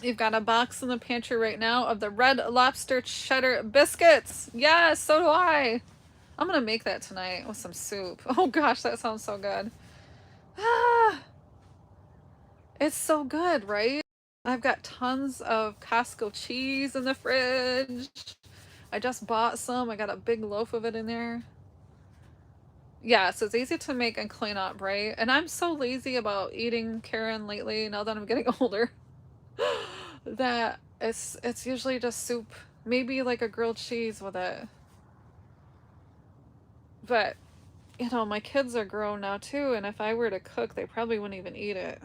Speaker 1: You've got a box in the pantry right now of the Red Lobster cheddar biscuits. Yes, so do I. I'm gonna make that tonight with some soup. Oh gosh, that sounds so good. Ah, it's so good, right? I've got tons of Costco cheese in the fridge. I just bought some. I got a big loaf of it in there. Yeah, so it's easy to make and clean up, right? And I'm so lazy about eating, Karen, lately, now that I'm getting older, that it's usually just soup, maybe like a grilled cheese with it. But, you know, my kids are grown now too, and if I were to cook, they probably wouldn't even eat it.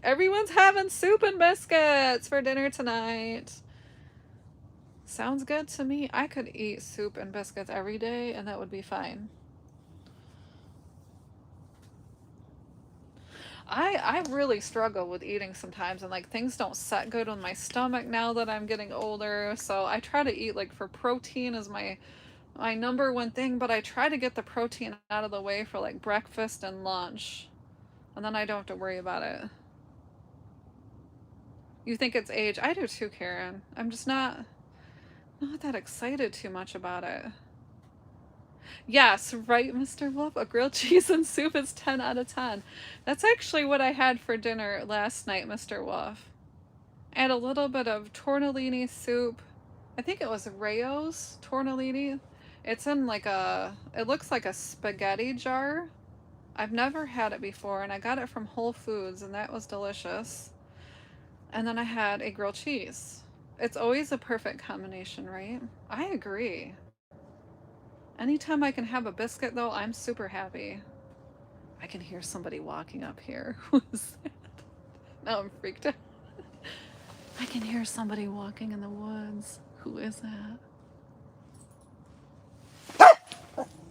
Speaker 1: Everyone's having soup and biscuits for dinner tonight. Sounds good to me. I could eat soup and biscuits every day, and that would be fine. I really struggle with eating sometimes, and like things don't set good with my stomach now that I'm getting older. So I try to eat, like, for protein is my number one thing, but I try to get the protein out of the way for like breakfast and lunch, and then I don't have to worry about it. You think it's age? I do too, Karen. I'm just not that excited too much about it. Yes, right, Mr. Wolf. A grilled cheese and soup is 10 out of 10. That's actually what I had for dinner last night, Mr. Wolf. I had a little bit of tortellini soup. I think it was Rayo's tortellini. It's in like it looks like a spaghetti jar. I've never had it before, and I got it from Whole Foods, and that was delicious. And then I had a grilled cheese. It's always a perfect combination, right? I agree. Anytime I can have a biscuit, though, I'm super happy. I can hear somebody walking up here. Who is that? Now I'm freaked out. I can hear somebody walking in the woods. Who is that?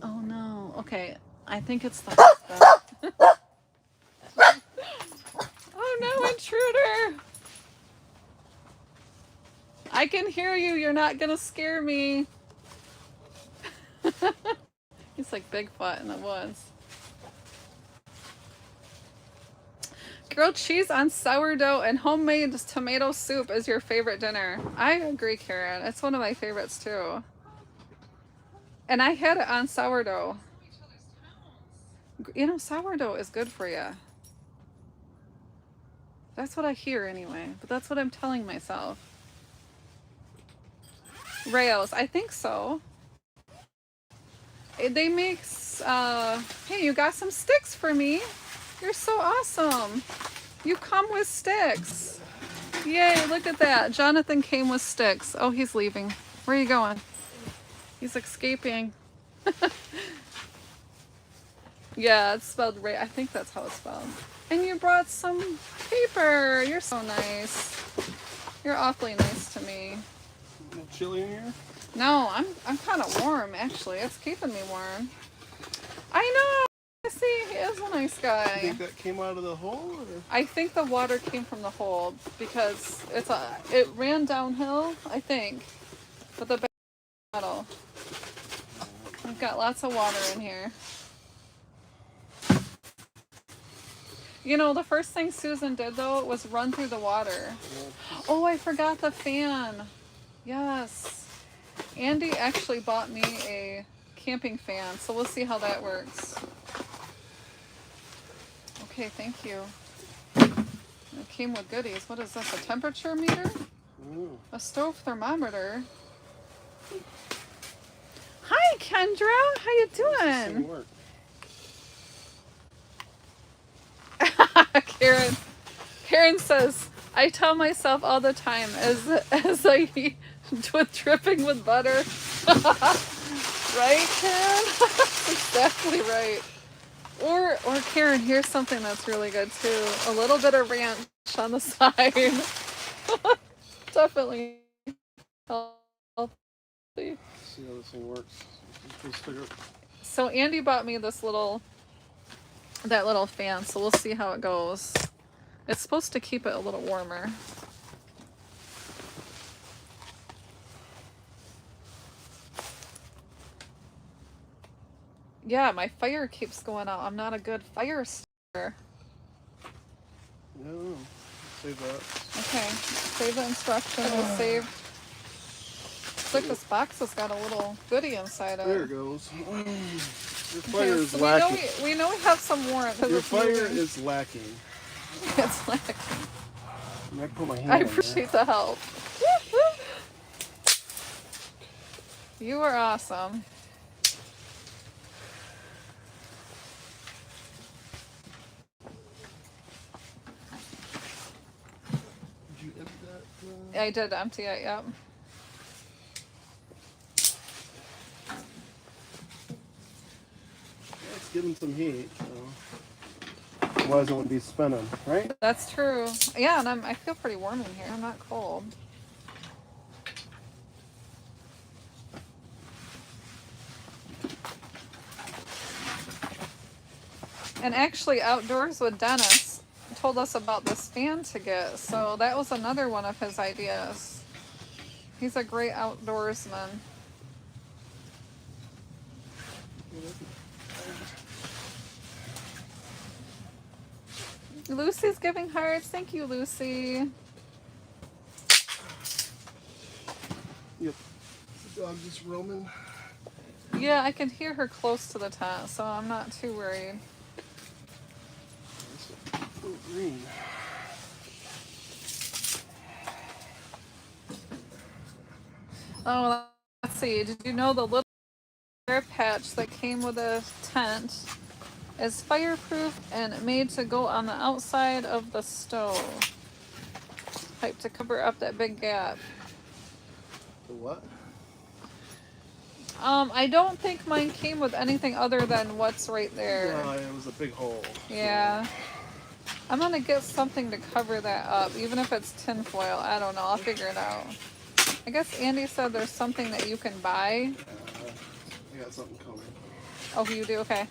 Speaker 1: Oh no. Okay, I think it's the husband. Oh no, intruder! I can hear you. You're not gonna scare me. He's like Bigfoot in the woods. Grilled cheese on sourdough and homemade tomato soup is your favorite dinner. I agree, Karen. It's one of my favorites too. And I had it on sourdough. You know, sourdough is good for you. That's what I hear anyway, but that's what I'm telling myself. Rails, I think so. They make, hey, you got some sticks for me. You're so awesome. You come with sticks. Yay, look at that. Jonathan came with sticks. Oh, he's leaving. Where are you going? He's escaping. Yeah, it's spelled Ray. I think that's how it's spelled. And you brought some paper. You're so nice. You're awfully nice to me.
Speaker 2: A little chilly in here?
Speaker 1: No, I'm kind of warm, actually. It's keeping me warm. I know. See, he is a nice guy.
Speaker 2: You think that came out of the hole? Or?
Speaker 1: I think the water came from the hole because it ran downhill, I think, with the bottle. We've got lots of water in here. You know, the first thing Susan did, though, was run through the water. Oh, I forgot the fan. Yes. Andy actually bought me a camping fan, so we'll see how that works. Okay, thank you. It came with goodies. What is this, a temperature meter?
Speaker 2: Ooh.
Speaker 1: A stove thermometer? Hi, Kendra. How you doing? Karen says, I tell myself all the time as I eat with dripping with butter. Right, Karen? That's exactly right. Or Karen, here's something that's really good too. A little bit of ranch on the side. Definitely healthy.
Speaker 2: See how this thing works.
Speaker 1: So Andy bought me that little fan, so we'll see how it goes. It's supposed to keep it a little warmer. Yeah, my fire keeps going out. I'm not a good fire starter.
Speaker 2: No. Save that.
Speaker 1: Okay, save the instructions. We'll save. Looks like this box has got a little goodie inside it.
Speaker 2: There it goes. Your fire
Speaker 1: Okay,
Speaker 2: is
Speaker 1: so
Speaker 2: lacking.
Speaker 1: we know we have some warrant.
Speaker 2: Your fire is lacking.
Speaker 1: It's lacking.
Speaker 2: I put my hand
Speaker 1: I
Speaker 2: in
Speaker 1: appreciate the help. You are awesome.
Speaker 2: Did you empty that?
Speaker 1: I did empty it, yep.
Speaker 2: Let's give them some heat. So. Otherwise, it wouldn't be spinning, right?
Speaker 1: That's true. Yeah, and I feel pretty warm in here. I'm not cold. And actually, Outdoors with Dennis told us about this fan to get, so that was another one of his ideas. He's a great outdoorsman. Lucy's giving hearts. Thank you, Lucy.
Speaker 2: Yep. The dog just roaming.
Speaker 1: Yeah, I can hear her close to the tent, so I'm not too worried.
Speaker 2: Oh, green.
Speaker 1: Oh, let's see. Did you know the little air patch that came with a tent is fireproof and made to go on the outside of the stove? Pipe to cover up that big gap.
Speaker 2: The what?
Speaker 1: I don't think mine came with anything other than what's right there.
Speaker 2: No, it was a big hole.
Speaker 1: Yeah. I'm gonna get something to cover that up, even if it's tinfoil. I don't know. I'll figure it out. I guess Andy said there's something that you can buy.
Speaker 2: I got something coming.
Speaker 1: Oh, you do? Okay.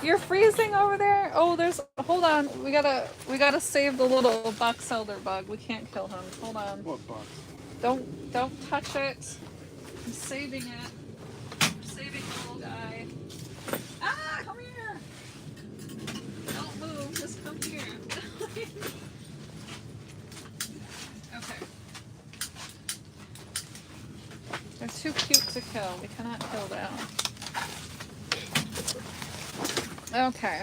Speaker 1: You're freezing over there? Oh, there's. Hold on. We gotta save the little box elder bug. We can't kill him. Hold on.
Speaker 2: What box?
Speaker 1: Don't touch it. I'm saving it. I'm saving the little guy. Ah, come here. Don't move. Just come here. Okay. They're too cute to kill. We cannot kill them. Okay.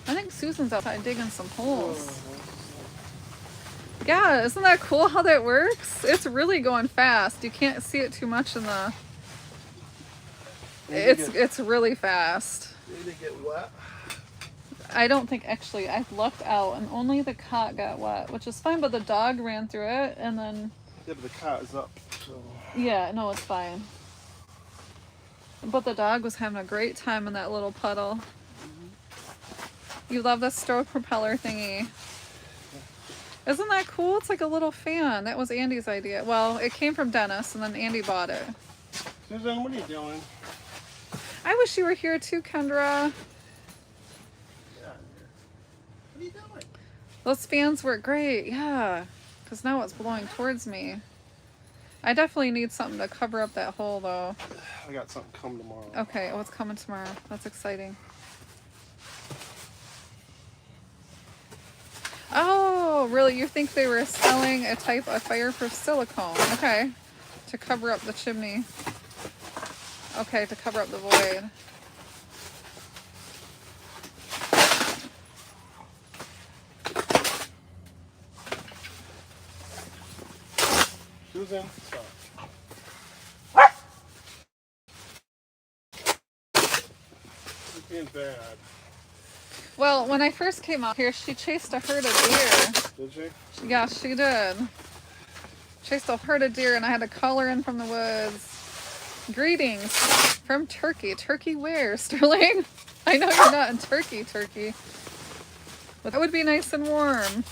Speaker 1: I think Susan's outside digging some holes. Yeah, isn't that cool how that works? It's really going fast. You can't see it too much in the... It's really fast.
Speaker 2: Did it get wet?
Speaker 1: I don't think, actually, I've looked out and only the cot got wet, which is fine, but the dog ran through it and then...
Speaker 2: Yeah, but the cot is up, so...
Speaker 1: Yeah, no, it's fine. But the dog was having a great time in that little puddle. You love the stove propeller thingy. Isn't that cool? It's like a little fan. That was Andy's idea. Well, it came from Dennis, and then Andy bought it.
Speaker 2: Susan, what are you doing?
Speaker 1: I wish you were here too, Kendra.
Speaker 2: Yeah. What are you doing?
Speaker 1: Those fans work great, yeah. Because now it's blowing towards me. I definitely need something to cover up that hole, though.
Speaker 2: I got something coming tomorrow.
Speaker 1: Okay, what's coming tomorrow? That's exciting. Oh, really? You think they were selling a type of fireproof silicone? Okay. To cover up the chimney. Okay, to cover up the void.
Speaker 2: Susan, stop. You're being bad.
Speaker 1: Well, when I first came out here, she chased a herd of deer.
Speaker 2: Did she?
Speaker 1: Yeah, she did. Chased a herd of deer, and I had to call her in from the woods. Greetings from Turkey. Turkey where, Sterling? I know you're not in Turkey, but that would be nice and warm.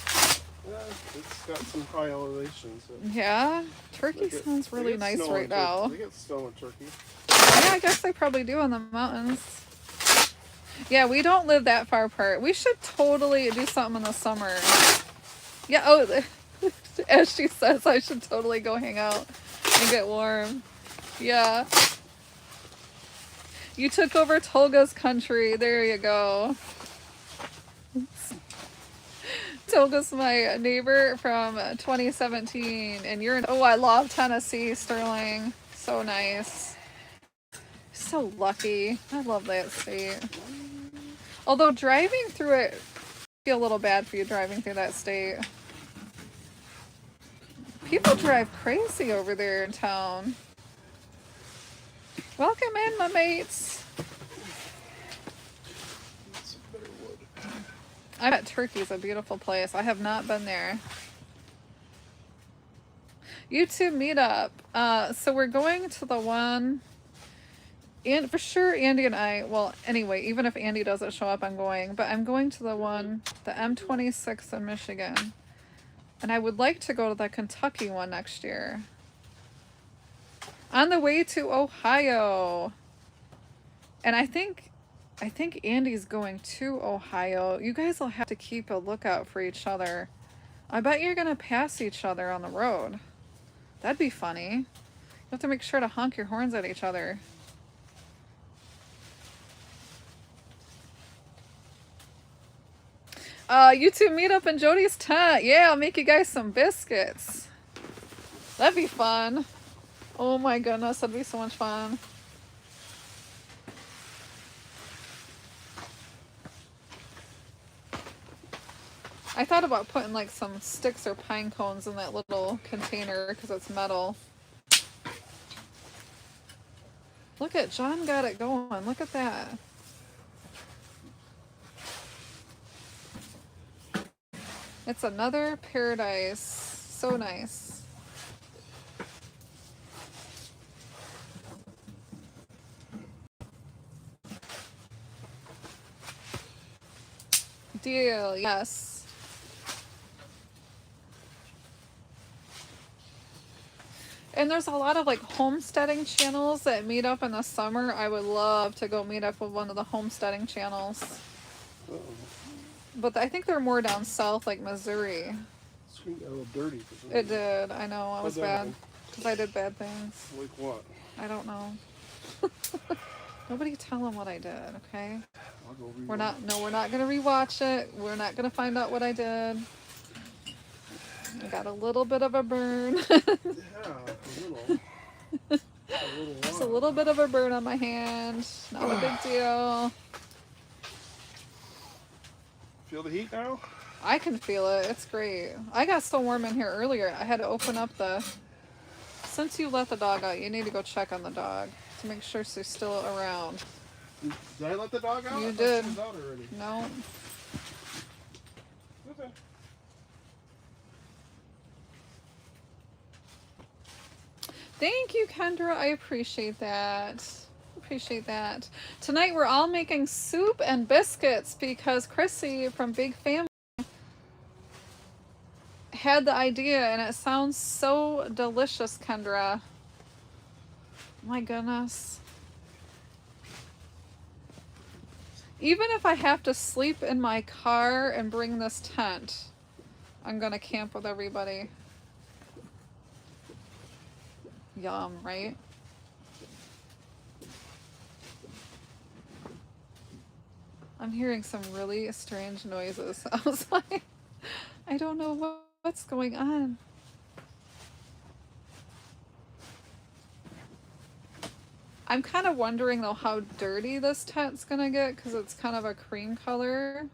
Speaker 2: Yeah, it's got some high elevations. So
Speaker 1: Yeah, Turkey sounds really nice right now.
Speaker 2: They get snow in Turkey.
Speaker 1: Yeah, I guess they probably do in the mountains. Yeah, we don't live that far apart. We should totally do something in the summer. Yeah, oh, as she says, I should totally go hang out. and get warm. Yeah. You took over Tolga's country. There you go. Tolga's my neighbor from 2017, and you're in. Oh, I love Tennessee, Sterling. So nice. So lucky. I love that state. Although driving through it, I feel a little bad for you driving through that state. People drive crazy over there in town. Welcome in, my mates. I bet Turkey's a beautiful place. I have not been there. YouTube meetup. So we're going to the one, and for sure Andy and I, well, anyway, even if Andy doesn't show up, I'm going. But I'm going to the one, the M26 in Michigan. And I would like to go to the Kentucky one next year. On the way to Ohio. And I think Andy's going to Ohio. You guys will have to keep a lookout for each other. I bet you're going to pass each other on the road. That'd be funny. You have to make sure to honk your horns at each other. YouTube meetup in Jody's tent. Yeah, I'll make you guys some biscuits. That'd be fun. Oh my goodness, that'd be so much fun. I thought about putting like some sticks or pine cones in that little container because it's metal. Look at John got it going. Look at that. It's another paradise. So nice. Deal, yes. And there's a lot of like homesteading channels that meet up in the summer. I would love to go meet up with one of the homesteading channels. But I think they're more down south, like Missouri.
Speaker 2: Screen got a little dirty. For some
Speaker 1: It
Speaker 2: reason.
Speaker 1: did. I know. I was bad. Because I did bad things.
Speaker 2: Like what?
Speaker 1: I don't know. Nobody tell them what I did, okay?
Speaker 2: I'll go
Speaker 1: We're not gonna rewatch it. We're not gonna find out what I did. I got a little bit of a burn.
Speaker 2: Yeah, a little.
Speaker 1: Just a little bit of a burn on my hand. Not a big deal.
Speaker 2: Feel the heat now?
Speaker 1: I can feel it. It's great. I got so warm in here earlier. I had to open up the... Since you let the dog out, you need to go check on the dog to make sure she's still around.
Speaker 2: Did I let the dog out?
Speaker 1: You did.
Speaker 2: She was out already.
Speaker 1: No.
Speaker 2: Okay.
Speaker 1: Thank you, Kendra. I appreciate that. Appreciate that. Tonight we're all making soup and biscuits because Chrissy from Big Family had the idea and it sounds so delicious, Kendra. My goodness. Even if I have to sleep in my car and bring this tent, I'm gonna camp with everybody. Yum, right? I'm hearing some really strange noises. I was like, I don't know what's going on. I'm kind of wondering though how dirty this tent's gonna get because it's kind of a cream color.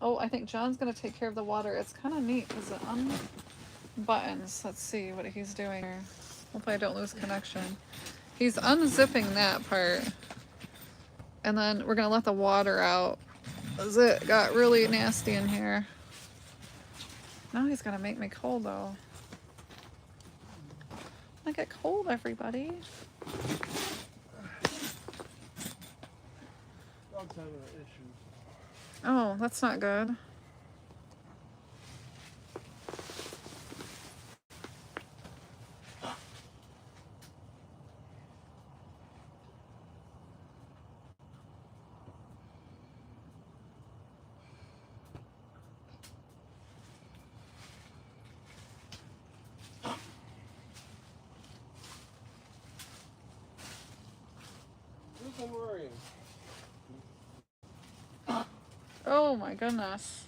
Speaker 1: Oh, I think John's gonna take care of the water. It's kind of neat because it unbuttons. Let's see what he's doing here. Hopefully I don't lose connection. He's unzipping that part. And then we're gonna let the water out because it got really nasty in here. Now he's gonna make me cold though. I get cold, everybody.
Speaker 2: Dog's having an issue.
Speaker 1: Oh, that's not good.
Speaker 2: Ethan, where are you?
Speaker 1: Oh my goodness.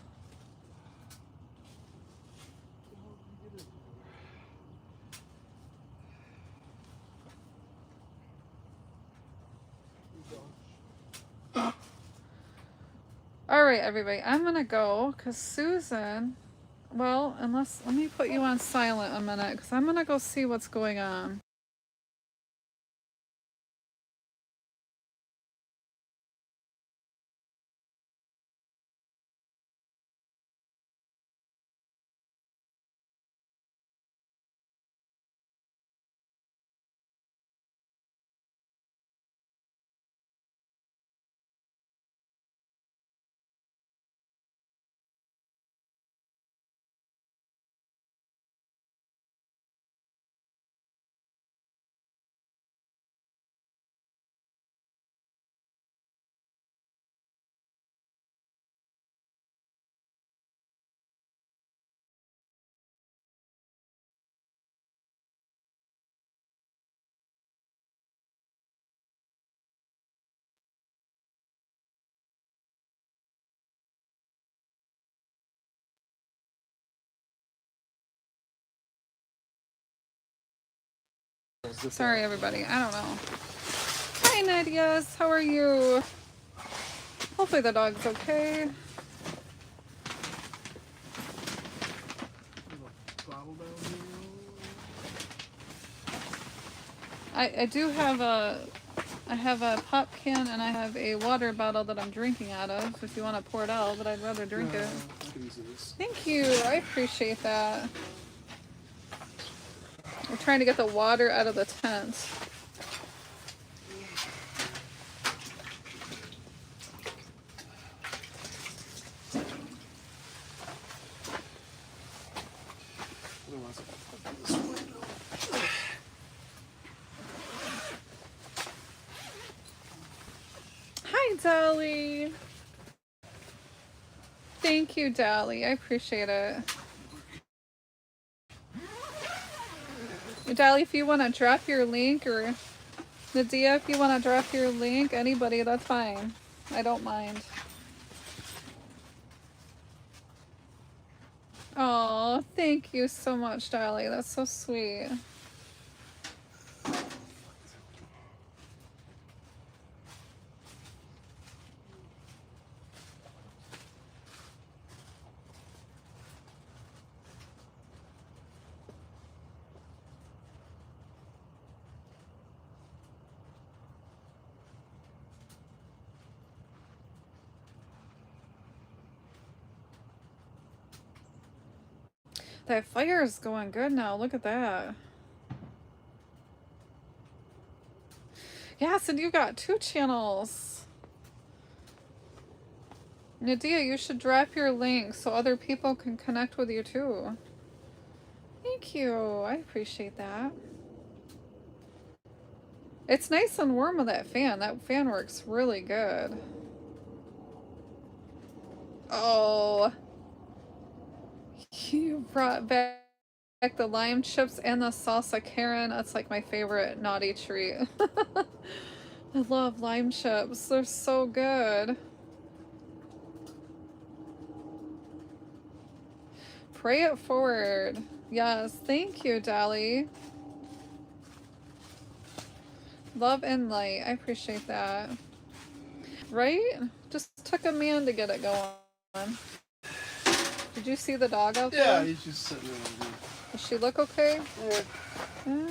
Speaker 1: All right, everybody, I'm gonna go because Susan, well, unless, let me put you on silent a minute because I'm gonna go see what's going on. Sorry, everybody, I don't know. Hi, Nadias, how are you? Hopefully the dog's okay. I do have I have a pop can and I have a water bottle that I'm drinking out of if you want to pour it out, but I'd rather drink it. Thank you, I appreciate that. We're trying to get the water out of the tent. Hi, Dolly. Thank you, Dolly. I appreciate it. Dolly, if you want to drop your link, or Nadia, if you want to drop your link, anybody, that's fine. I don't mind. Oh, thank you so much, Dolly. That's so sweet. That fire is going good now. Look at that. Yes, and you got 2 channels. Nadia, you should drop your link so other people can connect with you too. Thank you. I appreciate that. It's nice and warm with that fan. That fan works really good. Oh, you brought back the lime chips and the salsa Karen. That's like my favorite naughty treat. I love lime chips. They're so good. Pray it forward. Yes, thank you, Dolly. Love and light. I appreciate that. Right? Just took a man to get it going. Did you see the dog out there?
Speaker 2: Yeah, he's just sitting there.
Speaker 1: Does she look okay?
Speaker 2: Yeah.
Speaker 1: Yeah.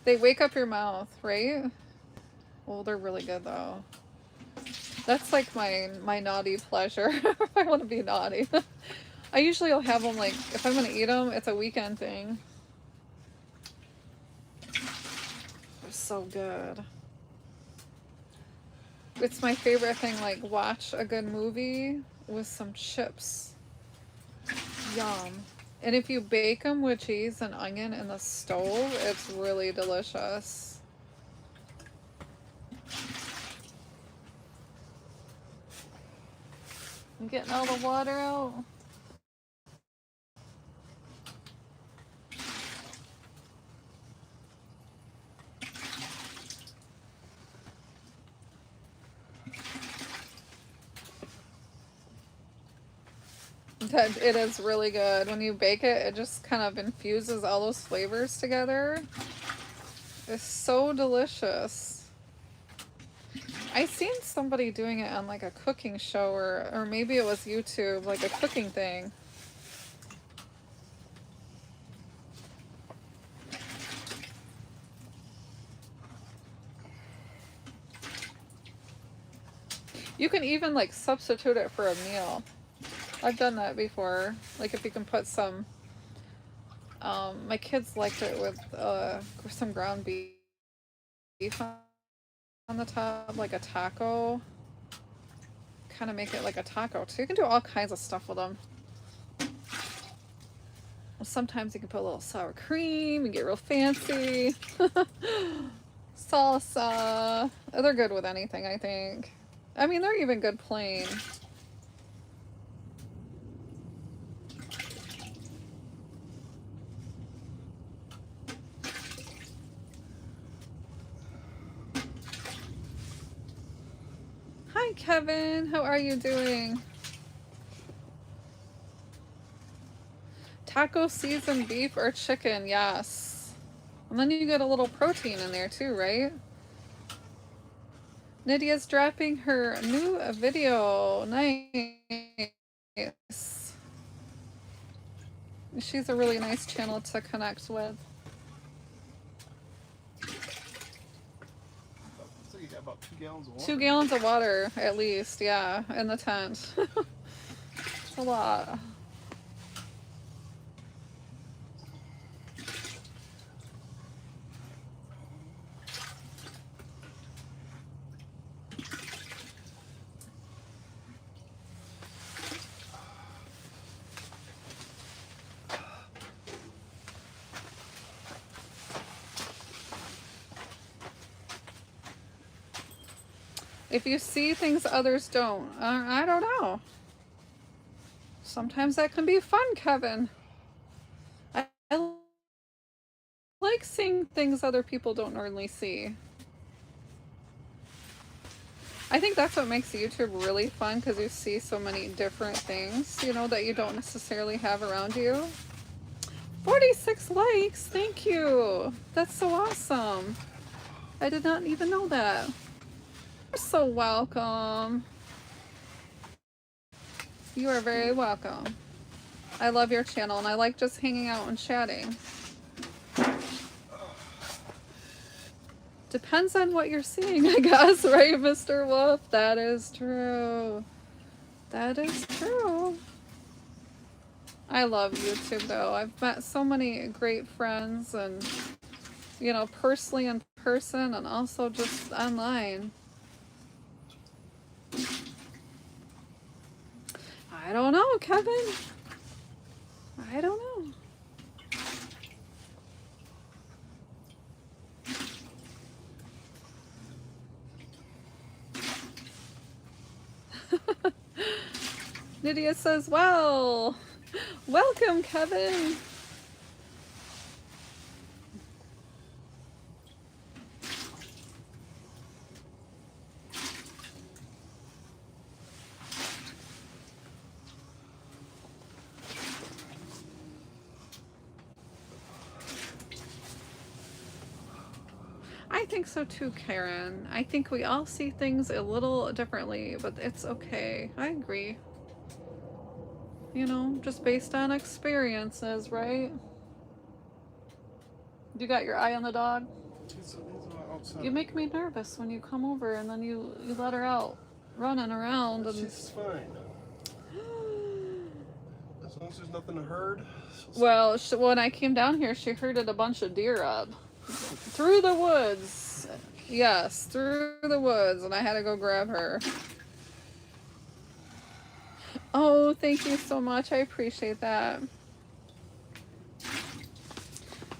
Speaker 1: They wake up your mouth, right? Oh, they're really good though. That's like my naughty pleasure. If I want to be naughty. I usually will have them like, if I'm going to eat them, it's a weekend thing. They're so good. It's my favorite thing, like watch a good movie with some chips. Yum. And if you bake them with cheese and onion in the stove, it's really delicious. I'm getting all the water out. That it is really good. When you bake it, it just kind of infuses all those flavors together. It's so delicious. I seen somebody doing it on like a cooking show, or maybe it was YouTube, like a cooking thing. You can even like substitute it for a meal. I've done that before. Like if you can put some, my kids liked it with some ground beef on the top, like a taco. Kind of make it like a taco too. You can do all kinds of stuff with them. Sometimes you can put a little sour cream and get real fancy. Salsa. They're good with anything, I think. I mean, they're even good plain. Hi, Kevin. How are you doing? Taco seasoned beef or chicken, yes. And then you get a little protein in there too, right? Nydia's dropping her new video. Nice. She's a really nice channel to connect with.
Speaker 2: So you got about 2 gallons of water.
Speaker 1: 2 gallons of water, at least, yeah, in the tent. It's a lot. If you see things others don't, I don't know. Sometimes that can be fun, Kevin. I like seeing things other people don't normally see. I think that's what makes YouTube really fun, because you see so many different things, you know, that you don't necessarily have around you. 46 likes, thank you. That's so awesome. I did not even know that. You're so welcome. You are very welcome. I love your channel, and I like just hanging out and chatting. Depends on what you're seeing, I guess, right, Mr. Wolf? That is true. That is true. I love YouTube, though. I've met so many great friends, and, you know, personally in person, and also just online. I don't know, Kevin. I don't know. Nydia says, well, welcome, Kevin. I think so too, Karen. I think we all see things a little differently, but it's okay. I agree. You know, just based on experiences, right? You got your eye on the dog?
Speaker 2: He's outside.
Speaker 1: You make me nervous when you come over and then you let her out running around. And
Speaker 2: she's fine. As long as there's nothing to herd.
Speaker 1: Well, when I came down here, she herded a bunch of deer up. Through the woods. Yes, through the woods, and I had to go grab her. Oh, thank you so much. I appreciate that.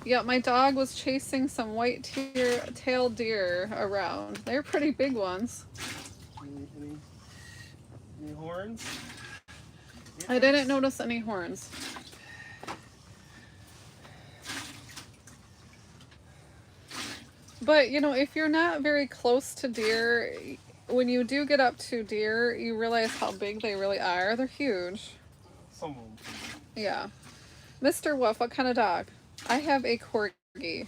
Speaker 1: Yeah, my dog was chasing some white-tailed deer around. They're pretty big ones.
Speaker 2: Any horns?
Speaker 1: I didn't notice any horns. But, you know, if you're not very close to deer, when you do get up to deer, you realize how big they really are. They're huge.
Speaker 2: Some of them.
Speaker 1: Yeah. Mr. Wolf, what kind of dog? I have a corgi.
Speaker 2: The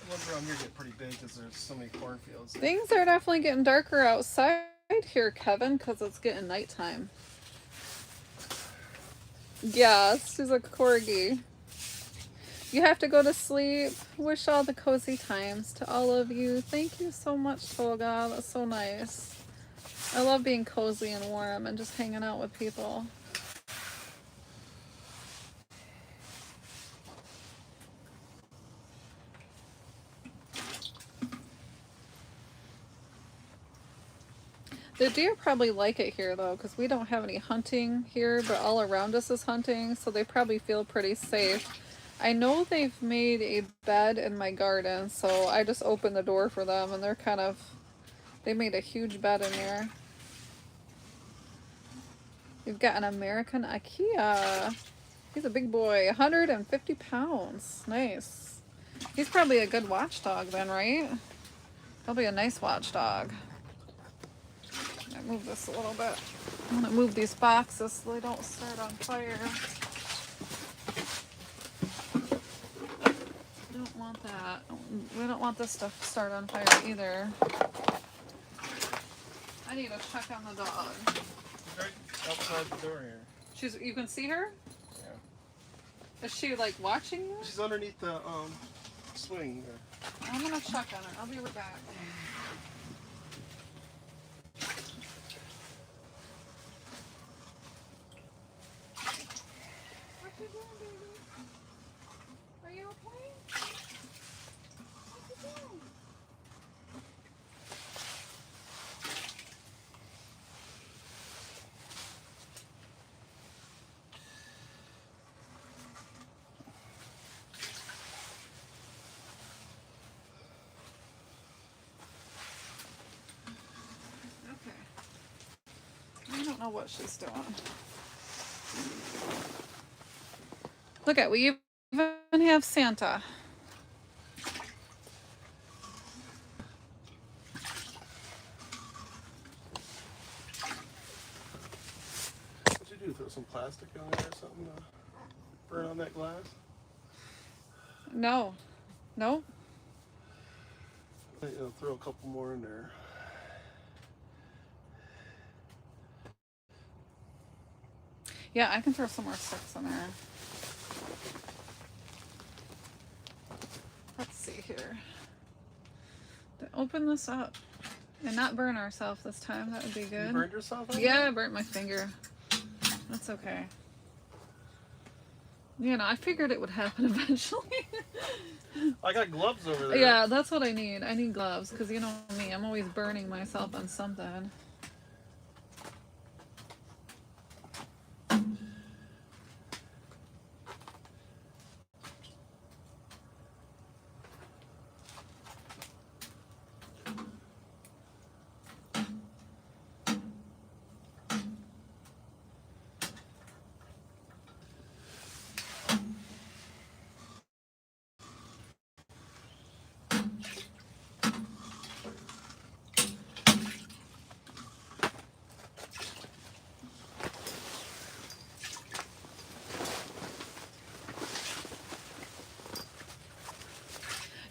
Speaker 2: ones around here get pretty big because there's so many cornfields.
Speaker 1: Things are definitely getting darker outside here, Kevin, because it's getting nighttime. Yeah, she's a corgi. You have to go to sleep. Wish all the cozy times to all of you. Thank you so much, Toga. That's so nice. I love being cozy and warm and just hanging out with people. The deer probably like it here though, because we don't have any hunting here, but all around us is hunting, so they probably feel pretty safe. I know they've made a bed in my garden, so I just opened the door for them, and they made a huge bed in there. We've got an American Ikea. He's a big boy, 150 pounds. Nice. He's probably a good watchdog then, right? Probably a nice watchdog. I move this a little bit. I'm gonna move these boxes so they don't start on fire. Don't want that. We don't want this stuff to start on fire either. I need to check on the dog.
Speaker 2: Right outside the door here.
Speaker 1: You can see her?
Speaker 2: Yeah.
Speaker 1: Is she like watching you?
Speaker 2: She's underneath the swing there.
Speaker 1: I'm gonna check on her. I'll be right back. What you doing, baby? Are you okay? What you doing? Okay. I don't know what she's doing. Look at, we even have Santa.
Speaker 2: What'd you do? Throw some plastic on there or something to burn on that glass?
Speaker 1: No. Nope.
Speaker 2: Throw a couple more in there.
Speaker 1: Yeah, I can throw some more sticks in there. Let's see here. To open this up and not burn ourselves this time, that would be good.
Speaker 2: You burned yourself?
Speaker 1: Yeah, I burnt my finger. That's okay. You know, I figured it would happen eventually.
Speaker 2: I got gloves over there.
Speaker 1: Yeah, that's what I need. I need gloves because you know me, I'm always burning myself on something.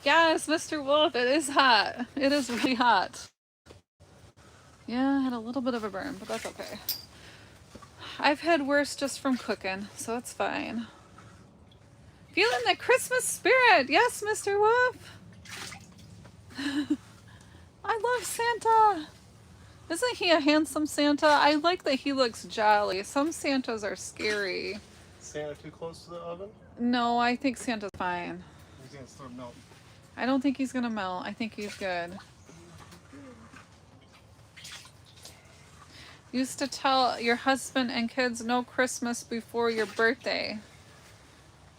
Speaker 1: Yes, Mr. Wolf, it is hot. It is really hot. Yeah, I had a little bit of a burn, but that's okay. I've had worse just from cooking, so it's fine. Feeling the Christmas spirit. Yes, Mr. Wolf. I love Santa. Isn't he a handsome Santa? I like that he looks jolly. Some Santas are scary.
Speaker 2: Santa too close to the oven?
Speaker 1: No, I think Santa's fine.
Speaker 2: He's gonna start melting.
Speaker 1: I don't think he's gonna melt. I think he's good. Used to tell your husband and kids no Christmas before your birthday.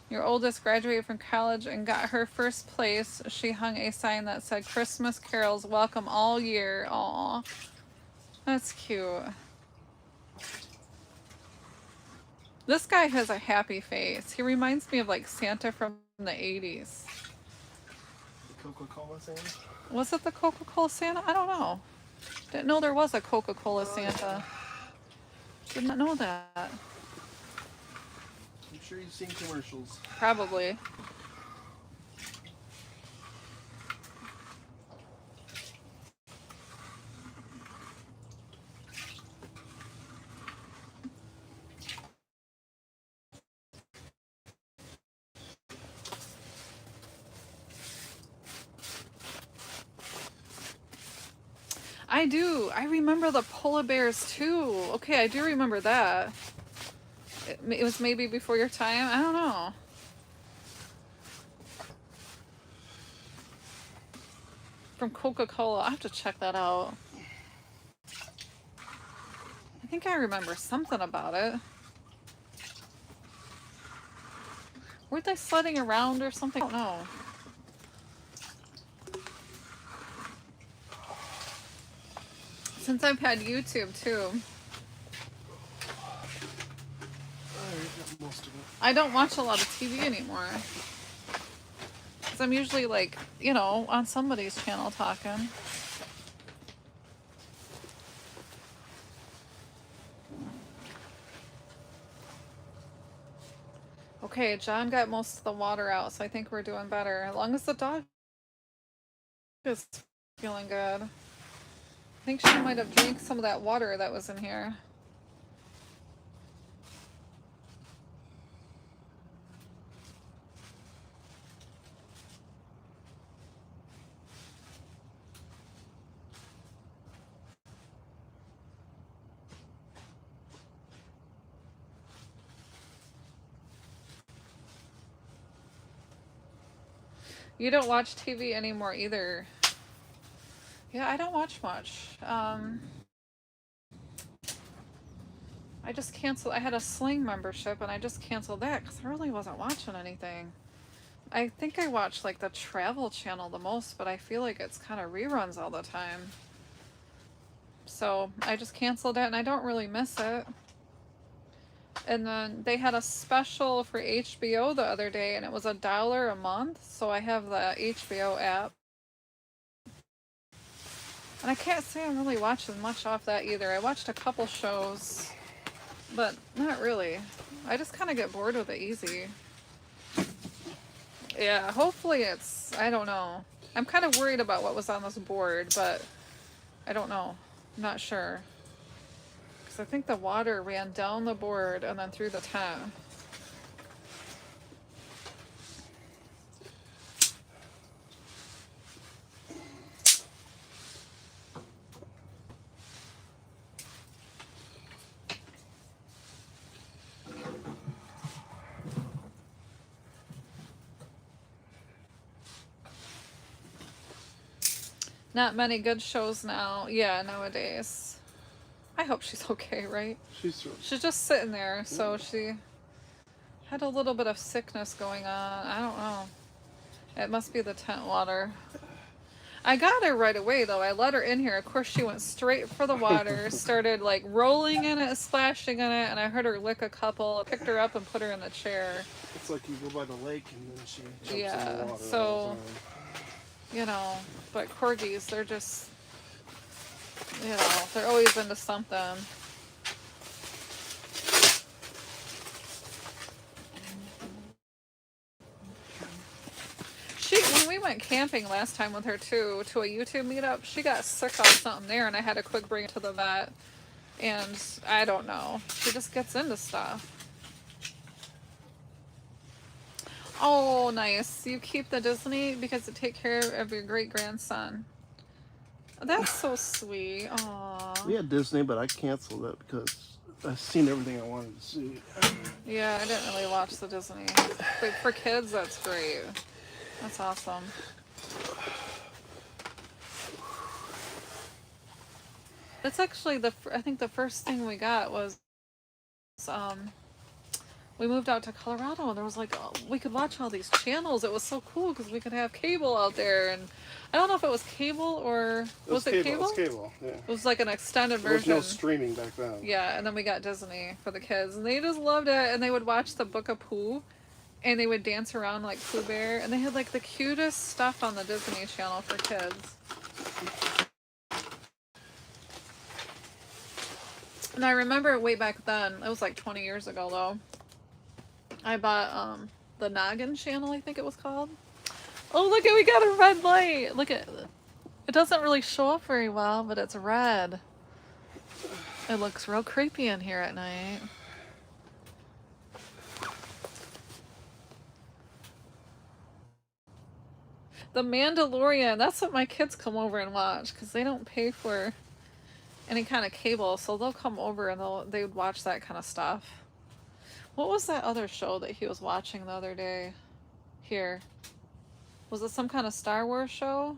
Speaker 1: Your oldest graduated from college and got her first place. She hung a sign that said Christmas carols welcome all year. Aw, that's cute. This guy has a happy face. He reminds me of like Santa from the 80s.
Speaker 2: The Coca-Cola Santa?
Speaker 1: Was it the Coca-Cola Santa? I don't know. Didn't know there was a Coca-Cola Santa. Did not know that.
Speaker 2: I'm sure you've seen commercials.
Speaker 1: Probably. I do. I remember the polar bears too. Okay, I do remember that. It was maybe before your time. I don't know. From Coca-Cola. I have to check that out. I think I remember something about it. Weren't they sledding around or something? I don't know. Since I've had YouTube too, I don't watch a lot of TV anymore. Because I'm usually like, you know, on somebody's channel talking. Okay, John got most of the water out, so I think we're doing better. As long as the dog is feeling good. I think she might have drank some of that water that was in here. You don't watch TV anymore either. Yeah, I don't watch much. I just canceled. I had a Sling membership and I just canceled that because I really wasn't watching anything. I think I watch like the Travel Channel the most, but I feel like it's kind of reruns all the time. So I just canceled it and I don't really miss it. And then they had a special for HBO the other day and it was $1 a month. So I have the HBO app. And I can't say I'm really watching much off that either. I watched a couple shows, but not really. I just kind of get bored with it easy. Yeah, hopefully it's, I don't know. I'm kind of worried about what was on this board, but I don't know. I'm not sure. Because I think the water ran down the board and then through the tent. Not many good shows now. Yeah, nowadays. I hope she's okay, right? She's just sitting there, so she had a little bit of sickness going on. I don't know. It must be the tent water. I got her right away, though. I let her in here. Of course, she went straight for the water, started like rolling in it, splashing in it, and I heard her lick a couple. I picked her up and put her in the chair.
Speaker 2: It's like you go by the lake and then she jumps in the water.
Speaker 1: So, you know, but corgis, they're just, you know, they're always into something. When we went camping last time with her too, to a YouTube meetup, she got sick off something there and I had to quick bring it to the vet. And I don't know. She just gets into stuff. Oh, nice. You keep the Disney because it take care of your great-grandson. That's so sweet. Aww.
Speaker 2: We had Disney, but I canceled it because I've seen everything I wanted to see.
Speaker 1: Yeah, I didn't really watch the Disney. But for kids, that's great. That's awesome. That's actually I think the first thing we got was, we moved out to Colorado and there was like, we could watch all these channels. It was so cool because we could have cable out there, and I don't know if it was cable or was it cable?
Speaker 2: It was cable, yeah.
Speaker 1: It was like an extended version.
Speaker 2: There was no streaming back then.
Speaker 1: Yeah, and then we got Disney for the kids and they just loved it, and they would watch the Book of Pooh and they would dance around like Pooh Bear, and they had like the cutest stuff on the Disney Channel for kids. And I remember way back then, it was like 20 years ago though, I bought the Noggin channel, I think it was called. Oh, look at, we got a red light. Look at, it doesn't really show up very well, but it's red. It looks real creepy in here at night. The Mandalorian, that's what my kids come over and watch because they don't pay for any kind of cable, so they'll come over and they would watch that kind of stuff. What was that other show that he was watching the other day here? Was it some kind of Star Wars show?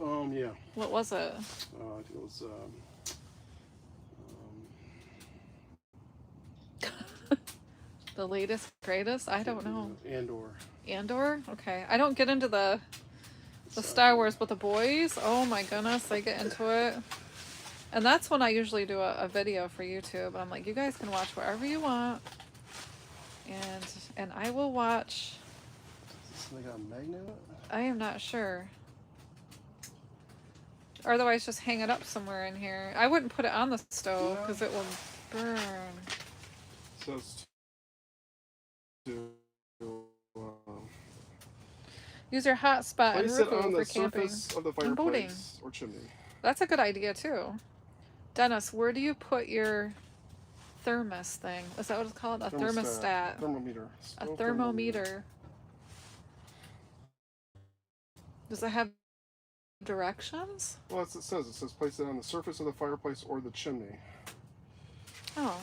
Speaker 2: Yeah.
Speaker 1: What was it?
Speaker 2: I think it was
Speaker 1: The latest, greatest? I don't know.
Speaker 2: Andor.
Speaker 1: Andor? Okay. I don't get into the Star Wars, but the boys, oh my goodness, they get into it. And that's when I usually do a video for YouTube. And I'm like, you guys can watch whatever you want. And I will watch.
Speaker 2: Is this got a magnet in it?
Speaker 1: I am not sure. Or otherwise just hang it up somewhere in here. I wouldn't put it on the stove because it will burn.
Speaker 2: So it's to
Speaker 1: Use your hotspot and
Speaker 2: place it
Speaker 1: roof
Speaker 2: on
Speaker 1: for
Speaker 2: the
Speaker 1: camping
Speaker 2: surface of the
Speaker 1: and boating.
Speaker 2: fireplace or chimney.
Speaker 1: That's a good idea too. Dennis, where do you put your thermos thing? Is that what it's called? A thermostat.
Speaker 2: Thermometer.
Speaker 1: A thermometer. Does it have directions?
Speaker 2: Well, it says. It says place it on the surface of the fireplace or the chimney.
Speaker 1: Oh.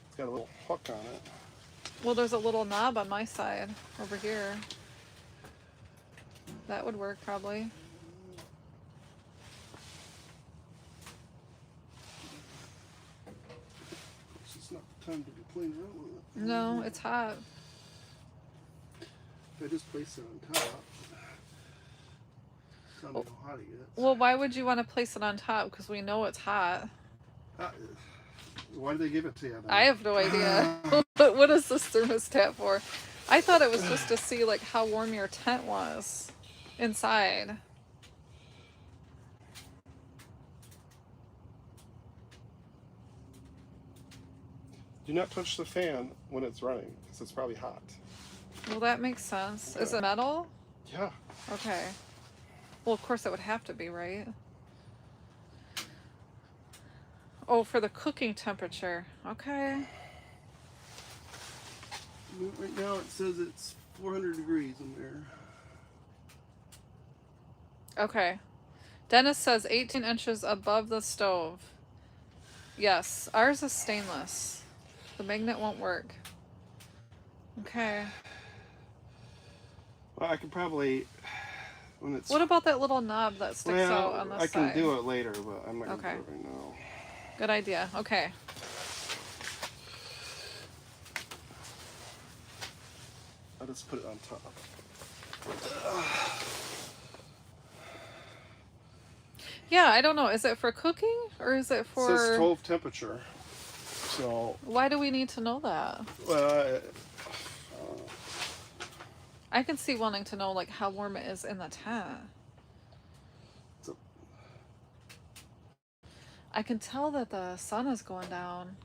Speaker 2: It's got a little hook on it.
Speaker 1: Well, there's a little knob on my side over here. That would work probably.
Speaker 2: It's just not the time to be playing around with it.
Speaker 1: No, it's hot.
Speaker 2: If I just place it on top, tell me how hot it gets.
Speaker 1: Well, why would you want to place it on top? Because we know it's hot.
Speaker 2: Why did they give it to you then?
Speaker 1: I have no idea. But what is this thermostat for? I thought it was just to see like how warm your tent was inside.
Speaker 2: Do not touch the fan when it's running because it's probably hot.
Speaker 1: Well, that makes sense.
Speaker 2: Okay.
Speaker 1: Is it metal?
Speaker 2: Yeah.
Speaker 1: Okay. Well, of course it would have to be, right? Oh, for the cooking temperature. Okay.
Speaker 2: Right now it says it's 400 degrees in there.
Speaker 1: Okay. Dennis says 18 inches above the stove. Yes, ours is stainless. The magnet won't work. Okay.
Speaker 2: Well, I could probably, when it's...
Speaker 1: What about that little knob that sticks out on the side?
Speaker 2: I can do it later, but I'm not going to
Speaker 1: Okay.
Speaker 2: do it right now.
Speaker 1: Good idea. Okay.
Speaker 2: I'll just put it on top.
Speaker 1: Yeah, I don't know. Is it for cooking or is it for...
Speaker 2: It says stove temperature. So...
Speaker 1: Why do we need to know that?
Speaker 2: Well,
Speaker 1: I can see wanting to know like how warm it is in the tent. I can tell that the sun is going down.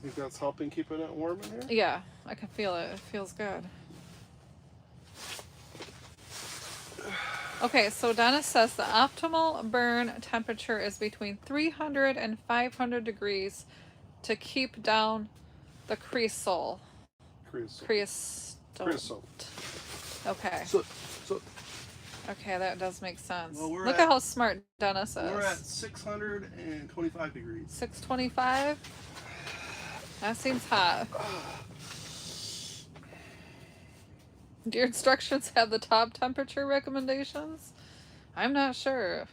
Speaker 2: you think that's helping keeping it warm in here?
Speaker 1: Yeah, I can feel it. It feels good. Okay, so Dennis says the optimal burn temperature is between 300 and 500 degrees to keep down the creosote.
Speaker 2: Creosote.
Speaker 1: Okay.
Speaker 2: So,
Speaker 1: okay, that does make sense.
Speaker 2: Well,
Speaker 1: Look at how smart Dennis is.
Speaker 2: We're at 625 degrees.
Speaker 1: 625? That seems hot. Do your instructions have the top temperature recommendations? I'm not sure.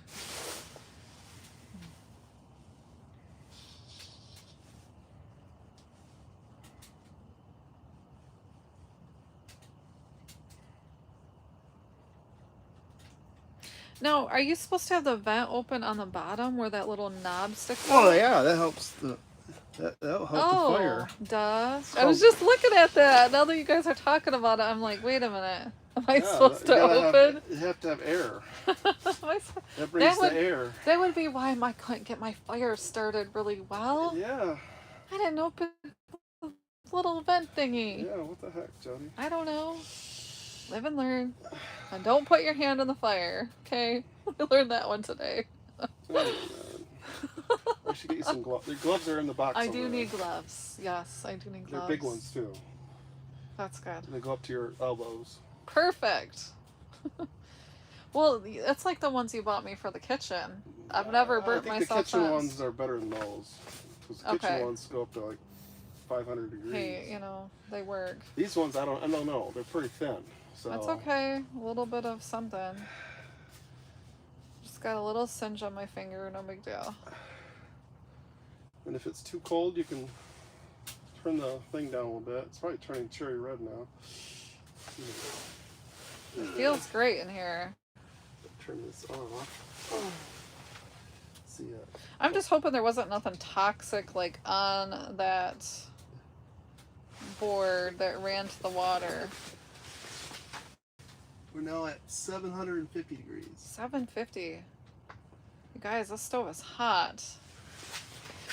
Speaker 1: Now, are you supposed to have the vent open on the bottom where that little knob sticks
Speaker 2: Oh
Speaker 1: out?
Speaker 2: yeah, that helps that'll help the
Speaker 1: Oh,
Speaker 2: fire.
Speaker 1: duh.
Speaker 2: It's
Speaker 1: I was
Speaker 2: called,
Speaker 1: just looking at that. Now that you guys are talking about it, I'm like, wait a minute. Am I
Speaker 2: yeah,
Speaker 1: supposed to open?
Speaker 2: you have to have air. That
Speaker 1: That
Speaker 2: brings the
Speaker 1: would
Speaker 2: air.
Speaker 1: that would be why I couldn't get my fire started really well.
Speaker 2: Yeah.
Speaker 1: I didn't open the little vent thingy.
Speaker 2: Yeah, what the heck, Jody?
Speaker 1: I don't know. Live and learn. And don't put your hand in the fire. Okay? I learned that one today.
Speaker 2: Oh man. I should get you some gloves. The gloves are in the box
Speaker 1: I
Speaker 2: over
Speaker 1: do
Speaker 2: there.
Speaker 1: need gloves. Yes, I do need gloves.
Speaker 2: They're big ones too.
Speaker 1: That's good.
Speaker 2: They go up to your elbows.
Speaker 1: Perfect. Well, it's like the ones you bought me for the kitchen. I've never burnt myself.
Speaker 2: I think the kitchen
Speaker 1: since.
Speaker 2: ones are better than those. Because the kitchen ones go up to like 500 degrees.
Speaker 1: Hey, you know, they work.
Speaker 2: These ones, I don't know. They're pretty thin. So
Speaker 1: That's okay. A little bit of something. Just got a little singe on my finger. No big deal.
Speaker 2: And if it's too cold, you can turn the thing down a little bit. It's probably turning cherry red now.
Speaker 1: It feels great in here.
Speaker 2: Turn this off. See it.
Speaker 1: I'm just hoping there wasn't nothing toxic like on that board that ran to the water.
Speaker 2: We're now at 750 degrees.
Speaker 1: 750. You guys, this stove is hot.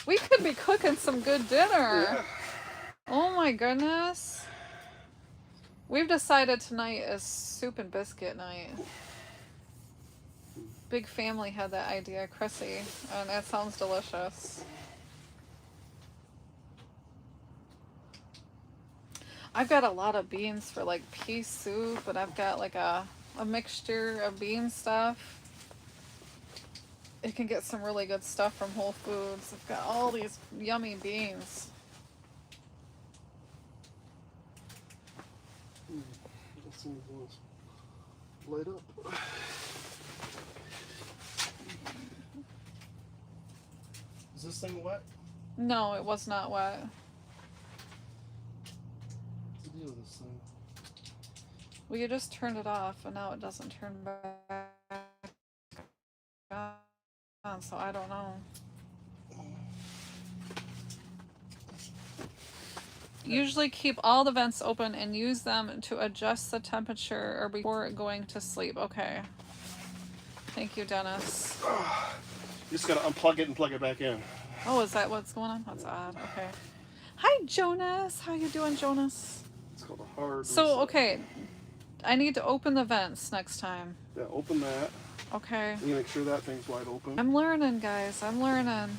Speaker 1: We could be cooking some good dinner.
Speaker 2: Yeah.
Speaker 1: Oh my goodness. We've decided tonight is soup and biscuit night. Big family had that idea, Chrissy, and it sounds delicious. I've got a lot of beans for like pea soup, and I've got like a mixture of bean stuff. You can get some really good stuff from Whole Foods. I've got all these yummy beans.
Speaker 2: Light up. Is this thing wet?
Speaker 1: No, it was not wet.
Speaker 2: What's the deal with this thing?
Speaker 1: Well, you just turned it off, and now it doesn't turn back on, so I don't know. Usually keep all the vents open and use them to adjust the temperature or before going to sleep. Okay. Thank you, Dennis.
Speaker 2: You just gotta unplug it and plug it back in.
Speaker 1: Oh, is that what's going on? That's odd. Okay. Hi, Jonas. How you doing, Jonas?
Speaker 2: It's called a hard
Speaker 1: So,
Speaker 2: reset.
Speaker 1: okay. I need to open the vents next time.
Speaker 2: Yeah, open that.
Speaker 1: Okay.
Speaker 2: You make sure that thing's wide open.
Speaker 1: I'm learning, guys. I'm learning.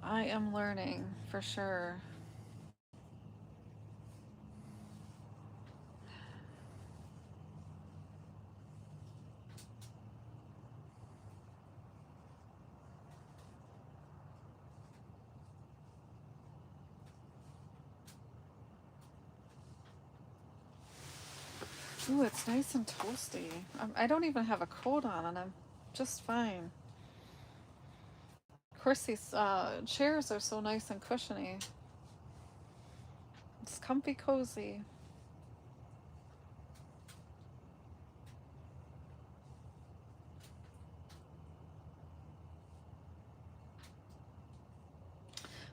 Speaker 1: I am learning, for sure. Ooh, it's nice and toasty. I don't even have a coat on, and I'm just fine. Of course, these chairs are so nice and cushiony. It's comfy cozy.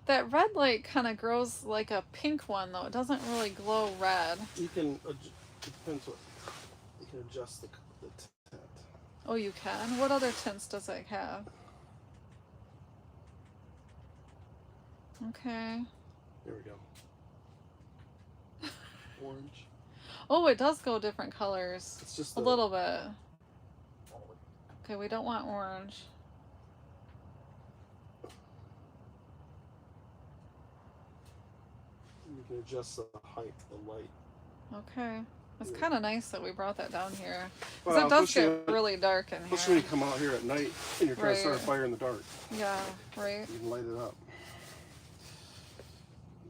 Speaker 1: That red light kind of grows like a pink one, though. It doesn't really glow red.
Speaker 2: You can, it depends what, you can adjust the tint.
Speaker 1: Oh, you can? What other tints does it have? Okay.
Speaker 2: There we go. Orange.
Speaker 1: Oh, it does go different colors.
Speaker 2: It's just
Speaker 1: a little bit. Okay, we don't want orange.
Speaker 2: You can adjust the height, the light.
Speaker 1: Okay. It's kind of nice that we brought that down here.
Speaker 2: Well,
Speaker 1: Because it does get really dark in here.
Speaker 2: Especially when you come out here at night and you're trying to start a fire in the dark.
Speaker 1: Yeah, right.
Speaker 2: You can light it up.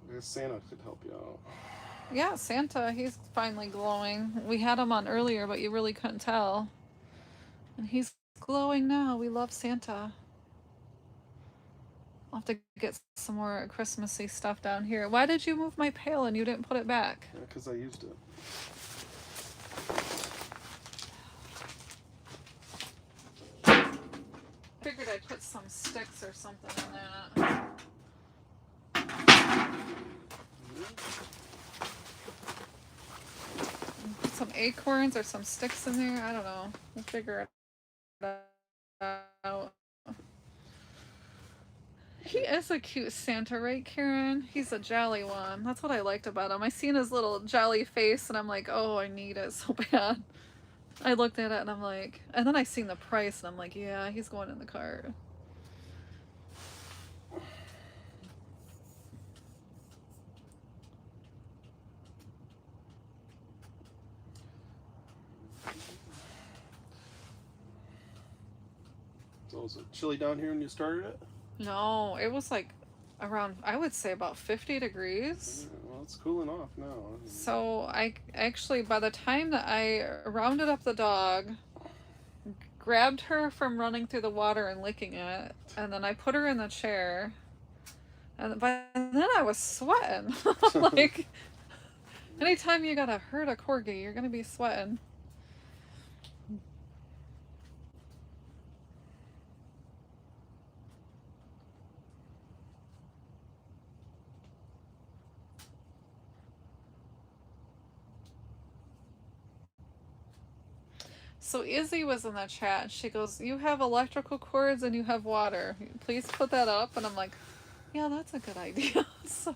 Speaker 2: I guess Santa could help you out.
Speaker 1: Yeah, Santa, he's finally glowing. We had him on earlier, but you really couldn't tell. And he's glowing now. We love Santa. I'll have to get some more Christmassy stuff down here. Why did you move my pail and you didn't put it back?
Speaker 2: Yeah, because I used it.
Speaker 1: Figured I'd put some sticks or something in that. Put some acorns or some sticks in there. I don't know. We'll figure it out. He is a cute Santa, right, Karen? He's a jolly one. That's what I liked about him. I seen his little jolly face and I'm like, oh, I need it so bad. I looked at it and I'm like, and then I seen the price and I'm like, yeah, he's going in the cart.
Speaker 2: So was it chilly down here when you started it?
Speaker 1: No, it was like around, I would say about 50 degrees.
Speaker 2: Yeah, well, it's cooling off now.
Speaker 1: So I actually, by the time that I rounded up the dog, grabbed her from running through the water and licking it, and then I put her in the chair, and by then I was sweating. Like, anytime you gotta herd a corgi, you're gonna be sweating. So Izzy was in the chat. She goes, you have electrical cords and you have water. Please put that up. And I'm like, yeah, that's a good idea. So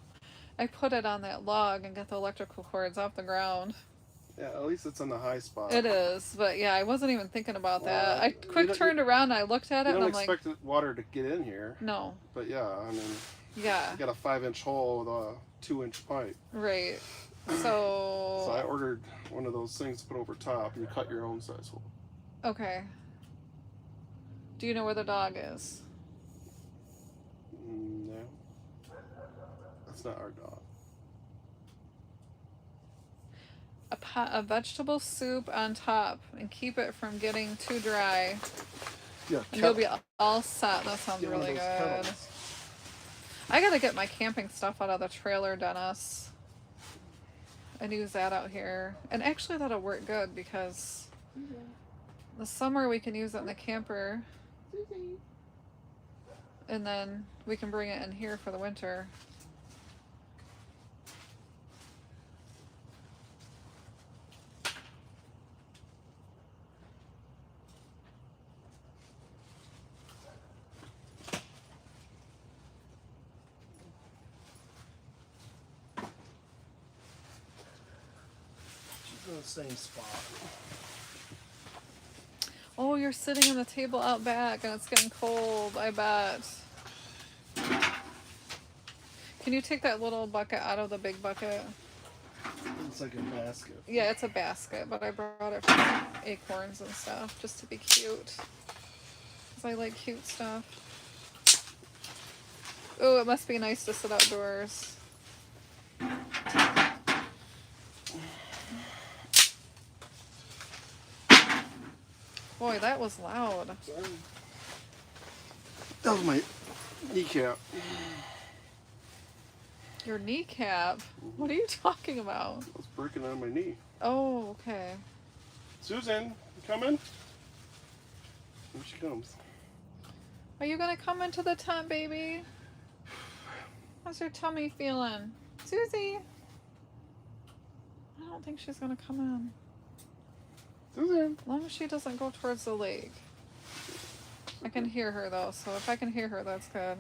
Speaker 1: I put it on that log and got the electrical cords off the ground.
Speaker 2: Yeah, at least it's on the high spot.
Speaker 1: It is, but yeah, I wasn't even thinking about that. I quick turned around and I looked at it and I'm like...
Speaker 2: You don't expect water to get in here.
Speaker 1: No.
Speaker 2: But yeah, I mean...
Speaker 1: Yeah.
Speaker 2: You got a 5-inch hole with a 2-inch pipe.
Speaker 1: Right. So
Speaker 2: I ordered one of those things to put over top and you cut your own size hole.
Speaker 1: Okay. Do you know where the dog is?
Speaker 2: No. That's not our dog.
Speaker 1: A pot of vegetable soup on top and keep it from getting too dry.
Speaker 2: Yeah,
Speaker 1: and you'll be all set. That sounds really good. Kettles. I gotta get my camping stuff out of the trailer, Dennis. And use that out here. And actually that'll work good because the summer we can use it in the camper. And then we can bring it in here for the winter.
Speaker 2: In the same spot.
Speaker 1: Oh, you're sitting on the table out back and it's getting cold, I bet. Can you take that little bucket out of the big bucket?
Speaker 2: It's like a basket.
Speaker 1: Yeah, it's a basket, but I brought it for acorns and stuff just to be cute. Because I like cute stuff. Oh, it must be nice to sit outdoors. Boy, that was loud.
Speaker 2: Sorry. That was my kneecap.
Speaker 1: Your kneecap? What are you talking about?
Speaker 2: I was breaking on my knee.
Speaker 1: Oh, okay.
Speaker 2: Susan, you coming? Here she comes.
Speaker 1: Are you gonna come into the tent, baby? How's your tummy feeling? Susie! I don't think she's gonna come in.
Speaker 2: Susan!
Speaker 1: As long as she doesn't go towards the lake. I can hear her though, so if I can hear her, that's good.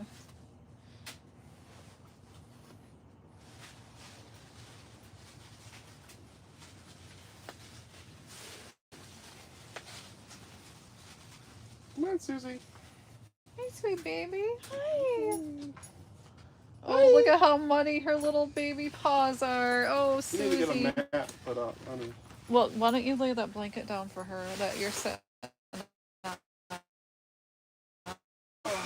Speaker 2: Come on, Susie.
Speaker 1: Hey, sweet baby. Hi. Oh, look at how muddy her little baby paws are. Oh, Susie.
Speaker 2: You need to get a mat put up, honey.
Speaker 1: Well, why don't you lay that blanket down for her that you're sitting on?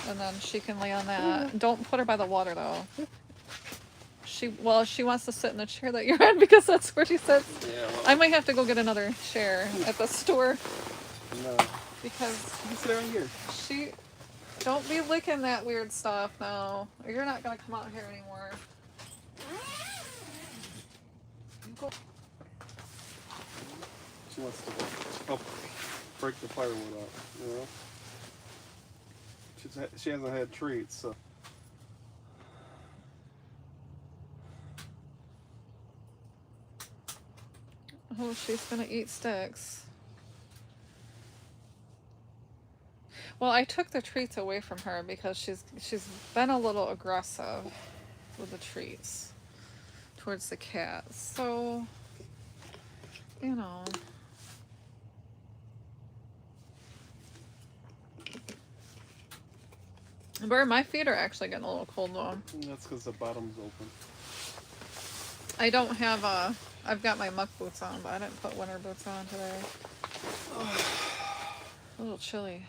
Speaker 1: And then she can lay on that. Don't put her by the water, though. She wants to sit in the chair that you're in because that's where she sits.
Speaker 2: Yeah, well,
Speaker 1: I might have to go get another chair at the store.
Speaker 2: No.
Speaker 1: Because
Speaker 2: You sit right here.
Speaker 1: Don't be licking that weird stuff now, or you're not gonna come out here anymore.
Speaker 2: She wants to help break the firewood up, you know? She hasn't had treats, so.
Speaker 1: Oh, she's gonna eat sticks. Well, I took the treats away from her because she's been a little aggressive with the treats towards the cat. So, you know. But my feet are actually getting a little cold though.
Speaker 2: That's because the bottom's open.
Speaker 1: I don't have I've got my muck boots on, but I didn't put winter boots on today. A little chilly.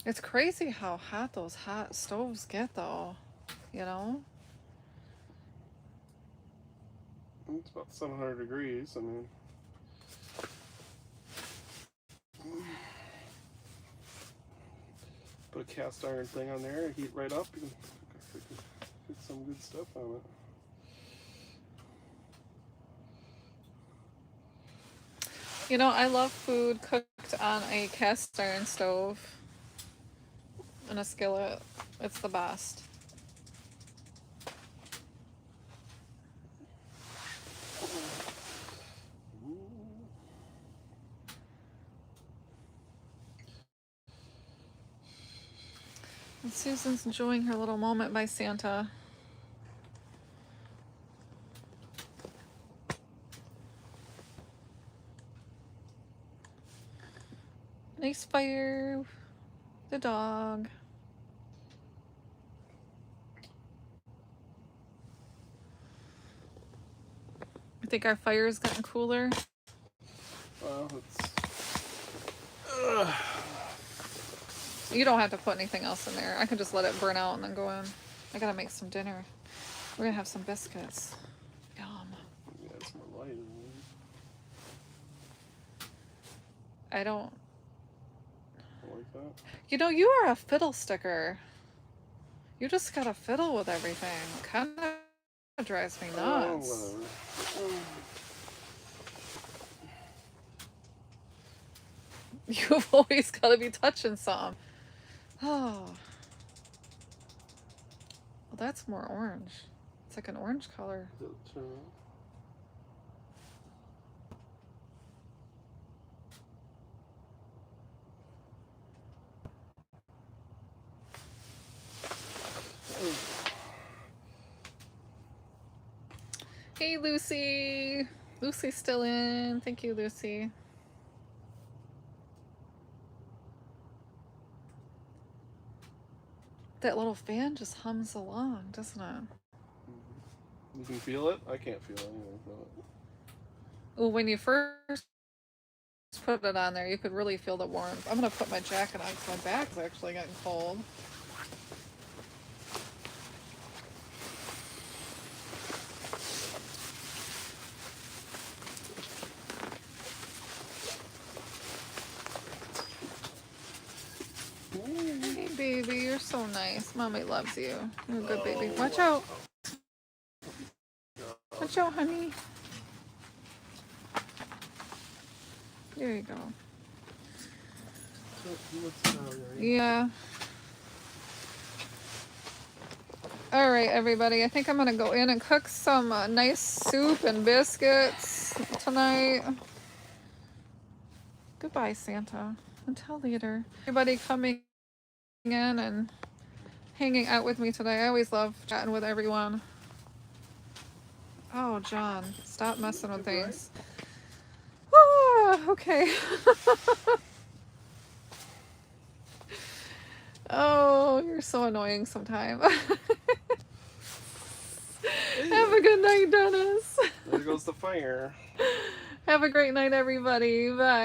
Speaker 1: It's crazy how hot those hot stoves get though, you know?
Speaker 2: It's about 700 degrees, I mean. Put a cast iron thing on there, heat right up, you can get some good stuff on it.
Speaker 1: You know, I love food cooked on a cast iron stove and a skillet. It's the best. And Susan's enjoying her little moment by Santa. Nice fire. The dog. I think our fire is getting cooler.
Speaker 2: Well, it's...
Speaker 1: You don't have to put anything else in there. I can just let it burn out and then go in. I gotta make some dinner. We're gonna have some biscuits. Yum.
Speaker 2: Yeah, it's more light, isn't it?
Speaker 1: I don't...
Speaker 2: I like that.
Speaker 1: You know, you are a fiddle sticker. You just gotta fiddle with everything. It kind of drives me nuts.
Speaker 2: Oh, whatever.
Speaker 1: You've always gotta be touching some. Oh. Well, that's more orange. It's like an orange color.
Speaker 2: Does it turn on?
Speaker 1: Hey, Lucy. Lucy's still in. Thank you, Lucy. That little fan just hums along, doesn't it?
Speaker 2: You can feel it? I can't feel it. Anyway, feel it.
Speaker 1: Well, when you first put it on there, you could really feel the warmth. I'm going to put my jacket on because my back's actually getting cold. Hey, baby, you're so nice. Mommy loves you. You're a good baby. Watch out. Watch out, honey. There you go. Yeah. All right, everybody. I think I'm going to go in and cook some nice soup and biscuits tonight. Goodbye, Santa. Until later. Everybody coming in and hanging out with me today. I always love chatting with everyone. Oh, John, stop messing with things. Ah, okay. Oh, you're so annoying sometimes. Have a good night, Dennis.
Speaker 2: There goes the fire.
Speaker 1: Have a great night, everybody. Bye.